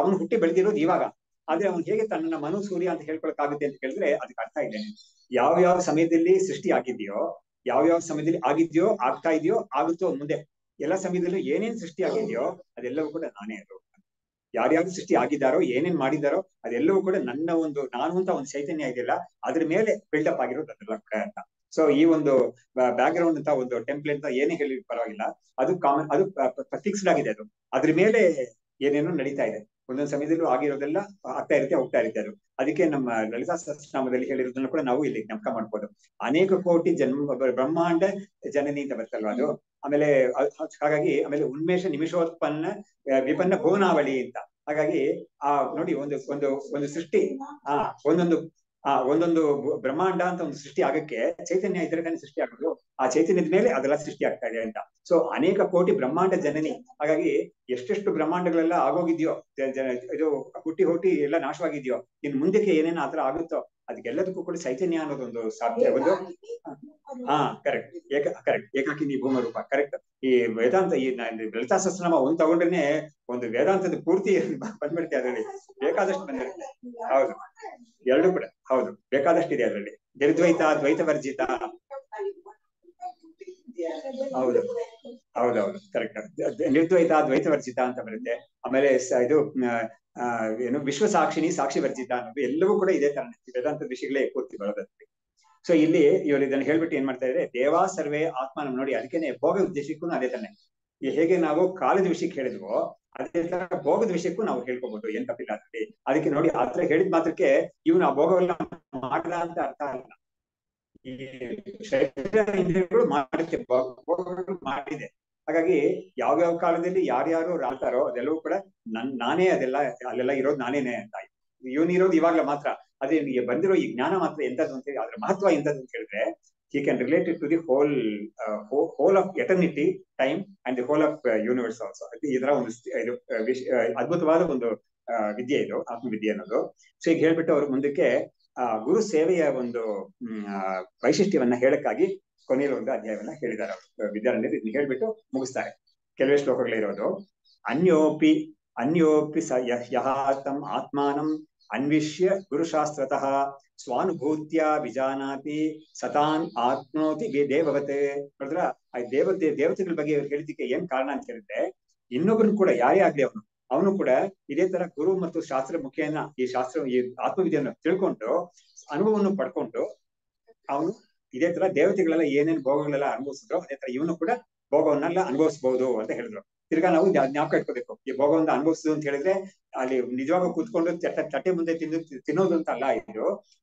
ಅವನು ಹುಟ್ಟಿ ಬೆಳೆದಿರೋದು ಇವಾಗ, ಆದ್ರೆ ಅವನು ಹೇಗೆ ತನ್ನ ಮನು ಸೂರ್ಯ ಅಂತ ಹೇಳ್ಕೊಳಕ್ಕಾಗುತ್ತೆ ಅಂತ ಹೇಳಿದ್ರೆ ಅದಕ್ಕೆ ಅರ್ಥ ಇದ್ದೇನೆ. ಯಾವ ಸಮಯದಲ್ಲಿ ಸೃಷ್ಟಿ ಆಗಿದೆಯೋ, ಯಾವ ಸಮಯದಲ್ಲಿ ಆಗಿದ್ಯೋ, ಆಗ್ತಾ ಇದೆಯೋ, ಆಗುತ್ತೋ ಮುಂದೆ, ಎಲ್ಲ ಸಮಯದಲ್ಲೂ ಏನೇನ್ ಸೃಷ್ಟಿ ಆಗಿದೆಯೋ ಅದೆಲ್ಲವೂ ಕೂಡ ನಾನೇ. ಅದು ಯಾರ್ಯಾರು ಸೃಷ್ಟಿ ಆಗಿದ್ದಾರೋ, ಏನೇನ್ ಮಾಡಿದಾರೋ ಅದೆಲ್ಲವೂ ಕೂಡ ನನ್ನ ಒಂದು ನಾನು ಅಂತ ಒಂದು ಚೈತನ್ಯ ಇದೆಯಲ್ಲ, ಅದ್ರ ಮೇಲೆ ಬಿಲ್ಡಪ್ ಆಗಿರೋದು ಅದೆಲ್ಲ ಕೂಡ ಅಂತ. ಸೊ ಈ ಒಂದು ಬ್ಯಾಕ್ ಗ್ರೌಂಡ್ ಅಂತ ಒಂದು ಟೆಂಪ್ಲೇಟ್ ಅಂತ ಏನೇ ಹೇಳಿ ಪರವಾಗಿಲ್ಲ, ಅದು ಕಾಮನ್, ಅದು ಫಿಕ್ಸ್ಡ್ ಆಗಿದೆ. ಅದು ಅದ್ರ ಮೇಲೆ ಏನೇನೋ ನಡೀತಾ ಇದೆ. ಒಂದೊಂದು ಸಮಯದಲ್ಲೂ ಆಗಿರೋದೆಲ್ಲ ಆಗ್ತಾ ಇರುತ್ತೆ, ಹೋಗ್ತಾ ಇರುತ್ತೆ. ಅದು ಅದಕ್ಕೆ ನಮ್ಮ ಲಲಿತಾ ಸಹಸ್ರನಾಮದಲ್ಲಿ ಹೇಳಿರೋದನ್ನು ಕೂಡ ನಾವು ಇಲ್ಲಿ ಜ್ಞಾಪಕ ಮಾಡ್ಬೋದು. ಅನೇಕ ಕೋಟಿ ಜನ್ಮ ಬ್ರಹ್ಮಾಂಡ ಜನನಿ ಅಂತ ಬರ್ತಲ್ವ ಅದು. ಆಮೇಲೆ ಹಾಗಾಗಿ ಆಮೇಲೆ ಉನ್ಮೇಷ ನಿಮಿಷೋತ್ಪನ್ನ ವಿಪನ್ನ ಭುವನಾವಳಿ ಅಂತ. ಹಾಗಾಗಿ ನೋಡಿ, ಒಂದು ಸೃಷ್ಟಿ, ಒಂದೊಂದು ಬ್ರಹ್ಮಾಂಡ ಅಂತ ಒಂದು ಸೃಷ್ಟಿ ಆಗಕ್ಕೆ ಚೈತನ್ಯ ಇದ್ರೆ ಸೃಷ್ಟಿ ಆಗೋದು. ಆ ಚೈತನ್ಯದ ಮೇಲೆ ಅದೆಲ್ಲ ಸೃಷ್ಟಿ ಆಗ್ತಾ ಇದೆ ಅಂತ. ಸೊ ಅನೇಕ ಕೋಟಿ ಬ್ರಹ್ಮಾಂಡ ಜನನಿ. ಹಾಗಾಗಿ ಎಷ್ಟೆಷ್ಟು ಬ್ರಹ್ಮಾಂಡಗಳೆಲ್ಲ ಆಗೋಗಿದ್ಯೋ, ಇದು ಹುಟ್ಟಿ ಎಲ್ಲ ನಾಶವಾಗಿದ್ಯೋ, ಇನ್ ಮುಂದಕ್ಕೆ ಏನೇನು ಆತರ ಆಗುತ್ತೋ ಅದಕ್ಕೆಲ್ಲದಕ್ಕೂ ಕೂಡ ಚೈತನ್ಯ ಅನ್ನೋದೊಂದು ಸಾಧ್ಯ. ಒಂದು ಕರೆಕ್ಟ್, ಏಕಾಕಿನಿ ಭೂಮ ರೂಪ. ಕರೆಕ್ಟ್. ಈ ವೇದಾಂತ, ಈ ಲಲಿತಾ ಸಹಸ್ರನಾಮ ಒಂದ್ ತಗೊಂಡ್ರೇನೆ ಒಂದು ವೇದಾಂತದ ಪೂರ್ತಿ ಬಂದ್ಬಿಡುತ್ತೆ ಅದರಲ್ಲಿ, ಬೇಕಾದಷ್ಟು ಬಂದಿರುತ್ತೆ. ಹೌದು, ಎರಡು ಕೂಡ ಹೌದು, ಬೇಕಾದಷ್ಟಿದೆ ಅದರಲ್ಲಿ. ನಿರ್ದ್ವೈತ, ದ್ವೈತ ವರ್ಜಿತ. ಹೌದೌದು ಕರೆಕ್ಟ್. ನಿರ್ದ್ವೈತ, ದ್ವೈತ ವರ್ಜಿತ ಅಂತ ಬರುತ್ತೆ. ಆಮೇಲೆ ಇದು ಏನು ವಿಶ್ವಸಾಕ್ಷಿಣಿ, ಸಾಕ್ಷಿ ವರ್ಜಿತ ಅನ್ನೋದು ಎಲ್ಲವೂ ಕೂಡ ಇದೇ ತರ ವೇದಾಂತದ ವಿಷಯಗಳೇ ಪೂರ್ತಿ ಬರೋದಂತೆ. ಸೊ ಇಲ್ಲಿ ಇವರು ಇದನ್ನ ಹೇಳ್ಬಿಟ್ಟು ಏನ್ ಮಾಡ್ತಾ ಇದ್ರೆ, ದೇವಾ ಸರ್ವೇ ಆತ್ಮ ನೋಡಿ. ಅದಕ್ಕೇನೆ ಭೋಗದ ವಿಷಯಕ್ಕೂ ಅದೇ ತಾನೆ. ಹೇಗೆ ನಾವು ಕಾಲದ ವಿಷಯಕ್ಕೆ ಹೇಳಿದ್ವೋ ಅದೇ ತರ ಭೋಗದ ವಿಷಯಕ್ಕೂ ನಾವು ಹೇಳ್ಕೋಬಹುದು, ಏನ್ ತಪ್ಪಿಲ್ಲ ಅದರಲ್ಲಿ. ಅದಕ್ಕೆ ನೋಡಿ, ಆತರ ಹೇಳಿದ ಮಾತ್ರಕ್ಕೆ ಇವನು ಆ ಭೋಗವನ್ನ ಮಾಡಲ್ಲ ಅಂತ ಅರ್ಥ ಅಲ್ಲ. ಈ ಇಂದ್ರಿಯಗಳು ಮಾಡುತ್ತೆ, ಭೋಗಗಳು ಮಾಡಿದೆ. ಹಾಗಾಗಿ ಯಾವ್ಯಾವ ಕಾಲದಲ್ಲಿ ಯಾರ್ಯಾರು ರಾಳ್ತಾರೋ ಅದೆಲ್ಲವೂ ಕೂಡ ನಾನೇ, ಅಲ್ಲೆಲ್ಲ ಇರೋದು ನಾನೇನೆ ಅಂತ. ಇವನಿರೋದು ಇವಾಗ್ಲ ಮಾತ್ರ. ಅದೇ ಬಂದಿರೋ ಈ ಜ್ಞಾನ ಮಾತ್ರ ಎಂತದ್ದು ಅಂತ ಹೇಳಿ, ಅದ್ರ ಮಹತ್ವ ಎಂತದ್ದು ಅಂತ ಹೇಳಿದ್ರೆ, he can relate it to the whole of eternity, time and the whole of universe also. ಇದರ ಒಂದು ಅದ್ಭುತವಾದ ಒಂದು ವಿದ್ಯೆ ಇದು, ಆತ್ಮವಿದ್ಯೆ ಅನ್ನೋದು. ಸೊ ಈಗ ಹೇಳ್ಬಿಟ್ಟು ಅವ್ರ ಮುಂದಕ್ಕೆ ಗುರು ಸೇವೆಯ ಒಂದು ವೈಶಿಷ್ಟ್ಯವನ್ನ ಹೇಳಕ್ಕಾಗಿ ಕೊನೆಯಲ್ಲಿ ಒಂದು ಅಧ್ಯಾಯವನ್ನ ಹೇಳಿದ್ದಾರೆ ಅವರು. ವಿದ್ಯಾರಣ್ಯರು ಇದನ್ನ ಹೇಳ್ಬಿಟ್ಟು ಮುಗಿಸ್ತಾರೆ. ಕೆಲವೇ ಶ್ಲೋಕಗಳಿರೋದು. ಅನ್ಯೋಪಿ ಯಹಾತಂ ಆತ್ಮಾನಂ ಅನ್ವಿಷ್ಯ ಗುರುಶಾಸ್ತ್ರತಃ ಸ್ವಾನುಭೂತ್ಯ ವಿಜಾನಾತಿ ಸತಾನ್ ಆತ್ಮೋತಿ ದೇವವತೆ. ನೋಡಿದ್ರ, ಆ ದೇವತೆಗಳ ಬಗ್ಗೆ ಹೇಳಿದ್ದಕ್ಕೆ ಏನ್ ಕಾರಣ ಅಂತ ಹೇಳಿದ್ರೆ, ಇನ್ನೊಬ್ಬರನ್ನು ಕೂಡ ಯಾರೇ ಆಗ್ಲಿ ಅವನು ಕೂಡ ಇದೇ ತರ ಗುರು ಮತ್ತು ಶಾಸ್ತ್ರ ಮುಖೇನ ಈ ಆತ್ಮವಿದ್ಯೆಯನ್ನು ತಿಳ್ಕೊಂಡು ಅನುಭವವನ್ನು ಪಡ್ಕೊಂಡು ಅವನು ಇದೇ ತರ ದೇವತೆಗಳೆಲ್ಲ ಏನೇನ್ ಭೋಗಗಳೆಲ್ಲ ಅನುಭವಿಸಿದ್ರು ಅದೇ ತರ ಇವನು ಕೂಡ ಭೋಗವನ್ನೆಲ್ಲ ಅನುಭವಿಸಬಹುದು ಅಂತ ಹೇಳಿದ್ರು. ತಿರ್ಗಾ ನಾವು ಜ್ಞಾಪಕ ಇಟ್ಕೋಬೇಕು, ಈ ಭೋಗವನ್ನ ಅನುಭವಿಸುದು ಅಂತ ಹೇಳಿದ್ರೆ ಅಲ್ಲಿ ನಿಜವಾಗ ಕೂತ್ಕೊಂಡು ತಟ್ಟೆ ಮುಂದೆ ತಿನ್ನೋದು ಅಂತ ಅಲ್ಲ.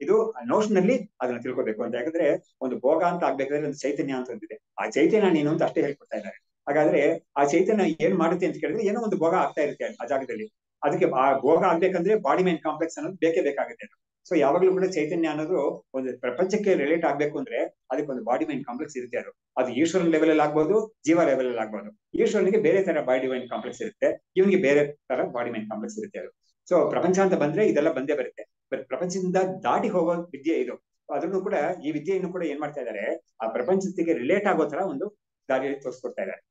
ಇದು ನೋಷನಲ್ಲಿ ಅದನ್ನ ತಿಳ್ಕೊಬೇಕು ಅಂತ. ಯಾಕಂದ್ರೆ ಒಂದು ಭೋಗ ಅಂತ ಆಗ್ಬೇಕಾದ್ರೆ ಒಂದು ಚೈತನ್ಯ ಅಂತ ಒಂದಿದೆ, ಆ ಚೈತನ್ಯ ನೀನು ಅಂತ ಅಷ್ಟೇ ಹೇಳ್ಕೊಡ್ತಾ ಇದ್ದಾರೆ. ಹಾಗಾದ್ರೆ ಆ ಚೈತನ್ಯ ಏನ್ ಮಾಡುತ್ತೆ ಅಂತ ಕೇಳಿದ್ರೆ ಏನೋ ಒಂದು ಭೋಗ ಆಗ್ತಾ ಇರುತ್ತೆ ಆ ಜಾಗದಲ್ಲಿ. ಅದಕ್ಕೆ ಆ ಭೋಗ ಆಗ್ಬೇಕಂದ್ರೆ ಬಾಡಿ ಮೈಂಡ್ ಕಾಂಪ್ಲೆಕ್ಸ್ ಅನ್ನೋದು ಬೇಕೇ ಬೇಕಾಗುತ್ತೆ. ಸೊ ಯಾವಾಗ್ಲೂ ಕೂಡ ಚೈತನ್ಯ ಅನ್ನೋದು ಒಂದು ಪ್ರಪಂಚಕ್ಕೆ ರಿಲೇಟ್ ಆಗ್ಬೇಕು ಅಂದ್ರೆ ಅದಕ್ಕೆ ಒಂದು ಬಾಡಿ ಮೈಂಡ್ ಕಾಂಪ್ಲೆಕ್ಸ್ ಇರುತ್ತೆ. ಅದು ಈಶ್ವರನ ಲೆವೆಲ್ ಅಲ್ಲಿ ಆಗ್ಬೋದು, ಜೀವ ಲೆವೆಲ್ ಅಲ್ಲಿ ಆಗ್ಬೋದು. ಈಶ್ವರನಿಗೆ ಬೇರೆ ತರ ಬಾಡಿ ಮೈಂಡ್ ಕಾಂಪ್ಲೆಕ್ಸ್ ಇರುತ್ತೆ, ಇವನಿಗೆ ಬೇರೆ ತರ ಬಾಡಿ ಮೈಂಡ್ ಕಾಂಪ್ಲೆಕ್ಸ್ ಇರುತ್ತೆ. ಅದು ಸೊ ಪ್ರಪಂಚ ಅಂತ ಬಂದ್ರೆ ಇದೆಲ್ಲ ಬಂದೇ ಬರುತ್ತೆ. ಪ್ರಪಂಚದಿಂದ ದಾಟಿ ಹೋಗೋ ವಿದ್ಯೆ ಇದು. ಅದನ್ನು ಕೂಡ ಈ ವಿದ್ಯೆಯನ್ನು ಕೂಡ ಏನ್ ಮಾಡ್ತಾ ಇದ್ದಾರೆ, ಆ ಪ್ರಪಂಚಕ್ಕೆ ರಿಲೇಟ್ ಆಗೋ ತರ ಒಂದು ದಾರಿಯಲ್ಲಿ ತೋರಿಸ್ಕೊಡ್ತಾ ಇದ್ದಾರೆ.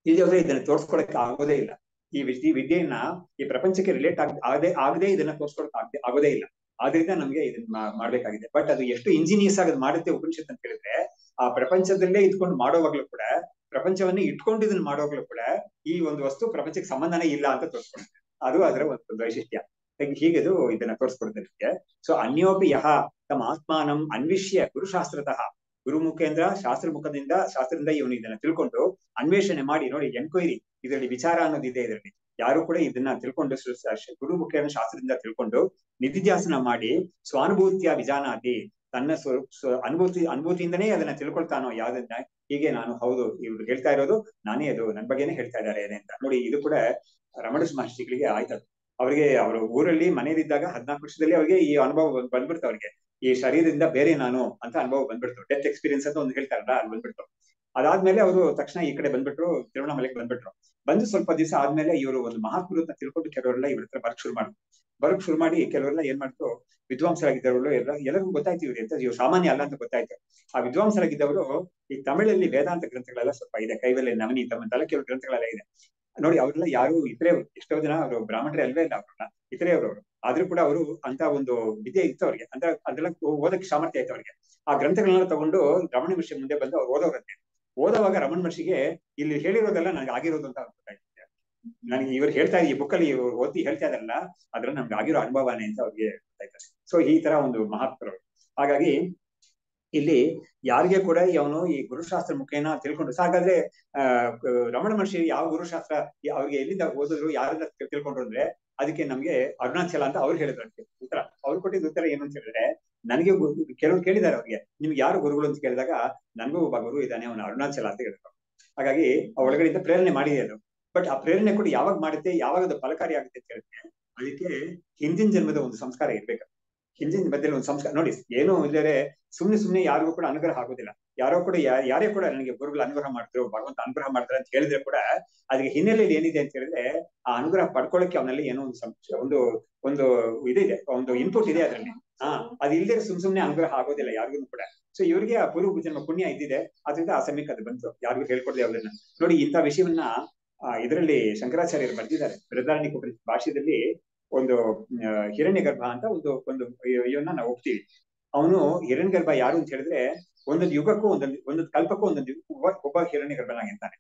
ಇಲ್ಲಿ ಹೋದ್ರೆ ಇದನ್ನ ತೋರ್ಸ್ಕೊಳಕ್ಕೆ ಆಗೋದೇ ಇಲ್ಲ. ಈ ವಿದ್ಯೆಯನ್ನ ಈ ಪ್ರಪಂಚಕ್ಕೆ ರಿಲೇಟ್ ಆಗದೆ ಇದನ್ನ ತೋರ್ಸ್ಕೊಳಕ್ ಆಗೋದೇ ಇಲ್ಲ. ಆದ್ರಿಂದ ನಮ್ಗೆ ಇದನ್ನ ಮಾಡ್ಬೇಕಾಗಿದೆ. ಬಟ್ ಅದು ಎಷ್ಟು ಇಂಜಿನಿಯಸ್ ಆಗಿ ಮಾಡುತ್ತೆ ಉಪನಿಷತ್ ಅಂತ ಹೇಳಿದ್ರೆ, ಆ ಪ್ರಪಂಚದಲ್ಲೇ ಇದ್ಕೊಂಡು ಮಾಡೋವಾಗ್ಲೂ ಕೂಡ, ಪ್ರಪಂಚವನ್ನೇ ಇಟ್ಕೊಂಡು ಇದನ್ನ ಮಾಡೋವಾಗ್ಲೂ ಕೂಡ ಈ ಒಂದು ವಸ್ತು ಪ್ರಪಂಚಕ್ಕೆ ಸಂಬಂಧನೇ ಇಲ್ಲ ಅಂತ ತೋರಿಸ್ಕೊಡುತ್ತೆ. ಅದು ಅದರ ಒಂದು ವೈಶಿಷ್ಟ್ಯ. ಹೀಗೆದು ಇದನ್ನ ತೋರಿಸ್ಕೊಡುತ್ತೆ ನಮ್ಗೆ. ಸೊ ಅನ್ಯೋಪಿ ಯಹ ತಮ್ಮ ಆತ್ಮಾನಂ ಅನ್ವಿಷ್ಯ ಗುರುಶಾಸ್ತ್ರತಃ, ಗುರು ಮುಖೇಂದ್ರ ಶಾಸ್ತ್ರದಿಂದ ಇವನು ಇದನ್ನ ತಿಳ್ಕೊಂಡು ಅನ್ವೇಷಣೆ ಮಾಡಿ ನೋಡಿ, ಎನ್ಕ್ವೈರಿ, ಇದರಲ್ಲಿ ವಿಚಾರ ಅನ್ನೋದಿದೆ. ಇದರಲ್ಲಿ ಯಾರು ಕೂಡ ಇದನ್ನ ತಿಳ್ಕೊಂಡು ಗುರು ಮುಖೇಂದ್ರ ಶಾಸ್ತ್ರದಿಂದ ತಿಳ್ಕೊಂಡು ನಿಧಿಧ್ಯಾಸನ ಮಾಡಿ ಸ್ವಾನುಭೂತಿಯ ವಿಜಾನಾತಿ, ತನ್ನ ಅನುಭೂತಿಯಿಂದನೇ ಅದನ್ನ ತಿಳ್ಕೊಳ್ತಾನೋ ಯಾವ್ದನ್ನ, ಹೀಗೆ ನಾನು ಹೌದು ಇವ್ರು ಹೇಳ್ತಾ ಇರೋದು ನಾನೇ, ಅದು ನನ್ ಬಗ್ಗೆನೇ ಹೇಳ್ತಾ ಇದ್ದಾರೆ ಅಂತ ನೋಡಿ. ಇದು ಕೂಡ ರಮಣ ಮಹರ್ಷಿಗಳಿಗೆ ಆಯ್ತದು. ಅವ್ರಿಗೆ ಅವ್ರ ಊರಲ್ಲಿ ಮನೆಯಲ್ಲಿದ್ದಾಗ 14 ವರ್ಷದಲ್ಲಿ ಅವ್ರಿಗೆ ಈ ಅನುಭವ ಬಂದ್ಬಿಡ್ತು. ಅವ್ರಿಗೆ ಈ ಶರೀರದಿಂದ ಬೇರೆ ನಾನು ಅಂತ ಅನುಭವ ಬಂದ್ಬಿಡ್ತು. ಡೆತ್ ಎಕ್ಸ್ಪೀರಿಯನ್ಸ್ ಅಂತ ಒಂದು ಹೇಳ್ತಾರಲ್ಲ, ಅಲ್ಲಿ ಬಂದ್ಬಿಡ್ತು. ಅದಾದ್ಮೇಲೆ ಅವರು ತಕ್ಷಣ ಈ ಕಡೆ ಬಂದ್ಬಿಟ್ರು, ತಿರುವಣ್ಣಾಮಲೆಗೆ ಬಂದ್ಬಿಟ್ರು. ಬಂದು ಸ್ವಲ್ಪ ದಿವಸ ಆದ್ಮೇಲೆ ಇವರು ಒಂದು ಮಹಾತ್ಮರು ಅಂತ ತಿಳ್ಕೊಂಡು ಕೆಲವರೆಲ್ಲ ಇವ್ರ ಹತ್ರ ಬರಕ್ ಶುರು ಮಾಡಿ ಕೆಲವರೆಲ್ಲ ಏನ್ ಮಾಡ್ತು, ವಿದ್ವಾಂಸರಾಗಿದ್ದವರು ಎಲ್ಲರಿಗೂ ಗೊತ್ತಾಯ್ತು ಇವ್ರು ಎಂತ ಇವ್ರು ಸಾಮಾನ್ಯ ಅಲ್ಲ ಅಂತ ಗೊತ್ತಾಯ್ತು. ಆ ವಿದ್ವಾಂಸರಾಗಿದ್ದವರು ಈ ತಮಿಳಲ್ಲಿ ವೇದಾಂತ ಗ್ರಂಥಗಳೆಲ್ಲ ಸ್ವಲ್ಪ ಇದೆ, ಕೈವಲ್ಯ ನವನೀತಂ ಅಂತೆಲ್ಲ ಕೆಲವು ಗ್ರಂಥಗಳೆಲ್ಲ ಇದೆ ನೋಡಿ. ಅವ್ರೆಲ್ಲ ಯಾರು ಇತರೆ, ಎಷ್ಟೋ ಜನ ಅವರು ಬ್ರಾಹ್ಮಣರೇ ಅಲ್ವೇ ಇಲ್ಲ, ಅವ್ರನ್ನ ಇತರೆಯವರು. ಆದ್ರೂ ಕೂಡ ಅವರು ಅಂತ ಒಂದು ವಿದ್ಯೆ ಇತ್ತು ಅವ್ರಿಗೆ, ಅಂದ್ರೆ ಅದೆಲ್ಲ ಓದಕ್ಕೆ ಸಾಮರ್ಥ್ಯ ಆಯ್ತು ಅವ್ರಿಗೆ. ಆ ಗ್ರಂಥಗಳನ್ನ ತಗೊಂಡು ರಮಣ ಮಹರ್ಷಿ ಮುಂದೆ ಬಂದು ಅವ್ರು ಓದೋರಂತೆ. ಓದುವಾಗ ರಮಣ ಮಹರ್ಷಿಗೆ ಇಲ್ಲಿ ಹೇಳಿರೋದೆಲ್ಲ ನನಗೆ ಆಗಿರೋದು ಅಂತ ಗೊತ್ತಾಯ್ತು. ನನಗೆ ಇವ್ರು ಹೇಳ್ತಾ ಈ ಬುಕ್ಕಲ್ಲಿ ಓದಿ ಹೇಳ್ತಾ ಇದಾರಲ್ಲ, ಅದ್ರಲ್ಲಿ ನಮ್ಗೆ ಆಗಿರೋ ಅನುಭವನೇ ಅಂತ ಅವ್ರಿಗೆ ಗೊತ್ತಾಯ್ತಾರೆ. ಸೊ ಈ ತರ ಒಂದು ಮಹಾತ್ಮರು. ಹಾಗಾಗಿ ಇಲ್ಲಿ ಯಾರಿಗೆ ಕೂಡ ಅವನು ಈ ಗುರುಶಾಸ್ತ್ರ ಮುಖೇನ ತಿಳ್ಕೊಂಡು ಸಾಕಾದ್ರೆ, ರಮಣ ಮಹರ್ಷಿ ಯಾವ ಗುರುಶಾಸ್ತ್ರ ಅವ್ರಿಗೆ ಎಲ್ಲಿಂದ ಓದಿದ್ರು, ಯಾರಿಂದ ತಿಳ್ಕೊಂಡ್ರು ಅಂದ್ರೆ ಅದಕ್ಕೆ ನಮ್ಗೆ ಅರುಣಾಚಲ ಅಂತ ಅವ್ರು ಹೇಳಿದ್ರಂತೆ ಉತ್ತರ. ಅವ್ರು ಕೊಟ್ಟಿದ್ದ ಉತ್ತರ ಏನು ಅಂತ ಹೇಳಿದ್ರೆ, ನನಗೆ ಕೆಲವ್ರು ಕೇಳಿದ್ದಾರೆ ಅವ್ರಿಗೆ, ನಿಮ್ಗೆ ಯಾರು ಗುರುಗಳು ಅಂತ ಕೇಳಿದಾಗ ನನಗೂ ಒಬ್ಬ ಗುರು ಇದ್ದಾನೆ, ಅವನು ಅರುಣಾಚಲ ಅಂತ ಹೇಳಿದ್ರು. ಹಾಗಾಗಿ ಒಳಗಡೆಯಿಂದ ಪ್ರೇರಣೆ ಮಾಡಿದೆ ಅದು. ಬಟ್ ಆ ಪ್ರೇರಣೆ ಕೂಡ ಯಾವಾಗ ಮಾಡುತ್ತೆ, ಯಾವಾಗ ಅದು ಫಲಕಾರಿ ಆಗುತ್ತೆ ಅಂತ ಹೇಳಿದ್ರೆ, ಅದಕ್ಕೆ ಹಿಂದಿನ ಜನ್ಮದ ಒಂದು ಸಂಸ್ಕಾರ ಇರ್ಬೇಕು. ಹಿಂದಿನ ಮಧ್ಯದಲ್ಲಿ ಒಂದು ಸಂಸ್ಕಾರ ನೋಡಿ, ಏನೋ ಇಲ್ಲದೆ ಸುಮ್ನೆ ಯಾರಿಗೂ ಕೂಡ ಅನುಗ್ರಹ ಆಗೋದಿಲ್ಲ. ಯಾರೇ ಕೂಡ ನನಗೆ ಗುರುಗಳು ಅನುಗ್ರಹ ಮಾಡಿದ್ರು, ಭಗವಂತ ಅನುಗ್ರಹ ಮಾಡ್ತಾರೆ ಅಂತ ಹೇಳಿದ್ರೆ ಕೂಡ ಅದಕ್ಕೆ ಹಿನ್ನೆಲೆಯಲ್ಲಿ ಏನಿದೆ ಅಂತ ಹೇಳಿದ್ರೆ, ಆ ಅನುಗ್ರಹ ಪಡ್ಕೊಳ್ಳಕ್ಕೆ ಅವನಲ್ಲಿ ಏನೋ ಒಂದು ಒಂದು ಇದಿದೆ, ಒಂದು ಇನ್ಪುಟ್ ಇದೆ ಅದರಲ್ಲಿ. ಅದು ಇಲ್ಲದೆ ಸುಮ್ನೆ ಅನುಗ್ರಹ ಆಗೋದಿಲ್ಲ ಯಾರಿಗೂ ಕೂಡ. ಸೊ ಇವರಿಗೆ ಆ ಪೂರ್ವ ಜನ್ಮ ಪುಣ್ಯ ಇದ್ದಿದೆ, ಅದರಿಂದ ಆ ಸಮಯಕ್ಕೆ ಅದು ಬಂತು, ಯಾರಿಗೂ ಹೇಳ್ಕೊಡ್ದೆ ಅವ್ರನ್ನ. ನೋಡಿ ಇಂಥ ವಿಷಯವನ್ನ ಇದರಲ್ಲಿ ಶಂಕರಾಚಾರ್ಯರು ಬರ್ದಿದ್ದಾರೆ. ಬೃಹದಾರಣ್ಯಕ ಉಪನಿಷತ್ ಭಾಷ್ಯದಲ್ಲಿ ಒಂದು ಹಿರಣ್ಯ ಗರ್ಭ ಅಂತ ಒಂದು ಇವನ್ನ ನಾವು ಹೋಗ್ತೀವಿ. ಅವನು ಹಿರಣ್ಯ ಗರ್ಭ ಯಾರು ಅಂತ ಹೇಳಿದ್ರೆ, ಒಂದೊಂದು ಯುಗಕ್ಕೂ ಒಂದೊಂದು ಕಲ್ಪಕ್ಕೂ ಒಬ್ಬ ಹಿರಣ್ಯ ಗರ್ಭನಾಗಿರ್ತಾನೆ.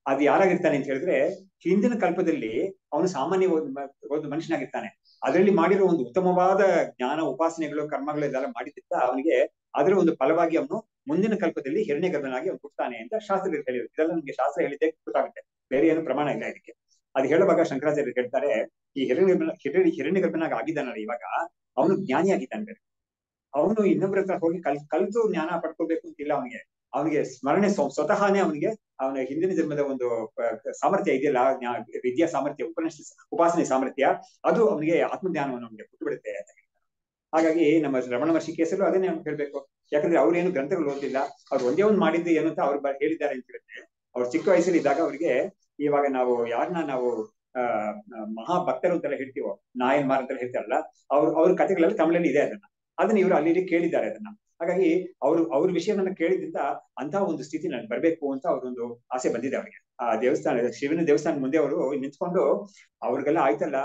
ಅದು ಯಾರಾಗಿರ್ತಾನೆ ಅಂತ ಹೇಳಿದ್ರೆ, ಹಿಂದಿನ ಕಲ್ಪದಲ್ಲಿ ಅವನು ಸಾಮಾನ್ಯ ಒಂದು ಮನುಷ್ಯನಾಗಿರ್ತಾನೆ. ಅದರಲ್ಲಿ ಮಾಡಿರೋ ಒಂದು ಉತ್ತಮವಾದ ಜ್ಞಾನ, ಉಪಾಸನೆಗಳು, ಕರ್ಮಗಳು ಇದೆಲ್ಲ ಮಾಡಿದ್ದ ಅವನಿಗೆ ಅದರ ಒಂದು ಫಲವಾಗಿ ಅವನು ಮುಂದಿನ ಕಲ್ಪದಲ್ಲಿ ಹಿರಣ್ಯ ಗರ್ಭನಾಗಿ ಅವನು ಹುಡ್ತಾನೆ ಅಂತ ಶಾಸ್ತ್ರದಲ್ಲಿ ಹೇಳಿದ್ರು. ಇದೆಲ್ಲ ನಮ್ಗೆ ಶಾಸ್ತ್ರ ಹೇಳಿದ್ದೆ ಗೊತ್ತಾಗುತ್ತೆ, ಬೇರೆ ಏನು ಪ್ರಮಾಣ ಇಲ್ಲ ಇದಕ್ಕೆ. ಅದು ಹೇಳುವಾಗ ಶಂಕರಾಚಾರ್ಯರು ಹೇಳ್ತಾರೆ, ಈ ಹಿರಣ್ಯ ಗರ್ಭನಾಗ ಆಗಿದ್ದಾನಲ್ಲ ಇವಾಗ, ಅವನು ಜ್ಞಾನಿ ಆಗಿದ್ದಾನೆ. ಅವನು ಇನ್ನೊಬ್ಬರ ಹತ್ರ ಹೋಗಿ ಕಲ್ತು ಜ್ಞಾನ ಪಡ್ಕೋಬೇಕು ಅಂತಿಲ್ಲ ಅವನಿಗೆ ಸ್ಮರಣೆ ಸ್ವತಃನೇ ಅವನ ಹಿಂದಿನ ಜನ್ಮದ ಒಂದು ಸಾಮರ್ಥ್ಯ ಇದೆಯಲ್ಲ, ವಿದ್ಯಾ ಸಾಮರ್ಥ್ಯ, ಉಪಾಸನೆ ಸಾಮರ್ಥ್ಯ, ಅದು ಅವನಿಗೆ ಆತ್ಮಜ್ಞಾನವನ್ನು ಅವನಿಗೆ ಕೊಟ್ಟು ಬಿಡುತ್ತೆ ಅಂತ ಹೇಳ್ತಾರೆ. ಹಾಗಾಗಿ ನಮ್ಮ ರಮಣ ಮಹರ್ಷಿ ಕೇಸಲ್ಲೂ ಅದನ್ನೇ ಅವ್ನು ಹೇಳ್ಬೇಕು. ಯಾಕಂದ್ರೆ ಅವ್ರೇನು ಗ್ರಂಥಗಳು ಓದಿಲ್ಲ, ಅವ್ರು ಒಂದೇ ಒಂದು ಮಾಡಿದ್ದು ಏನು ಅಂತ ಅವ್ರು ಹೇಳಿದ್ದಾರೆ ಅಂತ ಹೇಳಿದ್ರೆ, ಅವ್ರು ಚಿಕ್ಕ ವಯಸ್ಸಲ್ಲಿ ಇದ್ದಾಗ ಅವ್ರಿಗೆ, ಇವಾಗ ಯಾರನ್ನ ನಾವು ಮಹಾಭಕ್ತರು ಅಂತೆಲ್ಲ ಹೇಳ್ತೀವೋ, ನಾಯನ್ಮಾರ್ ಅಂತೆಲ್ಲ ಹೇಳ್ತಾರಲ್ಲ, ಅವ್ರ ಕಥೆಗಳೆಲ್ಲ ತಮಿಳಲ್ಲಿ ಇದೆ. ಅದನ್ನ ಇವರು ಅಲ್ಲಿ ಕೇಳಿದ್ದಾರೆ ಅದನ್ನ. ಹಾಗಾಗಿ ಅವ್ರ ವಿಷಯವನ್ನ ಕೇಳಿದ್ರಿಂದ ಅಂತ ಒಂದು ಸ್ಥಿತಿ ನನ್ಗೆ ಬರ್ಬೇಕು ಅಂತ ಅವ್ರೊಂದು ಆಸೆ ಬಂದಿದೆ ಅವ್ರಿಗೆ. ಆ ದೇವಸ್ಥಾನ, ಶಿವನ ದೇವಸ್ಥಾನ ಮುಂದೆ ಅವರು ನಿಂತ್ಕೊಂಡು ಅವ್ರಿಗೆಲ್ಲ ಆಯ್ತಲ್ಲ,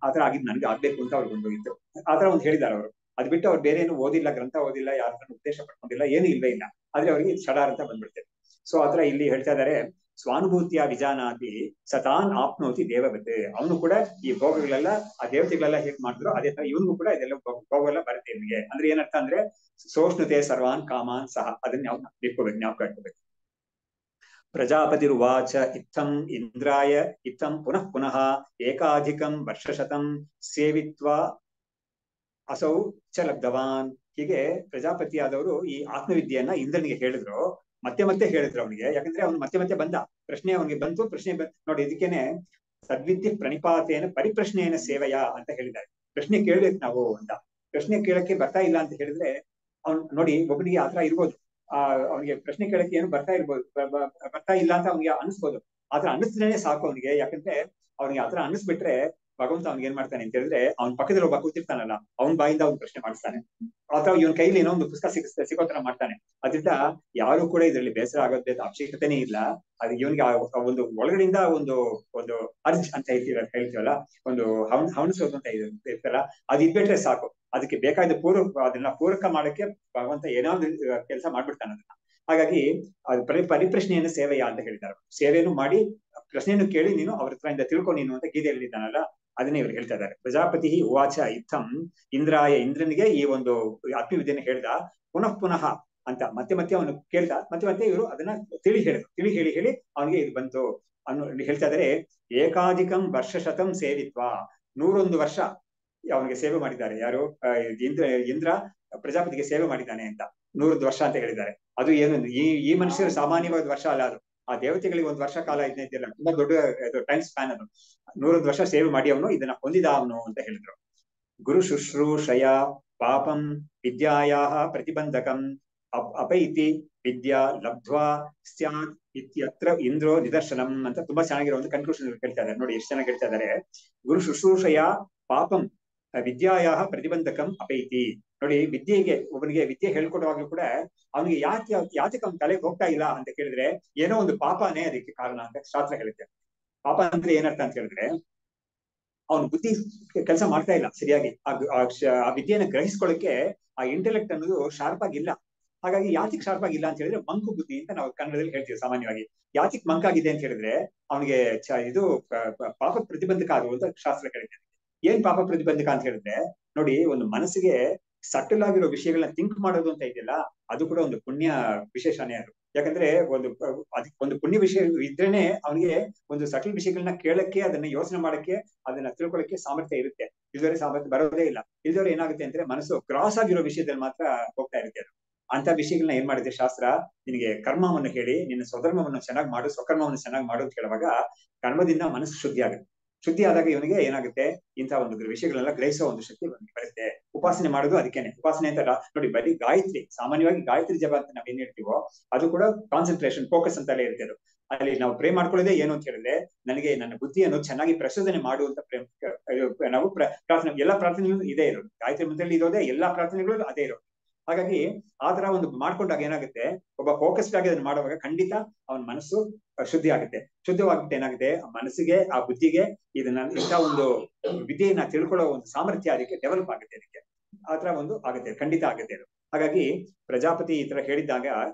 ಆತರ ಆಗಿದ್ ನನ್ಗೆ ಆಗ್ಬೇಕು ಅಂತ ಅವ್ರಿಗೊಂದು ಇತ್ತು. ಆತರ ಒಂದು ಹೇಳಿದ್ದಾರೆ ಅವರು. ಅದ್ ಬಿಟ್ಟು ಅವ್ರು ಬೇರೆ ಏನು ಓದಿಲ್ಲ, ಗ್ರಂಥ ಓದಿಲ್ಲ, ಯಾರ ಉದ್ದೇಶ ಪಡ್ಕೊಂಡಿಲ್ಲ, ಏನು ಇಲ್ವೇ ಇಲ್ಲ. ಆದ್ರೆ ಅವ್ರಿಗೆ ಷಡಾರ್ ಅಂತ ಬಂದ್ಬಿಡ್ತೇವೆ. ಸೊ ಆತರ ಇಲ್ಲಿ ಹೇಳ್ತಾ ಇದ್ದಾರೆ, ಸ್ವಾನುಭೂತಿಯ ವಿಜಾನಾತಿ ಸತಾನ್ ಆಪ್ನೋತಿ ದೇವವತೆ. ಅವನು ಕೂಡ ಈ ಭೋಗಗಳೆಲ್ಲ ಆ ದೇವತೆಗಳೆಲ್ಲ ಹೇಗ್ ಮಾಡಿದ್ರು ಅದೇ ತರ ಇವನಿಗೂ ಕೂಡ ಇದೆಲ್ಲ ಭೋಗ ಎಲ್ಲ ಬರುತ್ತೆ ಇವನಿಗೆ. ಅಂದ್ರೆ ಏನರ್ಥ ಅಂದ್ರೆ, ಸೋಷ್ಣುತೆ ಸರ್ವಾನ್ ಕಾಮಾನ್ ಸಹ. ಅದನ್ನ ನಾವು ಇಟ್ಕೋಬೇಕು, ಜ್ಞಾಪಕ ಇಟ್ಕೋಬೇಕು. ಪ್ರಜಾಪತಿರುವಾಚ ಇತ್ತಂ ಇಂದ್ರಾಯ ಇತ್ತಂ ಪುನಃ ಪುನಃ ಏಕಾಧಿಕಂ ವರ್ಷಶತಂ ಸೇವಿತ್ವಾ ಅಸೌ ಚ ಲಬ್ಧವಾನ್. ಹೀಗೆ ಪ್ರಜಾಪತಿ ಆದವರು ಈ ಆತ್ಮವಿದ್ಯೆಯನ್ನ ಇಂದ್ರನಿಗೆ ಹೇಳಿದ್ರು, ಮತ್ತೆ ಮತ್ತೆ ಹೇಳಿದ್ರು ಅವನಿಗೆ. ಯಾಕಂದ್ರೆ ಅವನು ಮತ್ತೆ ಮತ್ತೆ ಬಂದ, ಪ್ರಶ್ನೆ ಅವನಿಗೆ ಬಂತು, ಪ್ರಶ್ನೆ ನೋಡಿ, ಇದಕ್ಕೇನೆ ಸದ್ವಿದ್ಯೆ ಪ್ರಣಿಪಾತೇನ ಪರಿಪ್ರಶ್ನೆಯನ್ನ ಸೇವೆಯ ಅಂತ ಹೇಳಿದ್ದಾರೆ. ಪ್ರಶ್ನೆ ಕೇಳ್ಬೇಕು ನಾವು ಅಂತ. ಪ್ರಶ್ನೆ ಕೇಳಕ್ಕೆ ಬರ್ತಾ ಇಲ್ಲ ಅಂತ ಹೇಳಿದ್ರೆ ಅವ್ನು ನೋಡಿ, ಒಬ್ಬನಿಗೆ ಆತರ ಇರ್ಬೋದು, ಅವನಿಗೆ ಪ್ರಶ್ನೆ ಕೇಳಕ್ಕೆ ಏನು ಬರ್ತಾ ಇರ್ಬೋದು, ಬರ್ತಾ ಇಲ್ಲ ಅಂತ ಅವ್ನಿಗೆ ಅನಿಸ್ಬೋದು. ಆತರ ಅನಿಸಿದ್ರೆ ಸಾಕು ಅವನಿಗೆ. ಯಾಕಂದ್ರೆ ಅವ್ನಿಗೆ ಆತರ ಅನಿಸ್ಬಿಟ್ರೆ ಭಗವಂತ ಅವ್ನಿಗೆ ಏನ್ ಮಾಡ್ತಾನೆ ಅಂತ ಹೇಳಿದ್ರೆ, ಅವ್ನ ಪಕ್ಕದಲ್ಲಿ ಒಬ್ಬ ಕೂತಿರ್ತಾನಲ್ಲ, ಅವ್ನ ಬಾಯಿಂದ ಅವ್ನು ಪ್ರಶ್ನೆ ಮಾಡಿಸ್ತಾನೆ. ಅಥವಾ ಇವನ್ ಕೈಲಿ ಏನೋ ಒಂದು ಪುಸ್ತಕ ಸಿಗೋ ತರ ಮಾಡ್ತಾನೆ. ಅದರಿಂದ ಯಾರು ಕೂಡ ಇದರಲ್ಲಿ ಬೇಸರ ಆಗೋದೇ ಅವಶ್ಯಕತೆನೇ ಇಲ್ಲ. ಅದು ಇವನಿಗೆ ಒಂದು ಒಳಗಡೆಯಿಂದ ಒಂದು ಒಂದು ಅರ್ಜ್ ಅಂತ ಹೇಳ್ತೀವಲ್ಲ, ಒಂದು ಹವಣಿಸೋದು ಅಂತ ಇರ್ತಲ್ಲ, ಅದು ಇದ್ಬಿಟ್ರೆ ಸಾಕು. ಅದಕ್ಕೆ ಬೇಕಾದ ಅದನ್ನ ಪೂರಕ ಮಾಡಕ್ಕೆ ಭಗವಂತ ಏನಾದ್ರು ಕೆಲಸ ಮಾಡ್ಬಿಡ್ತಾನೆ ಅದನ್ನ. ಹಾಗಾಗಿ ಅದು ಪರಿಪ್ರಶ್ನೆಯನ್ನು ಸೇವೆಯ ಅಂತ ಹೇಳಿದ್ದಾರೆ. ಸೇವೆಯನ್ನು ಮಾಡಿ ಪ್ರಶ್ನೆಯನ್ನು ಕೇಳಿ ನೀನು ಅವ್ರ ಹತ್ರ ತಿಳ್ಕೊ ನೀನು ಅಂತ ಗೀತೆ ಹೇಳಿದ್ದಾನಲ್ಲ, ಅದನ್ನೇ ಇವ್ರು ಹೇಳ್ತಾ ಇದ್ದಾರೆ. ಪ್ರಜಾಪತಿ ಉವಾಚ ಇತ್ತಂ ಇಂದ್ರಾಯ, ಇಂದ್ರನಿಗೆ ಈ ಒಂದು ಆತ್ಮವಿದ್ಯೆಯನ್ನು ಹೇಳ್ದ. ಪುನಃ ಪುನಃ ಅಂತ ಮತ್ತೆ ಮತ್ತೆ ಅವನು ಕೇಳ್ದ. ಮತ್ತೆ ಮತ್ತೆ ಇವರು ಅದನ್ನ ತಿಳಿ ಹೇಳಿ ಅವನಿಗೆ ಇದು ಬಂತು ಅನ್ನೋ ಹೇಳ್ತಾ ಇದ್ದಾರೆ. ಏಕಾಧಿಕಂ ವರ್ಷಶತಂ ಸೇವಿತ್ವ, 101 ವರ್ಷ ಅವನಿಗೆ ಸೇವೆ ಮಾಡಿದ್ದಾರೆ. ಯಾರು? ಇಂದ್ರ ಪ್ರಜಾಪತಿಗೆ ಸೇವೆ ಮಾಡಿದ್ದಾನೆ ಅಂತ 101 ವರ್ಷ ಅಂತ ಹೇಳಿದ್ದಾರೆ. ಅದು ಏನು, ಈ ಮನುಷ್ಯರು ಸಾಮಾನ್ಯವಾದ ವರ್ಷ ಅಲ್ಲ, ಅದು ಆ ದೇವತೆಗಳಿಗೆ 1 ವರ್ಷ ಕಾಲ ಇದೆಯಲ್ಲ, ತುಂಬಾ ದೊಡ್ಡ ಟೈಮ್ ಸ್ಪ್ಯಾನ್ ಅದು. 101 ವರ್ಷ ಸೇವೆ ಮಾಡಿ ಅವನು ಇದನ್ನ ಹೊಂದಿದ ಅವನು ಅಂತ ಹೇಳಿದ್ರು. ಗುರು ಶುಶ್ರೂಷಯ ಪಾಪಂ ವಿದ್ಯಾಯಾ ಪ್ರತಿಬಂಧಕಂ ಅಪೈತಿ ವಿದ್ಯಾ ಲಬ್ಧ್ವಾ ಸ್ಯಾತ್ ಇತ್ಯತ್ರ ಇಂದ್ರೋ ನಿದರ್ಶನಂ ಅಂತ ತುಂಬಾ ಚೆನ್ನಾಗಿರೋ ಒಂದು ಕನ್ಕ್ಲೂಷನ್ ಹೇಳ್ತಾ ಇದ್ದಾರೆ. ನೋಡಿ ಎಷ್ಟು ಚೆನ್ನಾಗಿ ಹೇಳ್ತಾ ಇದ್ದಾರೆ. ಗುರು ಶುಶ್ರೂಷಯ ಪಾಪಂ ವಿದ್ಯಾಯಾ ಪ್ರತಿಬಂಧಕಂ ಅಪೈತಿ. ನೋಡಿ, ಒಬ್ಬನಿಗೆ ವಿದ್ಯೆ ಹೇಳ್ಕೊಡುವಾಗ್ಲೂ ಕೂಡ ಅವನಿಗೆ ಯಾತಕ್ಕೆ ಅವ್ನ ತಲೆಗೆ ಹೋಗ್ತಾ ಇಲ್ಲ ಅಂತ ಕೇಳಿದ್ರೆ, ಏನೋ ಒಂದು ಪಾಪನೇ ಅದಕ್ಕೆ ಕಾರಣ ಅಂತ ಶಾಸ್ತ್ರ ಹೇಳುತ್ತೆ. ಪಾಪ ಅಂದ್ರೆ ಏನರ್ಥ ಅಂತ ಹೇಳಿದ್ರೆ, ಅವನ ಬುದ್ಧಿ ಕೆಲಸ ಮಾಡ್ತಾ ಇಲ್ಲ ಸರಿಯಾಗಿ. ಆ ವಿದ್ಯೆಯನ್ನು ಗ್ರಹಿಸ್ಕೊಳ್ಳಕ್ಕೆ ಆ ಇಂಟೆಲೆಕ್ಟ್ ಅನ್ನೋದು ಶಾರ್ಪ್ ಆಗಿಲ್ಲ. ಹಾಗಾಗಿ ಯಾತಿಕ್ ಶಾರ್ಪ್ ಆಗಿಲ್ಲ ಅಂತ ಹೇಳಿದ್ರೆ ಮಂಕು ಬುದ್ಧಿ ಅಂತ ನಾವು ಕನ್ನಡದಲ್ಲಿ ಹೇಳ್ತೀವಿ ಸಾಮಾನ್ಯವಾಗಿ. ಯಾತಿಕ್ ಮಂಕಾಗಿದೆ ಅಂತ ಹೇಳಿದ್ರೆ ಅವನಿಗೆ ಇದು ಪಾಪ ಪ್ರತಿಬಂಧಕ ಆಗುವ ಅಂತ ಶಾಸ್ತ್ರ ಹೇಳುತ್ತೆ. ಏನ್ ಪಾಪ ಪ್ರತಿಬಂಧಕ ಅಂತ ಹೇಳಿದ್ರೆ, ನೋಡಿ, ಒಂದು ಮನಸ್ಸಿಗೆ ಸಟಲ್ ಆಗಿರೋ ವಿಷಯಗಳನ್ನ ಥಿಂಕ್ ಮಾಡೋದು ಅಂತ ಇದೆಯಲ್ಲ, ಅದು ಕೂಡ ಒಂದು ಪುಣ್ಯ ವಿಶೇಷನೇ ಅದು. ಯಾಕಂದ್ರೆ ಒಂದು ಪುಣ್ಯ ವಿಷಯ ಇದ್ರೇನೆ ಅವನಿಗೆ ಒಂದು ಸಟಲ್ ವಿಷಯಗಳನ್ನ ಕೇಳಕ್ಕೆ, ಅದನ್ನ ಯೋಚನೆ ಮಾಡಕ್ಕೆ, ಅದನ್ನ ತಿಳ್ಕೊಳಕ್ಕೆ ಸಾಮರ್ಥ್ಯ ಇರುತ್ತೆ. ಇಲ್ದವರೆ ಸಾಮರ್ಥ್ಯ ಬರೋದೇ ಇಲ್ಲ. ಇಲ್ದವರೆ ಏನಾಗುತ್ತೆ ಅಂದ್ರೆ ಮನಸ್ಸು ಕ್ರಾಸ್ ಆಗಿರೋ ವಿಷಯದಲ್ಲಿ ಮಾತ್ರ ಹೋಗ್ತಾ ಇರುತ್ತೆ ಅದು. ಅಂತ ವಿಷಯಗಳನ್ನ ಏನ್ ಮಾಡಿದೆ ಶಾಸ್ತ್ರ, ನಿನಗೆ ಕರ್ಮವನ್ನು ಹೇಳಿ ನಿನ್ನ ಸ್ವಧರ್ಮವನ್ನು ಚೆನ್ನಾಗಿ ಮಾಡು, ಸ್ವಕರ್ಮವನ್ನು ಚೆನ್ನಾಗಿ ಮಾಡು ಅಂತ ಹೇಳುವಾಗ ಕರ್ಮದಿಂದ ಮನಸ್ಸು ಶುದ್ಧಿ ಆಗುತ್ತೆ. ಶುದ್ಧಿ ಆದಾಗ ಇವನಿಗೆ ಏನಾಗುತ್ತೆ, ಇಂತಹ ಒಂದು ವಿಷಯಗಳೆಲ್ಲ ಗ್ರಹಿಸೋ ಒಂದು ಶಕ್ತಿ ಬರುತ್ತೆ. ಉಪಾಸನೆ ಮಾಡೋದು ಅದಕ್ಕೇನೆ. ಉಪಾಸನೆ ಅಂತ ನೋಡಿ, ಬರೀ ಗಾಯತ್ರಿ, ಸಾಮಾನ್ಯವಾಗಿ ಗಾಯತ್ರಿ ಜಪ ಅಂತ ನಾವ್ ಏನ್ ಹೇಳ್ತೀವೋ ಅದು ಕೂಡ ಕಾನ್ಸಂಟ್ರೇಷನ್, ಫೋಕಸ್ ಅಂತಲೇ ಇರುತ್ತೆ ಅದು. ಅಲ್ಲಿ ನಾವು ಪ್ರೇ ಮಾಡ್ಕೊಳ್ಳೋದೇ ಏನು ಅಂತ ಹೇಳಿದ್ರೆ, ನನಗೆ ನನ್ನ ಬುದ್ಧಿಯನ್ನು ಚೆನ್ನಾಗಿ ಪ್ರಚೋದನೆ ಮಾಡುವಂತ ನಾವು ಪ್ರಾರ್ಥನೆ, ಎಲ್ಲಾ ಪ್ರಾರ್ಥನೆಗಳು ಇದೇ ಇರೋದು. ಗಾಯತ್ರಿ ಮಂತ್ರದಲ್ಲಿ ಇರೋದೇ, ಎಲ್ಲಾ ಪ್ರಾರ್ಥನೆಗಳು ಅದೇ ಇರೋದು. ಹಾಗಾಗಿ ಆತರ ಒಂದು ಮಾಡ್ಕೊಂಡಾಗ ಏನಾಗುತ್ತೆ, ಒಬ್ಬ ಫೋಕಸ್ಡ್ ಆಗಿ ಅದನ್ನ ಮಾಡುವಾಗ ಖಂಡಿತ ಅವನ ಮನಸ್ಸು ಶುದ್ಧಿ ಆಗುತ್ತೆ. ಶುದ್ಧವಾಗುತ್ತೆ ಏನಾಗುತ್ತೆ, ಆ ಮನಸ್ಸಿಗೆ, ಆ ಬುದ್ಧಿಗೆ ಇದನ್ನ ಇಂಥ ಒಂದು ವಿದ್ಯೆಯನ್ನ ತಿಳ್ಕೊಳ್ಳೋ ಒಂದು ಸಾಮರ್ಥ್ಯ ಅದಕ್ಕೆ ಡೆವಲಪ್ ಆಗುತ್ತೆ. ಅದಕ್ಕೆ ಆತರ ಒಂದು ಆಗುತ್ತೆ, ಖಂಡಿತ ಆಗುತ್ತೆ ಅದು. ಹಾಗಾಗಿ ಪ್ರಜಾಪತಿ ಈ ತರ ಹೇಳಿದಾಗ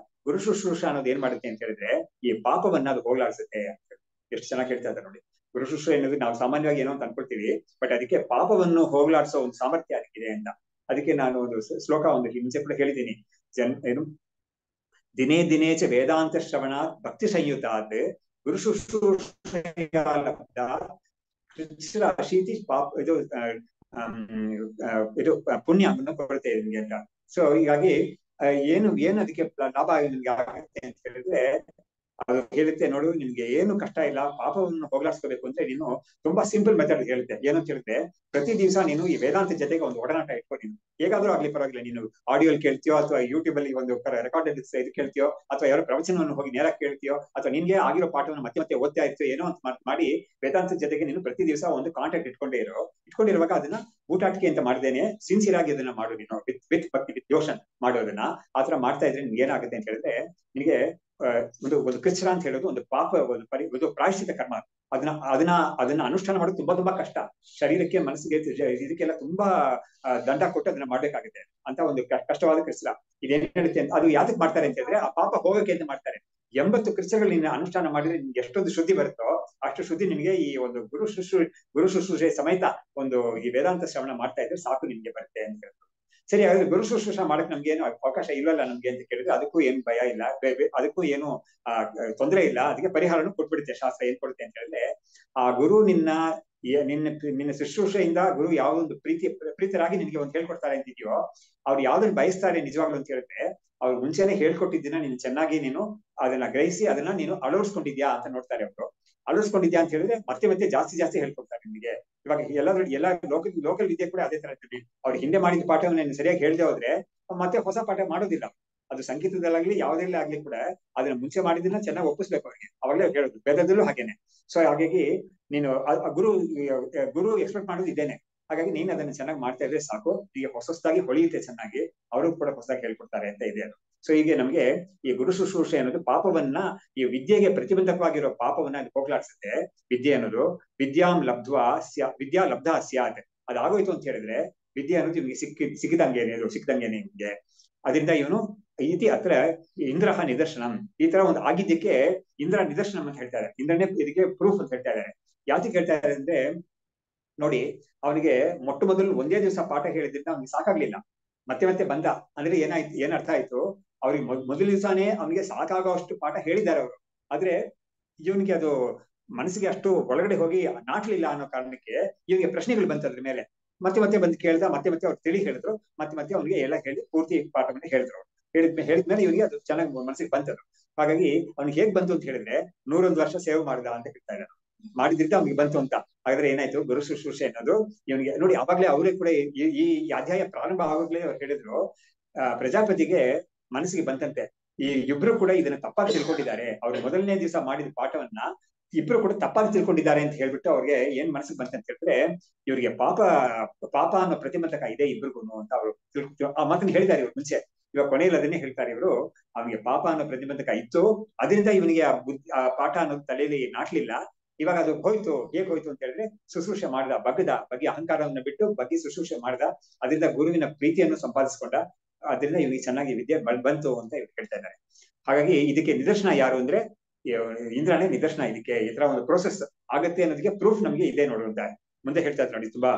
ಗುರು ಶುಶ್ರೂಷ ಅನ್ನೋದು ಏನ್ ಮಾಡುತ್ತೆ ಅಂತ ಹೇಳಿದ್ರೆ, ಈ ಪಾಪವನ್ನ ಅದು ಹೋಗ್ಲಾಡ್ಸುತ್ತೆ. ಎಷ್ಟು ಚೆನ್ನಾಗಿ ಹೇಳ್ತಾ ಇದ್ದಾರೆ ನೋಡಿ. ಗುರು ಶುಶ್ರೂಷ ಅನ್ನೋದು ನಾವು ಸಾಮಾನ್ಯವಾಗಿ ಏನೋ ಅಂತ ಅನ್ಕೊಳ್ತೀವಿ, ಬಟ್ ಅದಕ್ಕೆ ಪಾಪವನ್ನು ಹೋಗ್ಲಾಡ್ಸೋ ಒಂದು ಸಾಮರ್ಥ್ಯ ಅದಕ್ಕಿದೆ ಅಂತ. ಅದಕ್ಕೆ ನಾನು ಒಂದು ಶ್ಲೋಕ ಒಂದು ಹಿಂಸೆ ಕೂಡ ಹೇಳಿದ್ದೀನಿ. ಏನು, ದಿನೇ ದಿನೇ ಚ ವೇದಾಂತ ಶ್ರವಣಾತ್ ಭಕ್ತಿ ಸಂಯುತಾತ್ ಗುರು ಶುಶ್ರೂಷೆಯ ಅಶೀತಿ ಪಾಪ ಇದು ಪುಣ್ಯವನ್ನು ಕೊಡುತ್ತೆ ನಿಮ್ಗೆ ಅಂತ. ಸೊ ಹೀಗಾಗಿ ಏನು ಅದಕ್ಕೆ ಲಾಭ ನಿಮ್ಗೆ ಆಗುತ್ತೆ ಅಂತ ಹೇಳಿದ್ರೆ, ಅದು ಹೇಳುತ್ತೆ, ನೋಡು, ನಿಮ್ಗೆ ಏನು ಕಷ್ಟ ಇಲ್ಲ, ಪಾಪವನ್ನು ಹೋಗ್ಲಾಡ್ಸ್ಕೋಬೇಕು ಅಂದ್ರೆ ನೀನು ತುಂಬಾ ಸಿಂಪಲ್ ಮೆಥಡ್ ಹೇಳುತ್ತೆ. ಏನಂತ ಹೇಳಿದ್ರೆ, ಪ್ರತಿ ದಿವಸ ನೀನು ಈ ವೇದಾಂತ ಜೊತೆಗೆ ಒಂದು ಒಡನಾಟ ಇಟ್ಕೊ. ನೀನು ಹೇಗಾದ್ರೂ ಆಗ್ಲಿ ಪರವಾಗಿಲ್ಲ, ನೀನು ಆಡಿಯೋಲ್ ಕೇಳ್ತೀಯೋ ಅಥವಾ ಯೂಟ್ಯೂಬ್ ಅಲ್ಲಿ ಒಂದು ರೆಕಾರ್ಡೆಡ್ ಇದು ಕೇಳ್ತೀಯೋ, ಅಥವಾ ಯಾರೋ ಪ್ರವಚನವನ್ನು ಹೋಗಿ ನೇರ ಕೇಳ್ತೀಯೋ, ಅಥವಾ ನಿನ್ಗೆ ಆಗಿರೋ ಪಾಠವನ್ನು ಮತ್ತೆ ಮತ್ತೆ ಓದ್ತಾ ಇರ್ತೀಯೋ, ಏನೋ ಅಂತ ಮಾಡಿ ವೇದಾಂತ ಜೊತೆಗೆ ನೀನು ಪ್ರತಿ ದಿವಸ ಒಂದು ಕಾಂಟ್ಯಾಕ್ಟ್ ಇಟ್ಕೊಂಡಿರುವಾಗ ಅದನ್ನ ಊಟಾಟಿಕೆ ಅಂತ ಮಾಡ್ದೇನೆ ಸಿನ್ಸಿಯರ್ ಆಗಿ ಅದನ್ನ ಮಾಡು. ನೀನು ವಿತ್ ಭಕ್ತಿ, ವಿತ್ ಯೋಷನ್ ಮಾಡೋದನ್ನ ಆತರ ಮಾಡ್ತಾ ಇದ್ರೆ ನಿನ್ಗೆ ಏನಾಗುತ್ತೆ ಅಂತ ಹೇಳಿದ್ರೆ, ನಿನಗೆ ಒಂದು ಕೃಚ್ಛ್ರ ಅಂತ ಹೇಳೋದು ಒಂದು ಪಾಪ, ಒಂದು ಪ್ರಾಯಶ್ಚಿತ ಕರ್ಮ. ಅದನ್ನ ಅನುಷ್ಠಾನ ಮಾಡೋದು ತುಂಬಾ ತುಂಬಾ ಕಷ್ಟ. ಶರೀರಕ್ಕೆ, ಮನಸ್ಸಿಗೆ, ಇದಕ್ಕೆಲ್ಲ ತುಂಬಾ ದಂಡ ಕೊಟ್ಟು ಅದನ್ನ ಮಾಡ್ಬೇಕಾಗುತ್ತೆ ಅಂತ ಒಂದು ಕಷ್ಟವಾದ ಕೃಚ್ಛ್ರ. ಇದೇನ್ ಹೇಳುತ್ತೆ ಅಂತ, ಅದು ಯಾವ್ದಕ್ ಮಾಡ್ತಾರೆ ಅಂತ ಹೇಳಿದ್ರೆ, ಆ ಪಾಪ ಹೋಗಕ್ಕೆ ಅಂತ ಮಾಡ್ತಾರೆ. 80 ಕೃಚ್ಛ್ರಗಳು ನಿನ್ನ ಅನುಷ್ಠಾನ ಮಾಡಿದ್ರೆ ನಿಮ್ಗೆ ಎಷ್ಟೊಂದು ಶುದ್ಧಿ ಬರುತ್ತೋ ಅಷ್ಟು ಶುದ್ಧಿ ನಿಮಗೆ ಈ ಒಂದು ಗುರು ಶುಶ್ರೂಷೆ ಸಮೇತ ಒಂದು ಈ ವೇದಾಂತ ಶ್ರವಣ ಮಾಡ್ತಾ ಇದ್ರೆ ಸಾಕು ನಿಮ್ಗೆ ಬರುತ್ತೆ ಅಂತ ಹೇಳ್ತಾರೆ. ಸರಿ ಹಾಗಾದ್ರೆ ಗುರು ಶುಶ್ರೂಷ ಮಾಡಕ್ ನಮ್ಗೆ ಏನು ಅವಕಾಶ ಇಲ್ಲಲ್ಲ ನಮ್ಗೆ ಅಂತ ಕೇಳಿದ್ರೆ ಅದಕ್ಕೂ ಏನು ಭಯ ಇಲ್ಲ, ಅದಕ್ಕೂ ಏನು ತೊಂದರೆ ಇಲ್ಲ. ಅದಕ್ಕೆ ಪರಿಹಾರನು ಕೊಟ್ಬಿಡುತ್ತೆ ಶಾಸ್ತ್ರ. ಏನ್ ಕೊಡುತ್ತೆ ಅಂತ ಹೇಳಿದ್ರೆ, ಆ ಗುರು ನಿನ್ನ ನಿನ್ನ ಶುಶ್ರೂಷೆಯಿಂದ ಗುರು ಯಾವ್ದೊಂದು ಪ್ರೀತರಾಗಿ ನಿನ್ಗೆ ಒಂದು ಹೇಳ್ಕೊಡ್ತಾರೆ ಅಂತಿದ್ಯೋ, ಅವ್ರು ಯಾವ್ದನ್ನ ಬಯಸ್ತಾರೆ ನಿಜವಾಗ್ಲು ಅಂತ ಹೇಳಿದ್ರೆ, ಅವ್ರು ಮುಂಚೆನೆ ಹೇಳ್ಕೊಟ್ಟಿದ್ದೀನ ನೀನು ಚೆನ್ನಾಗಿ ನೀನು ಅದನ್ನ ಗ್ರಹಿಸಿ ಅದನ್ನ ನೀನು ಅಳವಡಿಸ್ಕೊಂಡಿದ್ಯಾ ಅಂತ ನೋಡ್ತಾರೆ ಅವರು. ಅಳವಡಿಸ್ಕೊಂಡಿದ್ಯಾ ಅಂತ ಹೇಳಿದ್ರೆ ಮತ್ತೆ ಮತ್ತೆ ಜಾಸ್ತಿ ಹೇಳ್ಕೊಡ್ತಾರೆ ನಿಮಗೆ. ಇವಾಗ ಎಲ್ಲ ಲೋಕಲ್ ವಿದ್ಯೆ ಕೂಡ ಅದೇ ತರ ಇರ್ತೀವಿ. ಅವ್ರು ಹಿಂದೆ ಮಾಡಿದ ಪಾಠವನ್ನು ನೀನು ಸರಿಯಾಗಿ ಹೇಳ್ದೆ ಹೋದ್ರೆ ಮತ್ತೆ ಹೊಸ ಪಾಠ ಮಾಡೋದಿಲ್ಲ. ಅದು ಸಂಗೀತದಲ್ಲಾಗ್ಲಿ ಯಾವ್ದೆಲ್ಲ ಆಗ್ಲಿ ಕೂಡ ಅದನ್ನ ಮುಂಚೆ ಮಾಡಿದ್ದನ್ನ ಚೆನ್ನಾಗಿ ಒಪ್ಪಿಸ್ಬೇಕು ಅವ್ರಿಗೆ. ಅವಾಗಲೇ ಹೇಳುದು. ವೇದದಲ್ಲೂ ಹಾಗೇನೆ. ಸೊ ಹಾಗಾಗಿ ನೀನು ಗುರು ಎಕ್ಸ್ಪೆಕ್ಟ್ ಮಾಡೋದು ಇದೇನೆ. ಹಾಗಾಗಿ ನೀನ್ ಅದನ್ನ ಚೆನ್ನಾಗಿ ಮಾಡ್ತಾ ಇದ್ರೆ ಸಾಕು, ಈಗ ಹೊಸದಾಗಿ ಹೊಳೆಯುತ್ತೆ ಚೆನ್ನಾಗಿ, ಅವರು ಕೂಡ ಹೊಸದಾಗಿ ಹೇಳ್ಕೊಡ್ತಾರೆ ಅಂತ ಇದೆ ಅದು. ಸೊ ಹೀಗೆ ನಮ್ಗೆ ಈ ಗುರು ಶುಶ್ರೂಷೆ ಅನ್ನೋದು ಪಾಪವನ್ನ, ಈ ವಿದ್ಯೆಗೆ ಪ್ರತಿಬಂಧಕವಾಗಿರೋ ಪಾಪವನ್ನ ಅದು ಹೋಗ್ಲಾಡ್ಸುತ್ತೆ. ವಿದ್ಯೆ ಅನ್ನೋದು ವಿದ್ಯಾ ಲಬ್ಧ ಸ್ಯಾತ್, ಅದಾಗೋಯ್ತು ಅಂತ ಹೇಳಿದ್ರೆ ವಿದ್ಯೆ ಅನ್ನೋದು ಇವ್ನಿಗೆ ಸಿಕ್ಕಿದಂಗೇನೆ ಇವ್ನಿಗೆ. ಅದರಿಂದ ಇವನು ಇತಿ ಹತ್ರ ಇಂದ್ರಹ ನಿದರ್ಶನಂ, ಈ ತರ ಒಂದು ಆಗಿದ್ದಕ್ಕೆ ಇಂದ್ರ ನಿದರ್ಶನಂ ಅಂತ ಹೇಳ್ತಾ ಇದ್ದಾರೆ. ಇಂದ್ರನೇ ಇದಕ್ಕೆ ಪ್ರೂಫ್ ಅಂತ ಹೇಳ್ತಾ ಇದ್ದಾರೆ. ಯಾಕೆ ಹೇಳ್ತಾ ಇದ್ದಾರೆ ಅಂದ್ರೆ, ನೋಡಿ ಅವನಿಗೆ ಮೊಟ್ಟ ಮೊದಲು ಒಂದೇ ದಿವಸ ಪಾಠ ಹೇಳಿದ್ರಿಂದ ಅವ್ನಿಗೆ ಸಾಕಾಗ್ಲಿಲ್ಲ. ಮತ್ತೆ ಮತ್ತೆ ಬಂದ ಅಂದ್ರೆ ಏನ್ ಅರ್ಥ ಆಯ್ತು, ಅವ್ರಿಗೆ ಮೊದಲ ದಿವಸನೇ ಅವನಿಗೆ ಸಾಕಾಗೋ ಅಷ್ಟು ಪಾಠ ಹೇಳಿದ್ದಾರೆ ಅವರು. ಆದ್ರೆ ಇವನಿಗೆ ಅದು ಮನಸ್ಸಿಗೆ ಅಷ್ಟು ಒಳಗಡೆ ಹೋಗಿ ನಾಟ್ಲಿಲ್ಲ ಅನ್ನೋ ಕಾರಣಕ್ಕೆ ಇವನಿಗೆ ಪ್ರಶ್ನೆಗಳು ಬಂತು ಅದ್ರ ಮೇಲೆ. ಮತ್ತೆ ಮತ್ತೆ ಬಂದು ಕೇಳ್ದ, ಮತ್ತೆ ಮತ್ತೆ ಅವ್ರು ತಿಳಿ ಹೇಳಿದ್ರು, ಮತ್ತೆ ಮತ್ತೆ ಅವನಿಗೆ ಎಲ್ಲ ಹೇಳಿ ಪೂರ್ತಿ ಪಾಠವನ್ನು ಹೇಳಿದ್ರು. ಹೇಳಿದ್ಮೇಲೆ ಇವನಿಗೆ ಅದು ಚೆನ್ನಾಗಿ ಮನಸ್ಸಿಗೆ ಬಂತದು. ಹಾಗಾಗಿ ಅವ್ನಿಗೆ ಹೇಗ್ ಬಂತು ಅಂತ ಹೇಳಿದ್ರೆ, 101 ವರ್ಷ ಸೇವೆ ಮಾಡ್ದ ಅಂತ ಹೇಳ್ತಾ ಇದ್ದಾರೆ. ಮಾಡಿದ್ರಿಂದ ಅವ್ನಿಗೆ ಬಂತು ಅಂತ. ಹಾಗಾದ್ರೆ ಏನಾಯ್ತು, ಗುರು ಶುಶ್ರೂಷೆ ಅನ್ನೋದು ಇವನಿಗೆ ನೋಡಿ. ಅವಾಗ್ಲೇ ಅವರೇ ಕೂಡ ಈ ಅಧ್ಯಾಯ ಪ್ರಾರಂಭ ಆವಾಗ್ಲೇ ಅವ್ರು ಹೇಳಿದ್ರು, ಪ್ರಜಾಪತಿಗೆ ಮನಸ್ಸಿಗೆ ಬಂತಂತೆ, ಈ ಇಬ್ರು ಕೂಡ ಇದನ್ನ ತಪ್ಪಾಗಿ ತಿಳ್ಕೊಂಡಿದ್ದಾರೆ. ಅವ್ರು ಮೊದಲನೇ ದಿವಸ ಮಾಡಿದ ಪಾಠವನ್ನ ಇಬ್ರು ಕೂಡ ತಪ್ಪಾಗಿ ತಿಳ್ಕೊಂಡಿದ್ದಾರೆ ಅಂತ ಹೇಳ್ಬಿಟ್ಟು ಅವ್ರಿಗೆ ಏನ್ ಮನಸ್ಸಿಗೆ ಬಂತಂತ ಹೇಳಿದ್ರೆ, ಇವ್ರಿಗೆ ಪಾಪ ಅನ್ನೋ ಪ್ರತಿಬಂಧಕ ಇದೆ ಇಬ್ರಿಗೂ ಅಂತ ಅವರು ಆ ಮಾತನ್ನ ಹೇಳಿದ್ದಾರೆ ಇವ್ರು ಮುಂಚೆ. ಇವಾಗ ಕೊನೆಯಲ್ಲಿ ಅದನ್ನೇ ಹೇಳ್ತಾರೆ ಇವರು, ಅವನಿಗೆ ಪಾಪ ಅನ್ನೋ ಪ್ರತಿಬಂಧಕ ಇತ್ತು, ಅದರಿಂದ ಇವನಿಗೆ ಆ ಪಾಠ ಅನ್ನೋದು ತಲೆಯಲ್ಲಿ ನಾಟ್ಲಿಲ್ಲ. ಇವಾಗ ಅದು ಹೋಯ್ತು. ಹೇಗ್ ಹೋಯ್ತು ಅಂತ ಹೇಳಿದ್ರೆ, ಶುಶ್ರೂಷೆ ಮಾಡಿದ, ಬಗ್ಗೆ ಅಹಂಕಾರವನ್ನು ಬಿಟ್ಟು ಬಗ್ಗೆ ಶುಶ್ರೂಷೆ ಮಾಡಿದ, ಅದರಿಂದ ಗುರುವಿನ ಪ್ರೀತಿಯನ್ನು ಸಂಪಾದಿಸ್ಕೊಂಡ, ಅದರಿಂದ ಇವನಿಗೆ ಚೆನ್ನಾಗಿ ವಿದ್ಯೆ ಬಂತು ಅಂತ ಇವ್ರು ಹೇಳ್ತಾ ಇದ್ದಾರೆ. ಹಾಗಾಗಿ ಇದಕ್ಕೆ ನಿದರ್ಶನ ಯಾರು ಅಂದ್ರೆ ಇಂದ್ರನೇ ನಿದರ್ಶನ. ಇದಕ್ಕೆ ಈ ತರ ಒಂದು ಪ್ರೋಸೆಸ್ ಆಗತ್ತೆ ಅನ್ನೋದಕ್ಕೆ ಪ್ರೂಫ್ ನಮ್ಗೆ ಇದೆ ನೋಡುವಂತ ಮುಂದೆ ಹೇಳ್ತಾ ಇದ್ರು ನೋಡಿ. ತುಂಬಾ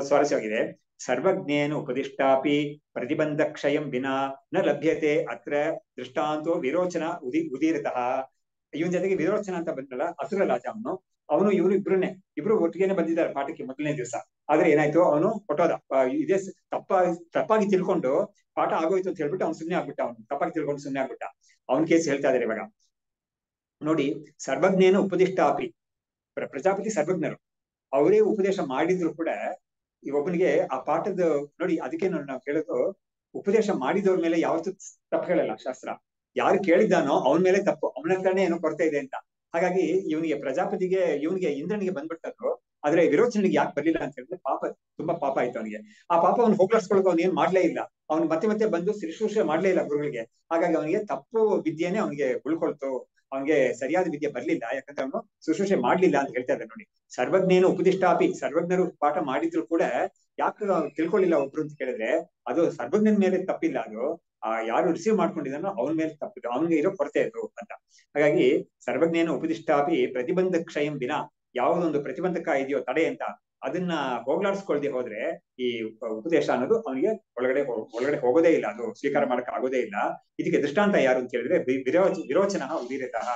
ಸ್ವಾರಸ್ಯವಾಗಿದೆ. ಸರ್ವಜ್ಞೇನ ಉಪದಿಷ್ಟಾಪಿ ಪ್ರತಿಬಂಧ ಕ್ಷಯಂ ವಿನಾ ನ ಲಭ್ಯತೆ ಅತ್ರ ದೃಷ್ಟಾಂತೋ ವಿರೋಚನ ಉದೀರತಃ. ಇವನ್ ಜೊತೆಗೆ ವಿರೋಚನ ಅಂತ ಬಂದ್ರಲ್ಲ ಅಸುರರಾಜ, ಅವನು ಇವನು ಇಬ್ರು ಒಟ್ಟಿಗೆನೆ ಬಂದಿದ್ದಾರೆ ಪಾಠಕ್ಕೆ ಮೊದಲನೇ ದಿವಸ. ಆದ್ರೆ ಏನಾಯ್ತು, ಅವನು ಹೊಟ್ಟೋದ. ಇದೇ ತಪ್ಪಾಗಿ ತಿಳ್ಕೊಂಡು ಪಾಠ ಆಗೋಯ್ತು ಅಂತ ಹೇಳ್ಬಿಟ್ಟು ಅವ್ನು ಸುಮ್ನೆ ಆಗ್ಬಿಟ್ಟ. ಅವನು ತಪ್ಪಾಗಿ ತಿಳ್ಕೊಂಡು ಸುಮ್ನೆ ಆಗ್ಬಿಟ್ಟ. ಅವನ ಕೇಸ್ ಹೇಳ್ತಾ ಇದಾರೆ ಇವಾಗ ನೋಡಿ. ಸರ್ವಜ್ಞೇನ ಉಪದಿಷ್ಟಾಪಿ, ಪ್ರಜಾಪತಿ ಸರ್ವಜ್ಞರು, ಅವರೇ ಉಪದೇಶ ಮಾಡಿದ್ರು ಕೂಡ ಈ ಒಬ್ಬನಿಗೆ ಆ ಪಾಠದ ನೋಡಿ. ಅದಕ್ಕೆ ನಾವು ಹೇಳೋದು, ಉಪದೇಶ ಮಾಡಿದವ್ರ ಮೇಲೆ ಯಾವತ್ತೂ ತಪ್ಪು ಹೇಳಲ್ಲ ಶಾಸ್ತ್ರ. ಯಾರು ಕೇಳಿದ್ದಾನೋ ಅವನ ಮೇಲೆ ತಪ್ಪು, ಅವನ ಹತ್ರನೇ ಏನೋ ಕೊರತೆ ಇದೆ ಅಂತ. ಹಾಗಾಗಿ ಇವನಿಗೆ ಇವನಿಗೆ ಇಂದ್ರನಿಗೆ ಬಂದ್ಬಿಟ್ಟದ್ದು. ಆದ್ರೆ ವಿರೋಚನಿಗೆ ಯಾಕೆ ಬರ್ಲಿಲ್ಲ ಅಂತ ಹೇಳಿದ್ರೆ, ತುಂಬಾ ಪಾಪ ಆಯ್ತು ಅವನಿಗೆ. ಆ ಪಾಪವನ್ನು ಹೋಗ್ಲಾಡ್ಸ್ಕೊಳಕ್ ಅವ್ನು ಏನ್ ಮಾಡ್ಲೇ ಇಲ್ಲ. ಅವ್ನು ಮತ್ತೆ ಮತ್ತೆ ಬಂದು ಶುಶ್ರೂಷೆ ಮಾಡ್ಲೇ ಇಲ್ಲ ಗುರುಗಳಿಗೆ. ಹಾಗಾಗಿ ಅವನಿಗೆ ತಪ್ಪು ವಿದ್ಯೆನೆ ಅವನಿಗೆ ಉಳ್ಕೊಳ್ತು. ಅವನಿಗೆ ಸರಿಯಾದ ವಿದ್ಯೆ ಬರ್ಲಿಲ್ಲ, ಯಾಕಂದ್ರೆ ಅವನು ಶುಶ್ರೂಷೆ ಮಾಡ್ಲಿಲ್ಲ ಅಂತ ಹೇಳ್ತಾ ಇದ್ದಾರೆ ನೋಡಿ. ಸರ್ವಜ್ಞೇನು ಉಪದಿಷ್ಟಾಪಿ, ಸರ್ವಜ್ಞರು ಪಾಠ ಮಾಡಿದ್ರು ಕೂಡ ಯಾಕೆ ತಿಳ್ಕೊಳ್ಳಿಲ್ಲ ಒಬ್ರು ಅಂತ ಕೇಳಿದ್ರೆ, ಅದು ಸರ್ವಜ್ಞನ ಮೇಲೆ ತಪ್ಪಿಲ್ಲ, ಅದು ಯಾರು ರಿಸೀವ್ ಮಾಡ್ಕೊಂಡಿದ್ದಾನೋ ಅವನ ಮೇಲೆ ತಪ್ಪಿದ್ದು, ಅವನಿಗೆ ಇರೋ ಕೊರತೆ ಅದು ಅಂತ. ಹಾಗಾಗಿ ಸರ್ವಜ್ಞೇನ ಉಪದಿಷ್ಟಾಪಿ ಪ್ರತಿಬಂಧ ಕ್ಷಯಂ ವಿನ, ಯಾವುದೊಂದು ಪ್ರತಿಬಂಧಕ ಇದೆಯೋ ತಡೆ ಅಂತ, ಅದನ್ನ ಹೋಗ್ಲಾಡ್ಸ್ಕೊಳ್ದೆ ಹೋದ್ರೆ ಈ ಉಪದೇಶ ಅನ್ನೋದು ಅವನಿಗೆ ಒಳಗಡೆ ಹೋಗೋದೇ ಇಲ್ಲ, ಅದು ಸ್ವೀಕಾರ ಮಾಡಕ್ ಆಗೋದೇ ಇಲ್ಲ. ಇದಕ್ಕೆ ದೃಷ್ಟಾಂತ ಯಾರು ಅಂತ ಹೇಳಿದ್ರೆ ವಿರೋಚನ ಉದೀರತಃ.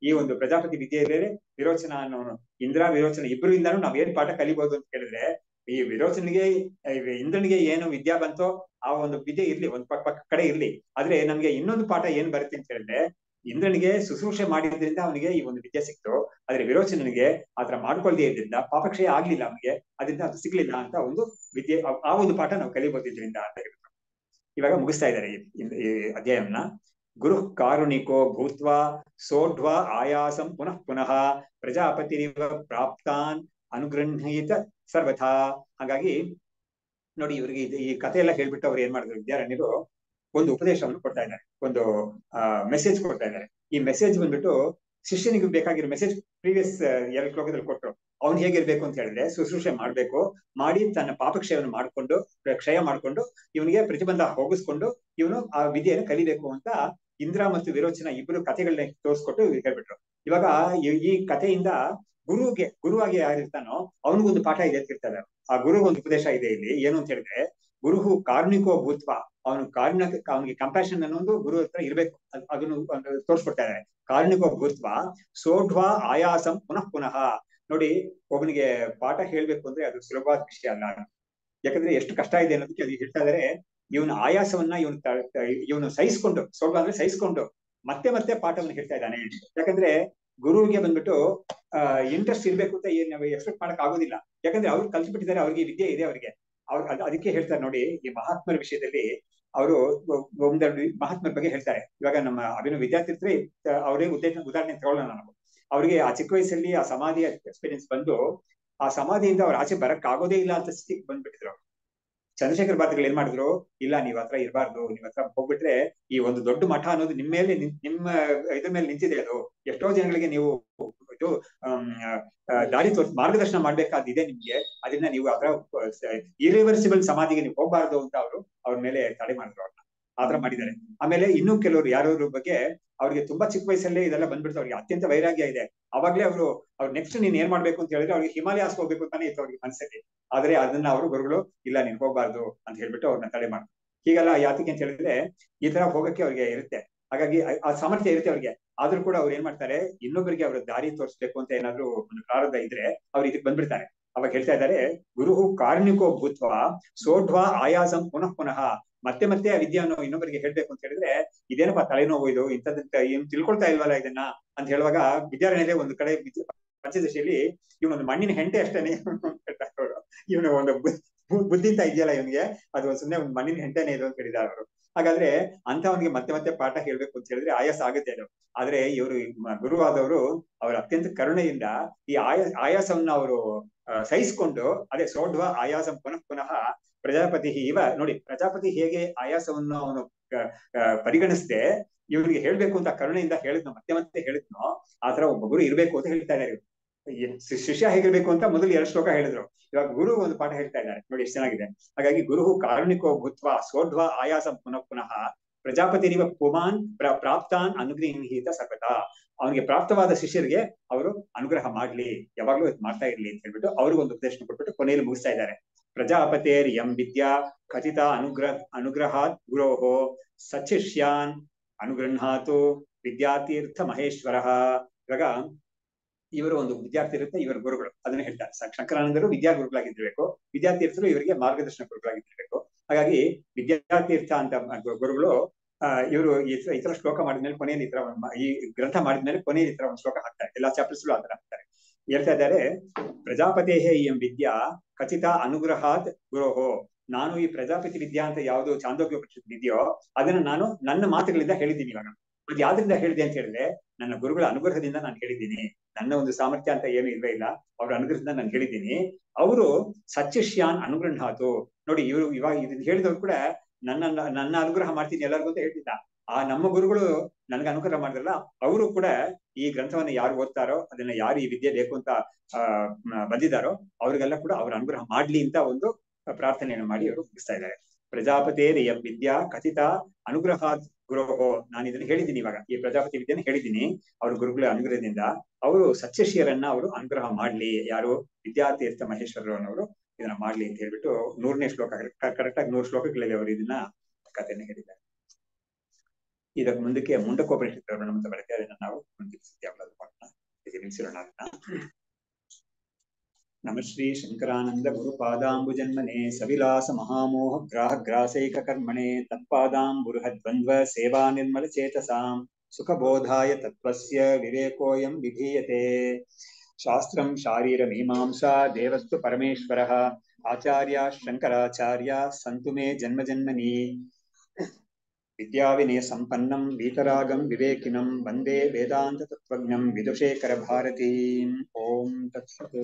ಈ ಒಂದು ಪ್ರಜಾಪತಿ ವಿದ್ಯೆಯಲ್ಲಿ ವಿರೋಚನ ಅನ್ನೋನು, ಇಂದ್ರ ವಿರೋಚನ ಇಬ್ರು ಇಂದಾನು ನಾವ್ ಏನ್ ಪಾಠ ಕಲಿಬಹುದು ಅಂತ ಕೇಳಿದ್ರೆ, ಈ ವಿರೋಚನಿಗೆ ಇಂದ್ರನಿಗೆ ಏನು ವಿದ್ಯಾ ಬಂತೋ ಆ ಒಂದು ವಿದ್ಯೆ ಇರ್ಲಿ, ಒಂದ್ ಪಕ್ಕ ಕಡೆ ಇರ್ಲಿ. ಆದ್ರೆ ನಮ್ಗೆ ಇನ್ನೊಂದು ಪಾಠ ಏನ್ ಬರುತ್ತೆ ಅಂತ ಹೇಳಿದ್ರೆ, ಇಂದ್ರನಿಗೆ ಶುಶ್ರೂಷೆ ಮಾಡಿದ್ರಿಂದ ಅವನಿಗೆ ಈ ಒಂದು ವಿದ್ಯೆ ಸಿಕ್ತು. ಆದ್ರೆ ವಿರೋಚನಿಗೆ ಆತರ ಮಾಡ್ಕೊಳ್ದೇ ಇದ್ರಿಂದ ಪಾಪಕ್ಷಯ ಆಗ್ಲಿಲ್ಲ ಅವನಿಗೆ, ಅದರಿಂದ ಅದು ಸಿಗ್ಲಿಲ್ಲ ಅಂತ ಒಂದು ವಿದ್ಯೆ, ಆ ಒಂದು ಪಾಠ ನಾವು ಕಲಿಬಹುದು ಇದರಿಂದ ಅಂತ ಹೇಳಿದ್ರು. ಇವಾಗ ಮುಗಿಸ್ತಾ ಇದ್ದಾರೆ ಈ ಅಧ್ಯಾಯವನ್ನ. ಗುರು ಕಾರುಣಿಕೋ ಭೂತ್ವಾ ಸೋಢ್ವ ಆಯಾಸಂ ಪುನಃ ಪ್ರಜಾಪತಿರಿವ ಪ್ರಾಪ್ತಾನ್ ಅನುಗೃಹೀತ ಸರ್ವಥಾ. ಹಾಗಾಗಿ ನೋಡಿ, ಇವರಿಗೆ ಈ ಕಥೆ ಎಲ್ಲ ಹೇಳ್ಬಿಟ್ಟು ಅವ್ರು ಏನ್ ಮಾಡಿದ್ರು, ವಿದ್ಯಾರಣ್ಯರು ಒಂದು ಉಪದೇಶವನ್ನು ಕೊಡ್ತಾ ಇದ್ದಾರೆ, ಒಂದು ಮೆಸೇಜ್ ಕೊಡ್ತಾ ಇದ್ದಾರೆ. ಈ ಮೆಸೇಜ್ ಬಂದ್ಬಿಟ್ಟು ಶಿಷ್ಯನಿಗೆ ಬೇಕಾಗಿರೋ ಮೆಸೇಜ್ ಪ್ರೀವಿಯಸ್ 2 ಶ್ಲೋಕದಲ್ಲಿ ಕೊಟ್ಟರು. ಅವ್ನು ಹೇಗಿರ್ಬೇಕು ಅಂತ ಹೇಳಿದ್ರೆ, ಶುಶ್ರೂಷೆ ಮಾಡ್ಬೇಕು, ಮಾಡಿ ತನ್ನ ಪಾಪಕ್ಷಯವನ್ನು ಕ್ಷಯ ಮಾಡ್ಕೊಂಡು ಇವನಿಗೆ ಪ್ರತಿಬಂಧ ಹೋಗಿಸ್ಕೊಂಡು ಇವನು ಆ ವಿದ್ಯೆಯನ್ನು ಕಲಿಬೇಕು ಅಂತ ಇಂದ್ರ ಮತ್ತು ವಿರೋಚನ ಇಬ್ಬರು ಕಥೆಗಳನ್ನ ತೋರಿಸ್ಕೊಟ್ಟು ಹೇಳ್ಬಿಟ್ರು. ಇವಾಗ ಈ ಕಥೆಯಿಂದ ಗುರುವಾಗಿ ಯಾರಿರ್ತಾನೋ ಅವನಿಗೊಂದು ಪಾಠ ಇದೆ ಅಂತ ಇರ್ತಾರೆ. ಆ ಗುರುಗೊಂದು ಉಪದೇಶ ಇದೆ ಇಲ್ಲಿ. ಏನು ಅಂತ ಹೇಳಿದ್ರೆ, ಗುರುಹು ಕಾರ್ಣಿಕೋ ಭೂತ್ವ, ಅವನು ಅವನಿಗೆ ಕಂಪ್ಯಾಷನ್ ಅನ್ನೋದು ಗುರು ಹತ್ರ ಇರ್ಬೇಕು, ಅದನ್ನು ತೋರಿಸ್ಕೊಡ್ತಾ ಇದ್ದಾರೆ. ಕಾರ್ಣಿಕೋ ಭೂತ್ವ ಸೋಢ್ವಾ ಆಯಾಸಂ ಪುನಃ ಪುನಃ. ನೋಡಿ, ಒಬ್ಬನಿಗೆ ಪಾಠ ಹೇಳ್ಬೇಕು ಅಂದ್ರೆ ಅದು ಸುಲಭವಾದ ವಿಷಯ ಅಲ್ಲ. ಯಾಕಂದ್ರೆ ಎಷ್ಟು ಕಷ್ಟ ಇದೆ ಅನ್ನೋದಕ್ಕೆ ಅದು ಹೇಳ್ತಾ ಇದಾರೆ. ಇವನ ಆಯಾಸವನ್ನ ಇವನು ಸಹಿಸ್ಕೊಂಡು, ಸ್ವಲ್ಪ ಅಂದ್ರೆ ಸಹಿಸ್ಕೊಂಡು ಮತ್ತೆ ಮತ್ತೆ ಪಾಠವನ್ನು ಹೇಳ್ತಾ ಇದ್ದಾನೆ. ಯಾಕಂದ್ರೆ ಗುರುವಿಗೆ ಬಂದ್ಬಿಟ್ಟು ಇಂಟ್ರೆಸ್ಟ್ ಇರ್ಬೇಕು ಅಂತ ಏನ್ ನಾವು ಎಕ್ಸ್ಪೆಕ್ಟ್ ಮಾಡಕ್ ಆಗೋದಿಲ್ಲ. ಯಾಕಂದ್ರೆ ಅವ್ರು ಕಲ್ತ್ಬಿಟ್ಟಿದ್ದಾರೆ, ಅವ್ರಿಗೆ ವಿದ್ಯೆ ಇದೆ ಅವ್ರಿಗೆ. ಅದಕ್ಕೆ ಹೇಳ್ತಾರೆ ನೋಡಿ, ಈ ಮಹಾತ್ಮರ ವಿಷಯದಲ್ಲಿ ಅವರು ಒಂದೆರಡು ಮಹಾತ್ಮರ ಬಗ್ಗೆ ಹೇಳ್ತಾರೆ. ಇವಾಗ ನಮ್ಮ ಅಭಿನವ ವಿದ್ಯಾರ್ಥಿ ಅವರೇ ಉದಾಹರಣೆ ತಗೊಳ್ಳೋಣ ನಾವು. ಅವ್ರಿಗೆ ಆ ಚಿಕ್ಕ ವಯಸ್ಸಲ್ಲಿ ಆ ಸಮಾಧಿಯ ಎಕ್ಸ್ಪೀರಿಯನ್ಸ್ ಬಂದು ಆ ಸಮಾಧಿಯಿಂದ ಅವ್ರ ಆಚೆ ಬರಕ್ ಆಗೋದೇ ಇಲ್ಲ ಅಂತ ಸ್ಥಿತಿಗೆ ಬಂದ್ಬಿಟ್ಟಿದ್ರು. ಚಂದ್ರಶೇಖರ್ ಬಾದಗಳು ಏನ್ ಮಾಡಿದ್ರು, ಇಲ್ಲ ನೀವ್ ಹತ್ರ ಇರಬಾರ್ದು, ನೀವ್ ಹತ್ರ ಹೋಗ್ಬಿಟ್ರೆ ಈ ಒಂದು ದೊಡ್ಡ ಮಠ ಅನ್ನೋದು ನಿಮ್ಮ ಇದ್ರ ಮೇಲೆ ನಿಂತಿದೆ. ಅದು ಎಷ್ಟೋ ಜನಗಳಿಗೆ ನೀವು ಇದು ದಾರಿ ಮಾರ್ಗದರ್ಶನ ಮಾಡ್ಬೇಕಾದಿದೆ ನಿಮ್ಗೆ. ಅದನ್ನ ನೀವು ಅದರ ಇರಿವರ್ಸಿಬಲ್ ಸಮಾಧಿಗೆ ನೀವು ಹೋಗ್ಬಾರ್ದು ಅಂತ ಅವ್ರ ಮೇಲೆ ತಡೆ ಮಾಡಿದ್ರು. ಅವ್ರನ್ನ ಆತರ ಮಾಡಿದ್ದಾರೆ. ಆಮೇಲೆ ಇನ್ನೂ ಕೆಲವರು ಯಾರ್ಯಾರ ಬಗ್ಗೆ ಅವ್ರಿಗೆ ತುಂಬಾ ಚಿಕ್ಕ ವಯಸ್ಸಲ್ಲೇ ಇದೆಲ್ಲ ಬಂದ್ಬಿಡ್ತು, ಅವ್ರಿಗೆ ಅತ್ಯಂತ ವೈರಾಗ್ಯ ಇದೆ. ಅವಾಗ್ಲೇ ಅವ್ರು ನೆಕ್ಸ್ಟ್ ನೀನ್ ಏನ್ ಮಾಡ್ಬೇಕು ಅಂತ ಹೇಳಿದ್ರೆ ಅವ್ರಿಗೆ ಹಿಮಾಲಯಾಸ್ ಹೋಗ್ಬೇಕು ಅಂತಾನೆ ಇತ್ತು ಅವ್ರಿಗೆ ಮನಸ್ಸಲ್ಲಿ. ಆದ್ರೆ ಅದನ್ನ ಅವರು ಗುರುಗಳು ಇಲ್ಲ ನೀನ್ ಹೋಗ್ಬಾರ್ದು ಅಂತ ಹೇಳ್ಬಿಟ್ಟು ಅವ್ರನ್ನ ತಡೆ ಮಾಡ್ತಾರೆ. ಹೀಗೆಲ್ಲ ಯಾತಿಗೆ ಅಂತ ಹೇಳಿದ್ರೆ ಈ ತರ ಹೋಗಕ್ಕೆ ಅವ್ರಿಗೆ ಇರುತ್ತೆ, ಹಾಗಾಗಿ ಆ ಸಾಮರ್ಥ್ಯ ಇರುತ್ತೆ ಅವ್ರಿಗೆ. ಆದ್ರೂ ಕೂಡ ಅವ್ರು ಏನ್ ಮಾಡ್ತಾರೆ, ಇನ್ನೊಬ್ಬರಿಗೆ ಅವ್ರ ದಾರಿ ತೋರಿಸ್ಬೇಕು ಅಂತ ಏನಾದ್ರು ಒಂದು ಪ್ರಾರಂಭ ಇದ್ರೆ ಅವ್ರು ಇದಕ್ಕೆ ಬಂದ್ಬಿಡ್ತಾರೆ. ಅವಾಗ ಹೇಳ್ತಾ ಇದ್ದಾರೆ, ಗುರುಹು ಕಾರ್ಣಿಕೋ ಭೂತ್ವ ಸೋಢ್ವಾ ಆಯಾಸಂ ಪುನಃ ಪುನಃ. ಮತ್ತೆ ಮತ್ತೆ ಆ ವಿದ್ಯೆಯನ್ನು ಇನ್ನೊಬ್ಬರಿಗೆ ಹೇಳ್ಬೇಕು ಅಂತ ಹೇಳಿದ್ರೆ ಇದೇನಪ್ಪ ತಲೆನೋವು ಇದು, ಇಂಥದ್ದಂತ ಏನ್ ತಿಳ್ಕೊಳ್ತಾ ಇಲ್ವಲ್ಲ ಇದನ್ನ ಅಂತ ಹೇಳುವಾಗ ವಿದ್ಯಾರಣ್ಯರೇ ಒಂದು ಕಡೆ ಪಂಚದಶಿಯಲ್ಲಿ ಇವನೊಂದು ಮಣ್ಣಿನ ಹೆಂಟೆ ಅಷ್ಟೇನೆ ಇವನು ಒಂದು ಬುದ್ಧಿ ಅಂತ ಇದೆಯಲ್ಲ ಇವನಿಗೆ, ಅದು ಸುಮ್ಮನೆ ಒಂದು ಮಣ್ಣಿನ ಹೆಂಟೆನೆ ಇದು ಅಂತ ಹೇಳಿದ್ದಾರೆ ಅವರು. ಹಾಗಾದ್ರೆ ಅಂತವನಿಗೆ ಮತ್ತೆ ಮತ್ತೆ ಪಾಠ ಹೇಳ್ಬೇಕು ಅಂತ ಹೇಳಿದ್ರೆ ಆಯಾಸ ಆಗುತ್ತೆ ಅದು. ಆದ್ರೆ ಇವರು ಗುರುವಾದವರು ಅವರ ಅತ್ಯಂತ ಕರುಣೆಯಿಂದ ಈ ಆಯಾಸವನ್ನ ಅವರು ಸಹಿಸ್ಕೊಂಡು, ಅದೇ ಸೋಢ್ವ ಆಯಾಸ ಪುನಃ ಪುನಃ ಪ್ರಜಾಪತಿ ಇವ. ನೋಡಿ, ಪ್ರಜಾಪತಿ ಹೇಗೆ ಆಯಾಸವನ್ನು ಅವನು ಪರಿಗಣಿಸದೆ ಇವನಿಗೆ ಹೇಳ್ಬೇಕು ಅಂತ ಕರುಣೆಯಿಂದ ಹೇಳಿದ್ನೋ, ಮತ್ತೆ ಮತ್ತೆ ಹೇಳಿದ್ನೋ, ಆತರ ಒಬ್ಬ ಗುರು ಇರ್ಬೇಕು ಅಂತ ಹೇಳ್ತಾ ಇದ್ದಾರೆ. ಶಿಷ್ಯ ಹೇಗಿರ್ಬೇಕು ಅಂತ ಮೊದಲು 2 ಶ್ಲೋಕ ಹೇಳಿದ್ರು. ಇವಾಗ ಗುರು ಒಂದು ಪಾಠ ಹೇಳ್ತಾ ಇದ್ದಾರೆ ನೋಡಿ, ಎಷ್ಟು ಚೆನ್ನಾಗಿದೆ. ಹಾಗಾಗಿ ಗುರುಹು ಕಾರುಣಿಕೋ ಭೂತ್ವ ಸೋಢ್ವ ಆಯಾಸ ಪುನಃ ಪುನಃ ಪ್ರಜಾಪತಿ ಪುಮಾನ್ ಪ್ರಾಪ್ತಾನ್ ಅನುಗ್ರಹೀತ ಸರ್ವತಾ. ಅವನಿಗೆ ಪ್ರಾಪ್ತವಾದ ಶಿಷ್ಯರಿಗೆ ಅವರು ಅನುಗ್ರಹ ಮಾಡ್ಲಿ, ಯಾವಾಗ್ಲೂ ಮಾಡ್ತಾ ಇರ್ಲಿ ಅಂತ ಹೇಳ್ಬಿಟ್ಟು ಅವ್ರಿಗೊಂದು ಒಂದು ಉಪದೇಶ ಕೊಟ್ಬಿಟ್ಟು ಕೊನೆಯಲ್ಲಿ ಮುಗಿಸ್ತಾ ಇದ್ದಾರೆ. ಪ್ರಜಾಪತೇರ್ ಯಂ ವಿದ್ಯಾ ಖಚಿತ ಅನುಗ್ರಹಾತ್ ಗುರೋಹೋ ಸಚಿಷ್ಯಾನ್ ಅನುಗೃಹಾತು ವಿದ್ಯಾತೀರ್ಥ ಮಹೇಶ್ವರ. ಇವಾಗ ಇವರು ಒಂದು ವಿದ್ಯಾರ್ಥಿ ಇರುತ್ತೆ, ಇವರ ಗುರುಗಳು ಅದನ್ನ ಹೇಳ್ತಾರೆ. ಶಂಕರಾನಂದರು ವಿದ್ಯಾಗುರುಗಳಾಗಿರ್ಬೇಕು, ವಿದ್ಯಾತೀರ್ಥರು ಇವರಿಗೆ ಮಾರ್ಗದರ್ಶನ ಗುರುಗಳಾಗಿರ್ಬೇಕು. ಹಾಗಾಗಿ ವಿದ್ಯಾತೀರ್ಥ ಅಂತ ಗುರುಗಳು ಇವರು ಈ ತರ ಶ್ಲೋಕ ಮಾಡಿದ್ಮೇಲೆ ಕೊನೆಯಲ್ಲಿ ಈ ತರ ಈ ಗ್ರಂಥ ಮಾಡಿದ್ಮೇಲೆ ಕೊನೆಯಲ್ಲಿ ಈ ತರ ಒಂದು ಶ್ಲೋಕ ಹಾಕ್ತಾರೆ. ಎಲ್ಲಾ ಚಾಪ್ಟರ್ಸ್ಗಳು ಆ ತರ ಹಾಕ್ತಾರೆ. ಹೇಳ್ತಾ ಇದ್ದಾರೆ, ಪ್ರಜಾಪತೇಹೇ ಇಯಂ ವಿದ್ಯಾ ಖಚಿತ ಅನುಗ್ರಹಾತ್ ಗುರೋಹೋ. ನಾನು ಈ ಪ್ರಜಾಪತಿ ವಿದ್ಯಾ ಅಂತ ಯಾವುದು ಚಾಂದೋಗ್ಯ ಉಪನಿಷತ್ ಇದೆಯೋ ಅದನ್ನ ನಾನು ನನ್ನ ಮಾತುಗಳಿಂದ ಹೇಳಿದ್ದೀನಿ. ಇವಾಗ ಅದು ಯಾವ್ದ್ರಿಂದ ಹೇಳಿದೆ ಅಂತ ಹೇಳಿದ್ರೆ ನನ್ನ ಗುರುಗಳ ಅನುಗ್ರಹದಿಂದ ನಾನು ಹೇಳಿದ್ದೀನಿ. ನನ್ನ ಒಂದು ಸಾಮರ್ಥ್ಯ ಅಂತ ಏನು ಇಲ್ವೇ ಇಲ್ಲ, ಅವ್ರ ಅನುಗ್ರಹದಿಂದ ನಾನು ಹೇಳಿದ್ದೀನಿ. ಅವರು ಸಚ್ಚಿಷ್ಯಾನ್ ಅನುಗೃಹಾತು. ನೋಡಿ, ಇವಾಗ ಇದನ್ನ ಹೇಳಿದವ್ರು ಕೂಡ ನನ್ನ ಅನುಗ್ರಹ ಮಾಡ್ತೀನಿ ಎಲ್ಲರಿಗೂ ಅಂತ ಹೇಳ್ತಿದ್ದ. ಆ ನಮ್ಮ ಗುರುಗಳು ನನ್ಗೆ ಅನುಗ್ರಹ ಮಾಡಿದ್ರಲ್ಲ, ಅವರು ಕೂಡ ಈ ಗ್ರಂಥವನ್ನ ಯಾರು ಓದ್ತಾರೋ, ಅದನ್ನ ಯಾರು ಈ ವಿದ್ಯೆ ಬೇಕು ಅಂತ ಬಂದಿದ್ದಾರೋ ಅವ್ರಿಗೆಲ್ಲ ಕೂಡ ಅವ್ರ ಅನುಗ್ರಹ ಮಾಡ್ಲಿ ಅಂತ ಒಂದು ಪ್ರಾರ್ಥನೆಯನ್ನು ಮಾಡಿ ಅವರು ಮುಗಿಸ್ತಾ ಇದ್ದಾರೆ. ಪ್ರಜಾಪತೇರ್ ಯಂ ವಿದ್ಯಾ ಕಥಿತ ಅನುಗ್ರಹಾತ್ ಗುರೋಹೋ. ನಾನು ಇದನ್ನ ಹೇಳಿದ್ದೀನಿ, ಇವಾಗ ಈ ಪ್ರಜಾಪತಿ ವಿದ್ಯೆನ ಹೇಳಿದ್ದೀನಿ. ಅವ್ರ ಗುರುಗಳ ಅನುಗ್ರಹದಿಂದ ಅವರು ಸಚ್ಚಿಷ್ಯರನ್ನ ಅವರು ಅನುಗ್ರಹ ಮಾಡ್ಲಿ, ಯಾರು ವಿದ್ಯಾತೀರ್ಥ ಮಹೇಶ್ವರರು ಅನ್ನೋರು ಇದನ್ನ ಮಾಡ್ಲಿ ಅಂತ ಹೇಳ್ಬಿಟ್ಟು 100ನೇ ಶ್ಲೋಕ ಕರೆಕ್ಟಾಗಿ 100 ಶ್ಲೋಕಗಳಲ್ಲಿ ಅವರು ಇದನ್ನ ಕಥೆಯನ್ನು ಹೇಳಿದ್ದಾರೆ. ಇದಕ್ಕೆ ಮುಂದಕ್ಕೆ ಮುಂಡಕೋಪನಿಷತ್ ಅಂತ ಬರುತ್ತೆ, ಅದನ್ನ ನಾವು ನಿಲ್ಲಿಸಿರೋಣ. ನಮ ಶ್ರೀ ಶಂಕರಾನಂದ ಗುರು ಪಾದಾಂಬುಜನ್ಮನೆ ಸವಿಲಾಸ ಮಹಾಮೋಹ ಗ್ರಾಹ ಗ್ರಾಸೈಕ ಕರ್ಮಣೆ ತತ್ಪಾದಾಂಬುರುಹದ್ವಂದ್ವ ಸೇವಾ ನಿರ್ಮಲ ಚೇತಸಾಂ ಸುಖಬೋಧಾಯ ತತ್ವಸ್ಯ ವಿವೇಕೋಯಂ ವಿಧೀಯತೆ. ಶಾಸ್ತ್ರಂ ಶಾರೀರ ಮೀಮಾಂಸಾ ದೇವಸ್ತು ಪರಮೇಶ್ವರಃ ಆಚಾರ್ಯ ಶಂಕರಾಚಾರ್ಯ ಸಂತು ಮೇ ಜನ್ಮ ಜನ್ಮನಿ. ವಿದ್ಯಾವಿನಯ ಸಂಪನ್ನಂ ವೀತರಾಗಂ ವಿವೇಕಿನಂ ವಂದೇ ವೇದಾಂತ ತತ್ವಜ್ಞಂ ವಿದುಷೇಖರ ಭಾರತೀಂ. ಓಂ ತತ್ಸತ್.